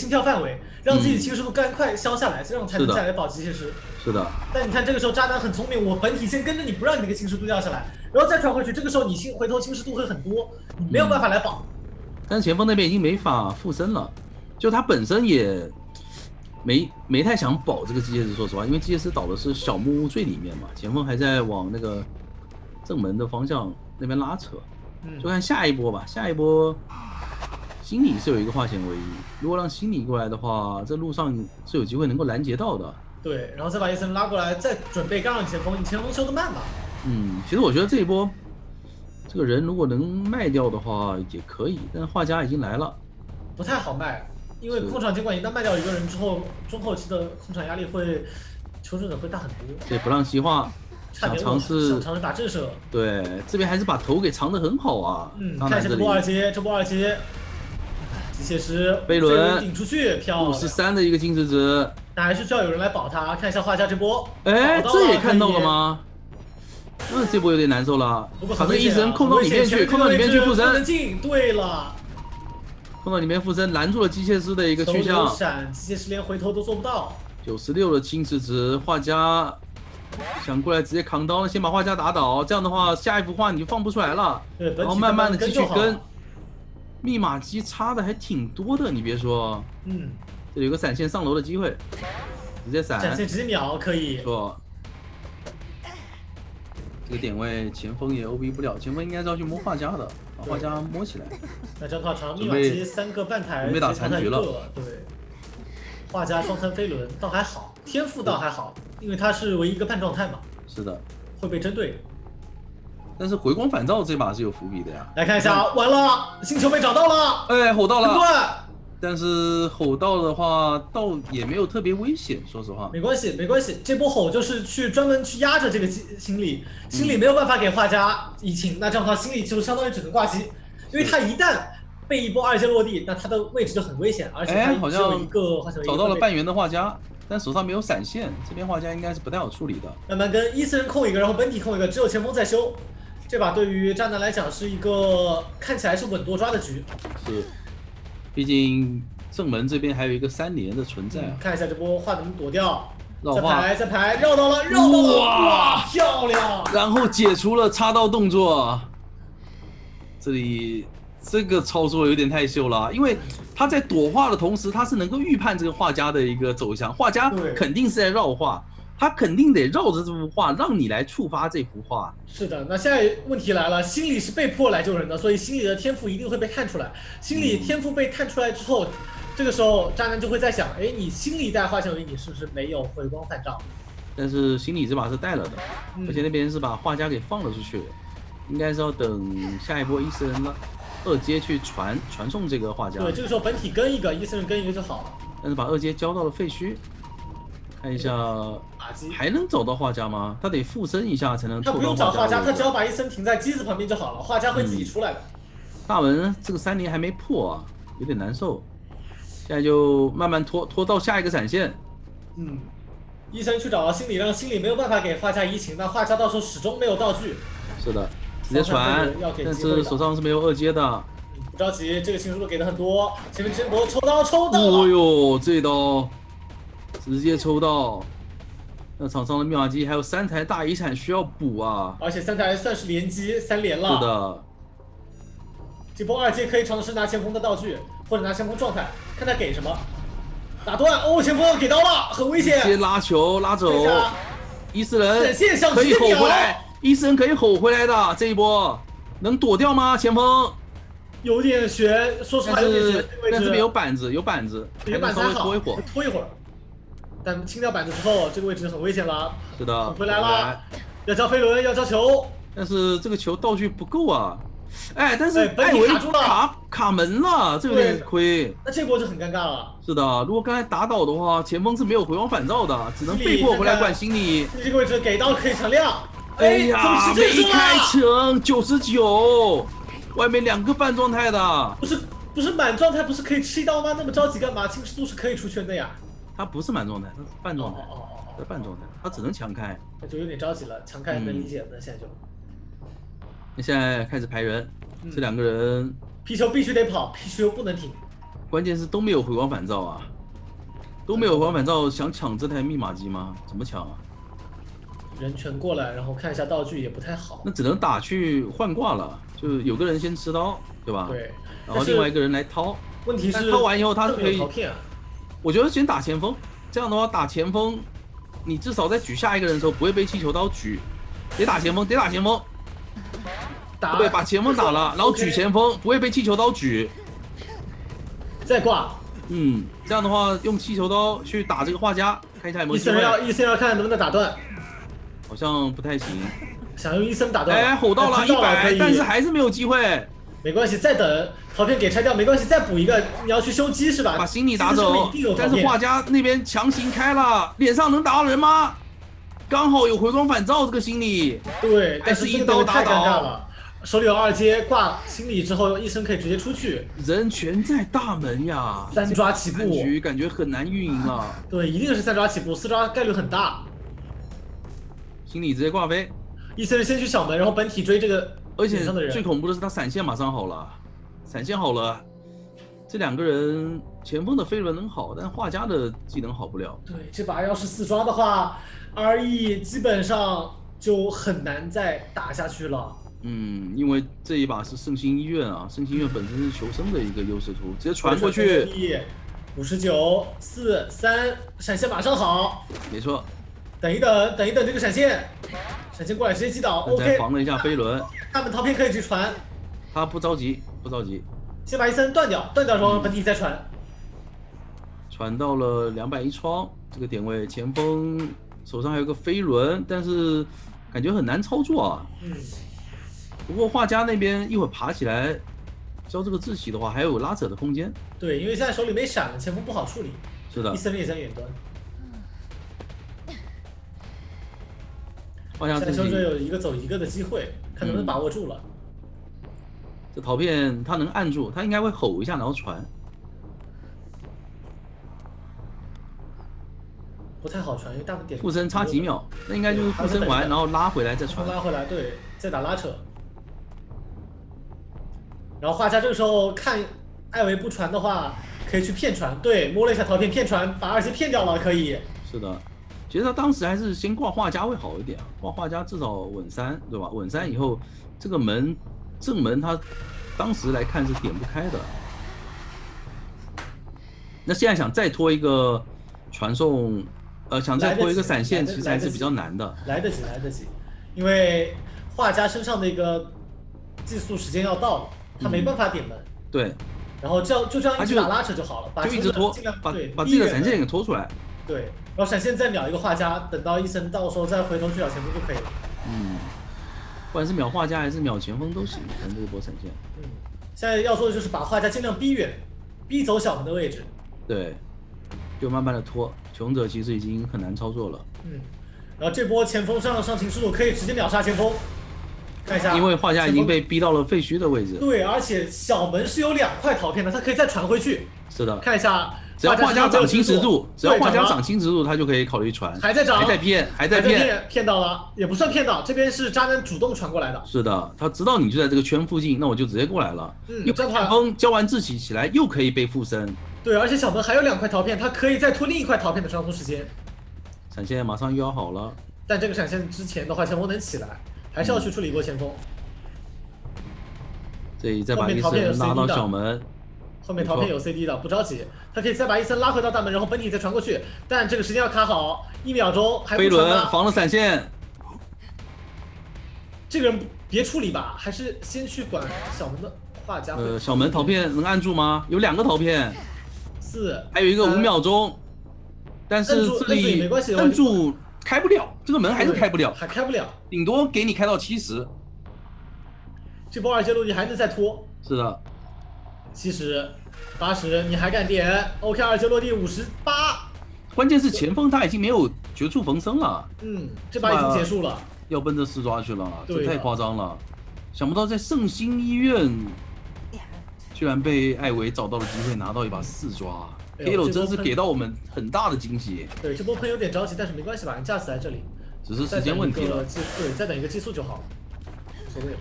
跳范围，让自己侵蚀度赶快消下来，这样才能再来保机械师。
是的。
但你看这个时候渣男很聪明，我本体先跟着你，不让你那个侵蚀度掉下来，然后再传回去，这个时候你回头侵蚀度会很多，你没有办法来保。
但是前锋那边已经没法附身了，就他本身也没太想保这个机械师，说实话，因为机械师倒的是小木屋最里面嘛，前锋还在往那个正门的方向那边拉扯，就看下一波吧。下一波心理是有一个化险为夷，如果让心理过来的话，这路上是有机会能够拦截到的。
对，然后再把伊森拉过来，再准备干扰前锋，你前锋修得慢吧。
其实我觉得这一波这个人如果能卖掉的话也可以，但是画家已经来了，
不太好卖。因为控场监管一旦卖掉一个人之后，中后期的控场压力求生者会大很多。
对，不让西化想尝试
打震慑。
对，这边还是把头给藏得很好啊。
看一下这波二阶，机械师
飞轮
顶出去，漂亮。
53的一个金值值，
但还是需要有人来保他。看一下画家这波，
这也看到了吗？这波有点难受了，把这个医生控到里面去，附身。
对了。
控到里面附身，拦住了机械师的一个去向。
闪，机械师连回头都做不到。
96的侵蚀值，画家想过来直接扛刀，先把画家打倒。这样的话，下一幅画你就放不出来了。
对，
然后慢慢的继续跟。密码机差的还挺多的，你别说。这里有个闪现上楼的机会，直接闪。
闪现直接秒可以。
错。这个点位前锋也 OB 不了，前锋应该是要去摸画家的。把画家摸起来，
那这样的话，长密码机3个半台，
准备打残局了。
对，画家双残飞轮倒还好，天赋倒还好，因为他是唯一一个半状态嘛。
是的，
会被针对。
但是回光返照这把是有伏笔的呀。
来看一下，完了，星球被找到了，
吼到了。但是吼到的话，倒也没有特别危险，说实话。
没关系，这波吼就是专门去压着这个心理没有办法给画家移情，那这样的话心理就相当于只能挂机，因为他一旦被一波2阶落地，那他的位置就很危险，而且他只有一个
找到了半圆的画家，但手上没有闪现，这边画家应该是不太好处理的。
慢慢跟伊斯人控一个，然后本体控一个，只有前锋在修。这把对于渣男来讲是一个看起来是稳多抓的局。
是。毕竟正门这边还有一个3连的存在。
看一下这波画能躲掉，再排，绕到了，哇，漂亮！
然后解除了插刀动作。这里这个操作有点太秀了，因为他在躲画的同时，他是能够预判这个画家的一个走向，画家肯定是在绕画。他肯定得绕着这幅画，让你来触发这幅画。
是的，那现在问题来了，心理是被迫来救人的，所以心理的天赋一定会被看出来。心理天赋被看出来之后，这个时候渣男就会在想，你心理带画像为你是不是没有回光返照？
但是心理这把是带了的，而且那边是把画家给放了出去，应该是要等下一波伊斯人了2阶去传送这个画家。
对，这个时候本体跟一个，伊斯人跟一个就好了。
但是把2阶交到了废墟。看一下，还能找到画家吗？他得附身一下才能。
他不用找画家，他只要把伊森停在机子旁边就好了，画家会自己出来的。
大门这个3连还没破啊，有点难受。现在就慢慢拖到下一个闪现。
医生去找到心理，让心理没有办法给画家移情，那画家到时候始终没有道具。
是的，直接传，但是手上是没有2阶的。
不着急，这个情书给的很多。前面陈博抽刀抽到了。
哦呦，这刀直接抽到。那场上的密码机还有3台大遗产需要补啊，
而且3台算是连击3连了。
是的。
这波2阶可以尝试拿前锋的道具，或者拿前锋状态，看他给什么。打断哦，前锋给刀了，很危险。
直接拉球拉走。伊斯人可以吼回来，伊斯人可以吼回来的。这一波能躲掉吗？前锋
有点悬，说实话有点悬。
但这边有板子，有板子，
有板子还好，
拖
一会儿。但清掉板子之后，这个位置很危险了。
是的，
回来了，要交飞轮，要交球。
但是这个球道具不够啊。哎，但是
艾维
卡门了，这有点亏。
那这波就很尴尬了。
是的，如果刚才打倒的话，前锋是没有回光返照的，只能被迫回来管心理。
这个位置给刀可以强亮。
哎呀，没开成99，外面2个半状态的。
不是满状态，不是可以吃一刀吗？那么着急干嘛？侵蚀度是可以出圈的呀。
他不是满状态，他是半状态。在半状态，他只能强开。
那就有点着急了，强开能理解的，现在就。
那现在开始排人，这2个人
皮球必须得跑，皮球不能停。
关键是都没有回光返照啊，都没有回光返照，想抢这台密码机吗？怎么抢啊？
人全过来，然后看一下道具也不太好。
那只能打去换挂了，就有个人先持刀，对吧？
对。
然后另外一个人来掏。
问题是
掏完以后他是可以。
我
觉得先打前锋，这样的话打前锋，你至少在举下一个人的时候不会被气球刀举。得打前锋，得打前锋。对，把前锋打了，然后举前锋，不会被气球刀举。
再挂。
这样的话用气球刀去打这个画家，看一下有没有机会。
伊森要看能不能打断。
好像不太行。
想用伊森打断。
哎，吼到了100，但是还是没有机会。
没关系，再等陶片给拆掉，没关系，再补一个。你要去修机是吧？
把心理打走。但是画家那边强行开了，脸上能打到人吗？刚好有回光返照这个心理。
对，
但是一刀打倒
了。手里有2阶挂心理之后，医生可以直接出去。
人全在大门呀
，3抓起步，
局感觉很难运营了。
对，一定是3抓起步，4抓概率很大。
心理直接挂飞，
医生先去小门，然后本体追这个。
而且最恐怖的是他闪现马上好了，这2个人前锋的飞轮能好，但画家的技能好不了。
对，这把要是4抓的话 ，RE 基本上就很难再打下去了。
因为这一把是圣心医院啊，圣心医院本身是求生的一个优势图，直接传过去。
59、4、3，闪现马上好。
没错。
等一等这个闪现过来直接击倒。OK。
防了一下飞轮。
他们陶片可以去传。
他不着急。
先把伊森断掉之后本体再传。
传到了210窗这个点位，前锋手上还有个飞轮，但是感觉很难操作啊。不过画家那边一会儿爬起来交这个窒息的话，还有拉扯的空间。
对，因为现在手里没闪了，前锋不好处理。
是的。
伊森也在远端。
画家自己
现在有一个走一个的机会，看能不能把握住了。
这陶片他能按住，他应该会吼一下，然后传。
不太好传，因为大部分点。
附身差几秒，那应该就是附身完，然后拉回来再传。
拉回来，对，再打拉扯。然后画家这个时候看艾维不传的话，可以去骗传。对，摸了一下陶片，骗传，把2阶骗掉了，可以。
是的，其实他当时还是先挂画家会好一点，挂画家至少稳3，对吧？稳3以后，这个正门他当时来看是点不开的。那现在想再拖一个传送，想再拖一个闪现，其实还是比较难的。
来得及，因为画家身上的一个寄宿时间要到了。他没办法点门，
对，
然后就这样一直打拉扯就好了，
就一直拖，把自己的闪现给拖出来，
对，然后闪现再秒一个画家，等到伊森到时候再回头去找前锋就可以了。
不管是秒画家还是秒前锋都行，看这一波闪现。
现在要做的就是把画家尽量逼远，逼走小门的位置。
对，就慢慢的拖，穷者其实已经很难操作了。
然后这波前锋上情势度可以直接秒杀前锋。看一下，
因为画家已经被逼到了废墟的位置。
对，而且小门是有2块陶片的，他可以再传回去。
是的。
看一下
只要画家涨侵蚀度，他就可以考虑传。
还在涨，
还在骗，
骗到了，也不算骗到，这边是渣男主动传过来的。
是的，他知道你就在这个圈附近，那我就直接过来了。
又
这样的话，风交完自己起来又可以被附身。
对，而且小门还有2块陶片，他可以再拖另一块陶片的传送时间。
闪现马上又要好了，
但这个闪现之前的话，前锋能起来，还是要去处理一波前锋。
这里再把医生拉到小门。
后面陶片有 CD 的，不着急，他可以再把伊森拉回到大门，然后本体再传过去，但这个时间要卡好，1秒钟还不传。
飞轮防了闪现，
这个人别处理吧，还是先去管小门的画家。
小门陶片能按住吗？有2个陶片
，4，
还有一个5秒钟，但是这里
没关系，
摁住开不了，这个门还是开不了，
还开不了，
顶多给你开到70。
这波2阶落地还能再拖。
是的。
70、80，你还敢点 ？OK， 2阶落地58。
关键是前锋他已经没有绝处逢生了。
这把已经结束了，
要奔着4抓去了，这太夸张了。想不到在圣心医院，居然被艾维找到了机会拿到一把4抓。Halo 真是给到我们很大的惊喜。
对，这波喷有点着急，但是没关系吧？你架死在这里，
只是时间问题了。
对，再等一个激素就好，无所谓了。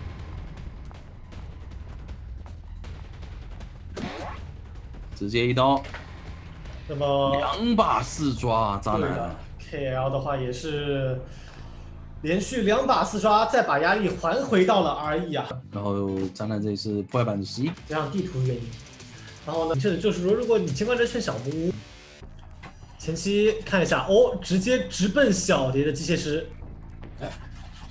直接一刀，
那么
2把4抓，渣男。
KL 的话也是连续2把4抓，再把压力还回到了 RE 啊。
然后渣男这里是破坏11%，
加上地图原因。然后呢，就是说，如果你监管者选小木屋，前期看一下哦，直奔小蝶的机械师，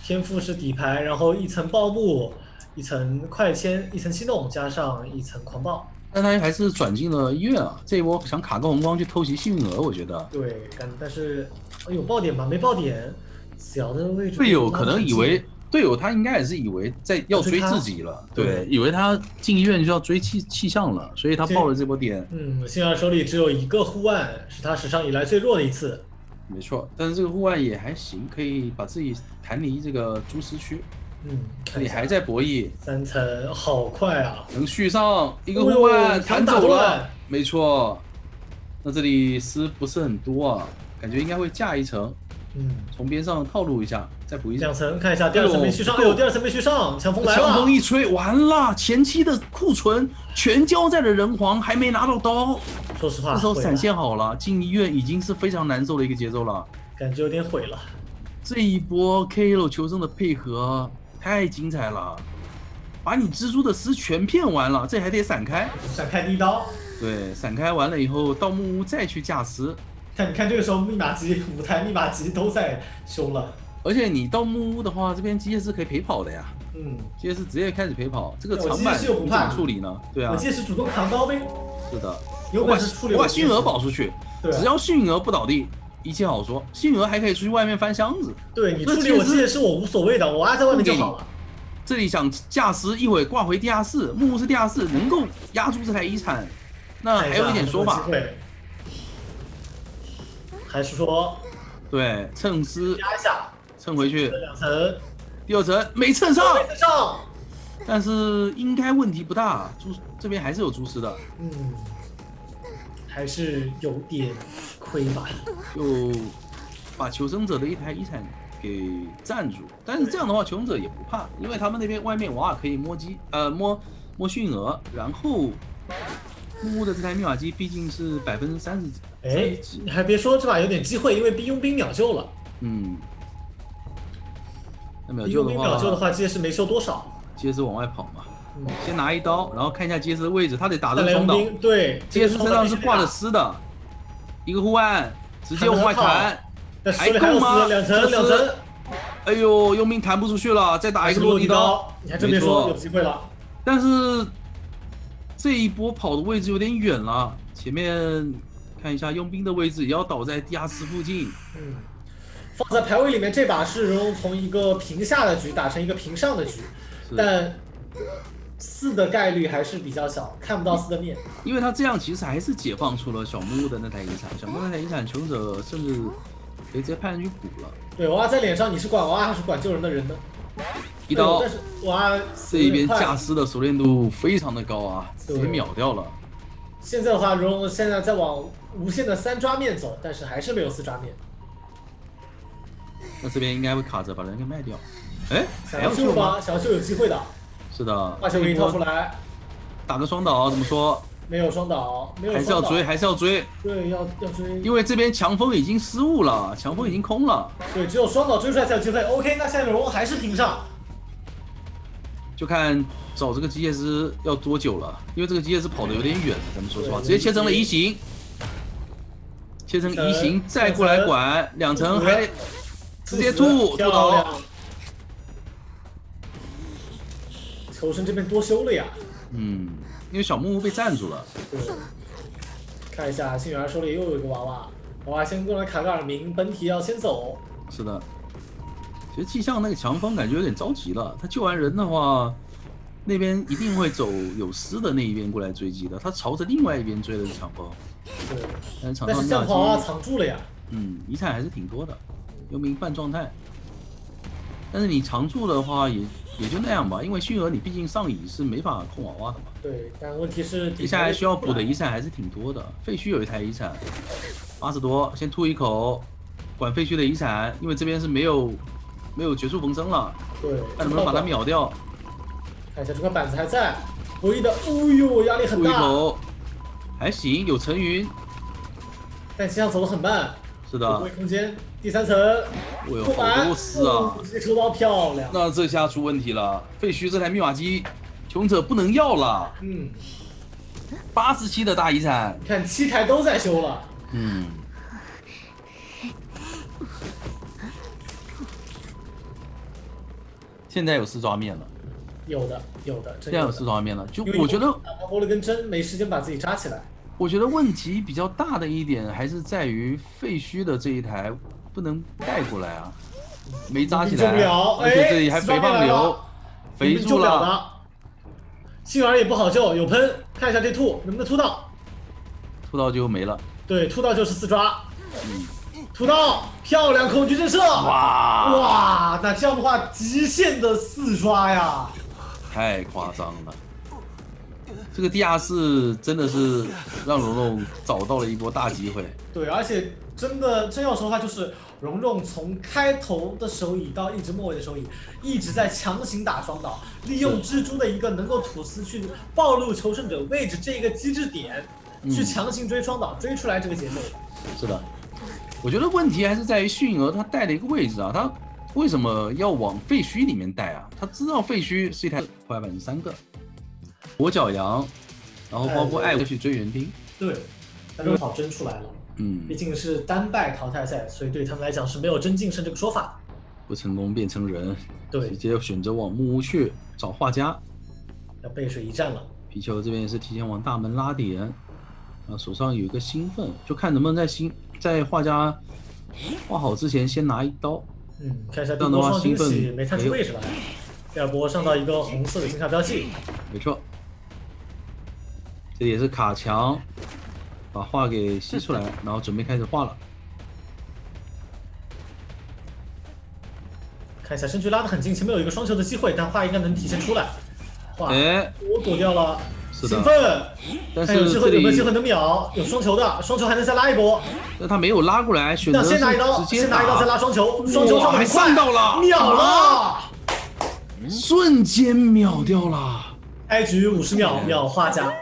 天赋是底牌，然后1层暴木，1层快签，1层心动，加上1层狂暴。
但他还是转进了医院啊！这一波想卡个红光去偷袭幸运儿，我觉得。
对，但是有爆点吗？没爆点，死瑶的位置。
队友可能以为队友他应该也是以为要追自己了，对，以为他进医院就要追气象了，所以他爆了这波点。
幸运儿手里只有1个护腕，是他史上以来最弱的一次。
没错，但是这个护腕也还行，可以把自己弹离这个蛛丝区。这里还在博弈
，3层好快啊！
能续上一个护腕弹走了，没错。那这里丝不是很多啊，感觉应该会架1层，从边上套路一下，再补2
层，看一下第2层没续上，第2层没续上，强风来了，
强风一吹，完了，前期的库存全交在了人皇，还没拿到刀。
说实话，
这时候闪现好了，进医院已经是非常难受的一个节奏了，
感觉有点毁了。
这一波 KL 求生的配合太精彩了，把你蜘蛛的丝全骗完了，这还得闪开
第一刀。
对，闪开完了以后到木屋再去架丝。
你看这个时候密码机5台密码机都在修了，
而且你到木屋的话，这边机械师可以陪跑的呀。机械师直接开始陪跑，这个长板你怎么处理呢？对啊，
我机械师主动扛刀呗。
是的，
有本事处理。
我把幸运儿保出去，只要幸运儿不倒地，一切好说。幸运儿还可以出去外面翻箱子。
对你处理我机械师我无所谓的，我压在外面就好了。
这里想架时一会挂回地下室，木屋是地下室，能够压住这台遗产，那还有一点说法。
还是说，
对，蹭丝
压一下，
蹭回去
2层，
第2层没蹭上，
没蹭上，
但是应该问题不大，这边还是有蛛丝的，
还是有点亏吧，
就把求生者的一台遗产给占住，但是这样的话求生者也不怕，因为他们那边外面瓦尔可以摸摸驯鹅，然后木屋的这台密码机毕竟是30%。
哎，你还别说，这把有点机会，因为佣兵秒救了。
那秒救
的话，机械师没收多少，
机械师往外跑嘛。先拿1刀，然后看一下机械师的位置，他得打这个冲岛。
对，
机械师身上是挂着丝的，一个护腕直接往外弹，还够吗
？2层。
哎呦，佣兵弹不出去了，再打一个落地刀。
你还真别说，有机会了。
但是这一波跑的位置有点远了，前面看一下佣兵的位置也要倒在地下室附近。
放在排位里面，这把是容从一个平下的局打成一个平上的局，但4的概率还是比较小，看不到4的面。
因为他这样其实还是解放出了小木屋的那台遗产，小木屋那台遗产求生者甚至可以直接派人去补了。
对，娃娃在脸上，你是管娃娃还是管救人的人呢
？1刀，
但是娃娃
这一边架丝的熟练度非常的高啊，直接秒掉了。
现在的话，荣现在在往无限的3抓面走，但是还是没有4抓面。
那这边应该会卡着把人给卖掉。哎，
想要救吗？想要救有机会的。
是的。
化球给你套出来，
打个双倒怎么说？
没有双倒，没有双倒。
还是要追，还是要追。
对，要追。
因为这边强风已经失误了，强风已经空了。
对，只有双倒追出来才有机会。OK， 那下面荣还是平上。
就看找这个机械师要多久了，因为这个机械师跑得有点远，咱们说实话，直接切成了移形，切成移形再过来管2层，还得直接吐倒。
求生这边多修了呀。
因为小木屋被占住了。
对，看一下幸运儿手里又有一个娃娃，娃娃先过来卡个耳鸣，本体要先走。
是的。其实季相那个强风感觉有点着急了，他救完人的话，那边一定会走有尸的那一边过来追击的，他朝着另外一边追的是强风。
对，
但是场上
这样跑啊藏住了呀。
遗产还是挺多的，幽冥半状态。但是你常驻的话也就那样吧，因为迅儿你毕竟上乙是没法控娃娃的嘛。
对，但问题是
接下来需要补的遗产还是挺多的，废墟有一台遗产，80多，先吐一口，管废墟的遗产，因为这边是没有绝处逢生了。
对，
看能不能把它秒掉。
看一下这块板子还在，唯一的，哦呦，压力很大。
吐一口，还行，有层云，
但气象走得很慢。
是的。
空间，第3层。
我有好多丝啊！
直接抽到漂亮。
那这下出问题了，废墟这台密码机，穷者不能要了。87的大遗产，
你看7台都在修了。
现在有4抓面了。
有的。
现在有4抓面了，就我觉得
他摸了根针，没时间把自己扎起来。
我觉得问题比较大的一点还是在于废墟的这一台不能带过来啊，没扎起来，而且这里还肥胖流，肥住了。
幸运儿也不好救，有喷，看一下这吐能不能吐到，
吐到就没了。
对，吐到就是4抓。吐到，漂亮，恐惧震慑。哇，那这样的话，极限的4抓呀，
太夸张了。这个地下室真的是让蓉蓉找到了一波大机会。
对，而且真要说的话，就是蓉蓉从开头的手椅到一直末尾的手椅，一直在强行打双倒，利用蜘蛛的一个能够吐丝去暴露求生者位置这个机制点，去强行追双倒，追出来这个节奏。
是的，我觉得问题还是在于迅儿他带的一个位置啊，他为什么要往废墟里面带啊？他知道废墟是一台坏板3个。跛脚羊，然后包括艾薇去追园丁，
对，他正好真出来了。毕竟是单败淘汰赛，所以对他们来讲是没有真晋升这个说法。
不成功变成人，
对，
直接选择往木屋去找画家，
要背水一战了。
皮球这边也是提前往大门拉点，手上有一个兴奋，就看能不能在画家画好之前先拿一刀。
看一下第一波上惊喜没探出位置来，第2波上到一个红色的惊吓标记，
没错。这里也是卡墙，把画给吸出来，然后准备开始画了。
看一下身躯拉得很近，前面有一个双球的机会，但画应该能体现出来。画，我躲掉了，兴奋。
但
是有没有机会能秒？有双球的，双球还能再拉一波。
但他没有拉过来，选择
先拿一刀，先拿一刀再拉双球，双球上
还上到了，
秒了，
瞬间秒掉了。
开局50秒秒画家。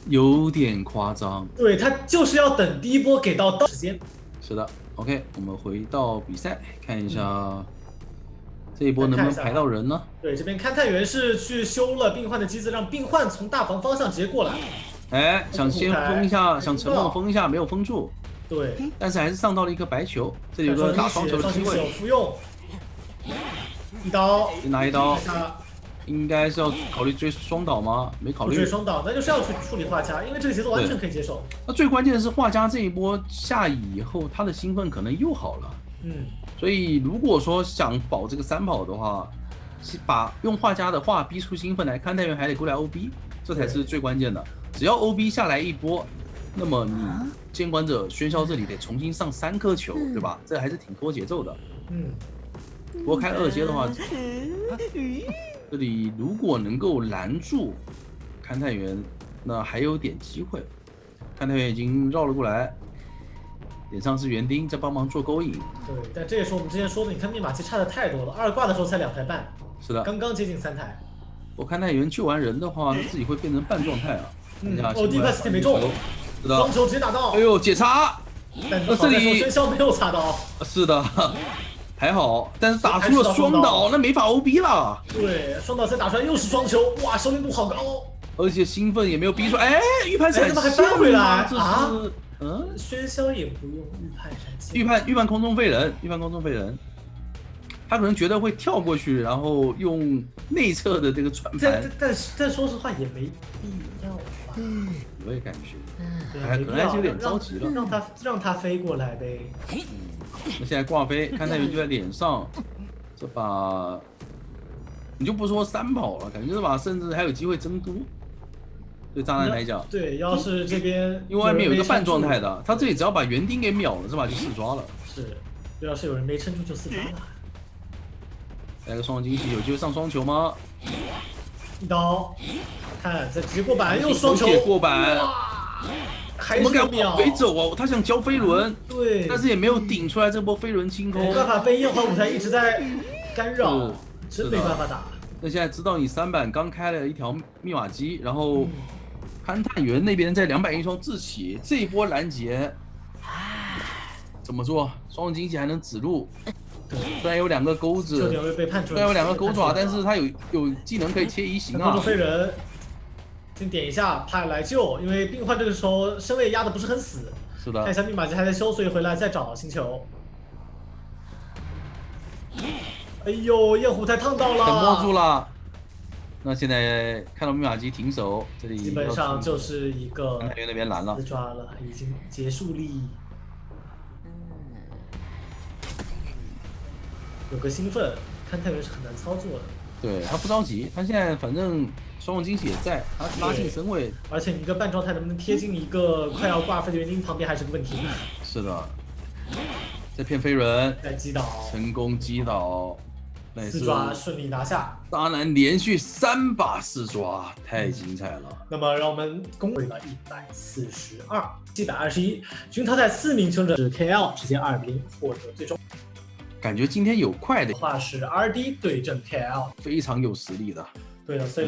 有点夸张，
对他就是要等第1波给到时间。
是的 ，OK， 我们回到比赛看一下这一波能不能排到人呢？
对，这边勘探员是去修了病患的机子，让病患从大房方向直接过来。
想先封一下，想沉默封一下，没有封住。
对，
但是还是上到了一个白球，这里有个打双球的机会。
服用一刀，
先拿一刀。应该是要考虑追双倒吗？没考虑。
追双倒，那就是要去处理画家，因为这个节奏完全可以接受。
那最关键的是画家这一波下乙以后，他的兴奋可能又好了。所以如果说想保这个3跑的话，把用画家的话逼出兴奋来，勘探员还得过来 OB， 这才是最关键的。只要 OB 下来一波，那么你监管者喧嚣这里得重新上3颗球，对吧？这还是挺拖节奏的。不过开2阶的话。这里如果能够拦住勘探员那还有点机会。勘太元已经绕了过来，脸上是园丁在帮忙做勾引。
对，但这也是我们之前说的，你看密码器差的太多了，2挂的时候才2台半，
是的，
刚刚接近3台。
我勘太元救完人的话，他自己会变成半状态啊。
第一块实体没中，
是的，
双球直接打到。
哎呦，解插！
但这里生肖没有擦到。
是的，还好，但是打出了双倒，那没法 OB 了。
对，双倒再打出来又是双球，哇，收力度好高，
而且兴奋也没有逼出，哎，预判闪
现还翻回来
啊！
喧嚣也不用预判闪现，
预判空中飞人，他可能觉得会跳过去，然后用内侧的这个转盘。
但说实话也没必要吧。
我也感觉，
对，
可能还是有点着急了。
让他飞过来呗。
那现在挂飞，勘太元就在脸上，这把你就不说3跑了，感觉这把甚至还有机会争多。对渣男来讲，
对，要是这边
因为外面有一个半状态的，他这里只要把园丁给秒了，这把就4抓了。
是，要是有人没撑住就4抓了。
来个双惊喜，有机会上双球吗？
一刀，看再直接过板，又双球
过板，
还是秒
飞走啊！他想交飞轮，
对，
但是也没有顶出来这波飞轮清空，
没办法，被焰花舞台一直在干扰，真没办法打。
那现在知道你3板刚开了一条密码机，然后勘探员那边在200英双自起，这一波拦截怎么做？双惊喜还能指路。虽然有2个钩子，虽然有2个钩爪，但是他有技能可以切移形啊。
飞人，先点一下，派来救，因为病患这个时候身位压的不是很死。
是的。
看一下密码机还在修，所以回来再找星球。哎呦，焰火太烫到了，
等不住了。那现在看到密码机停手，这里
基本上就是一个
勘太元那边拦了，
抓了，已经结束力。有个兴奋，勘太元是很难操作的。
对他不着急，他现在反正双重惊喜也在，他拉近身位，
而且你一个半状态能不能贴近一个快要挂飞的园丁旁边还是个问题。
是的，再骗飞人，
再击倒，
成功击倒
，4抓顺利拿下。
渣男连续3把4抓，太精彩了。
那么让我们恭喜了142，721，均淘汰4名求者是 KL， 直接2-0获得最终。
感觉今天有快的
话是 RD 对阵 KL，
非常有实力的。
对的，所以。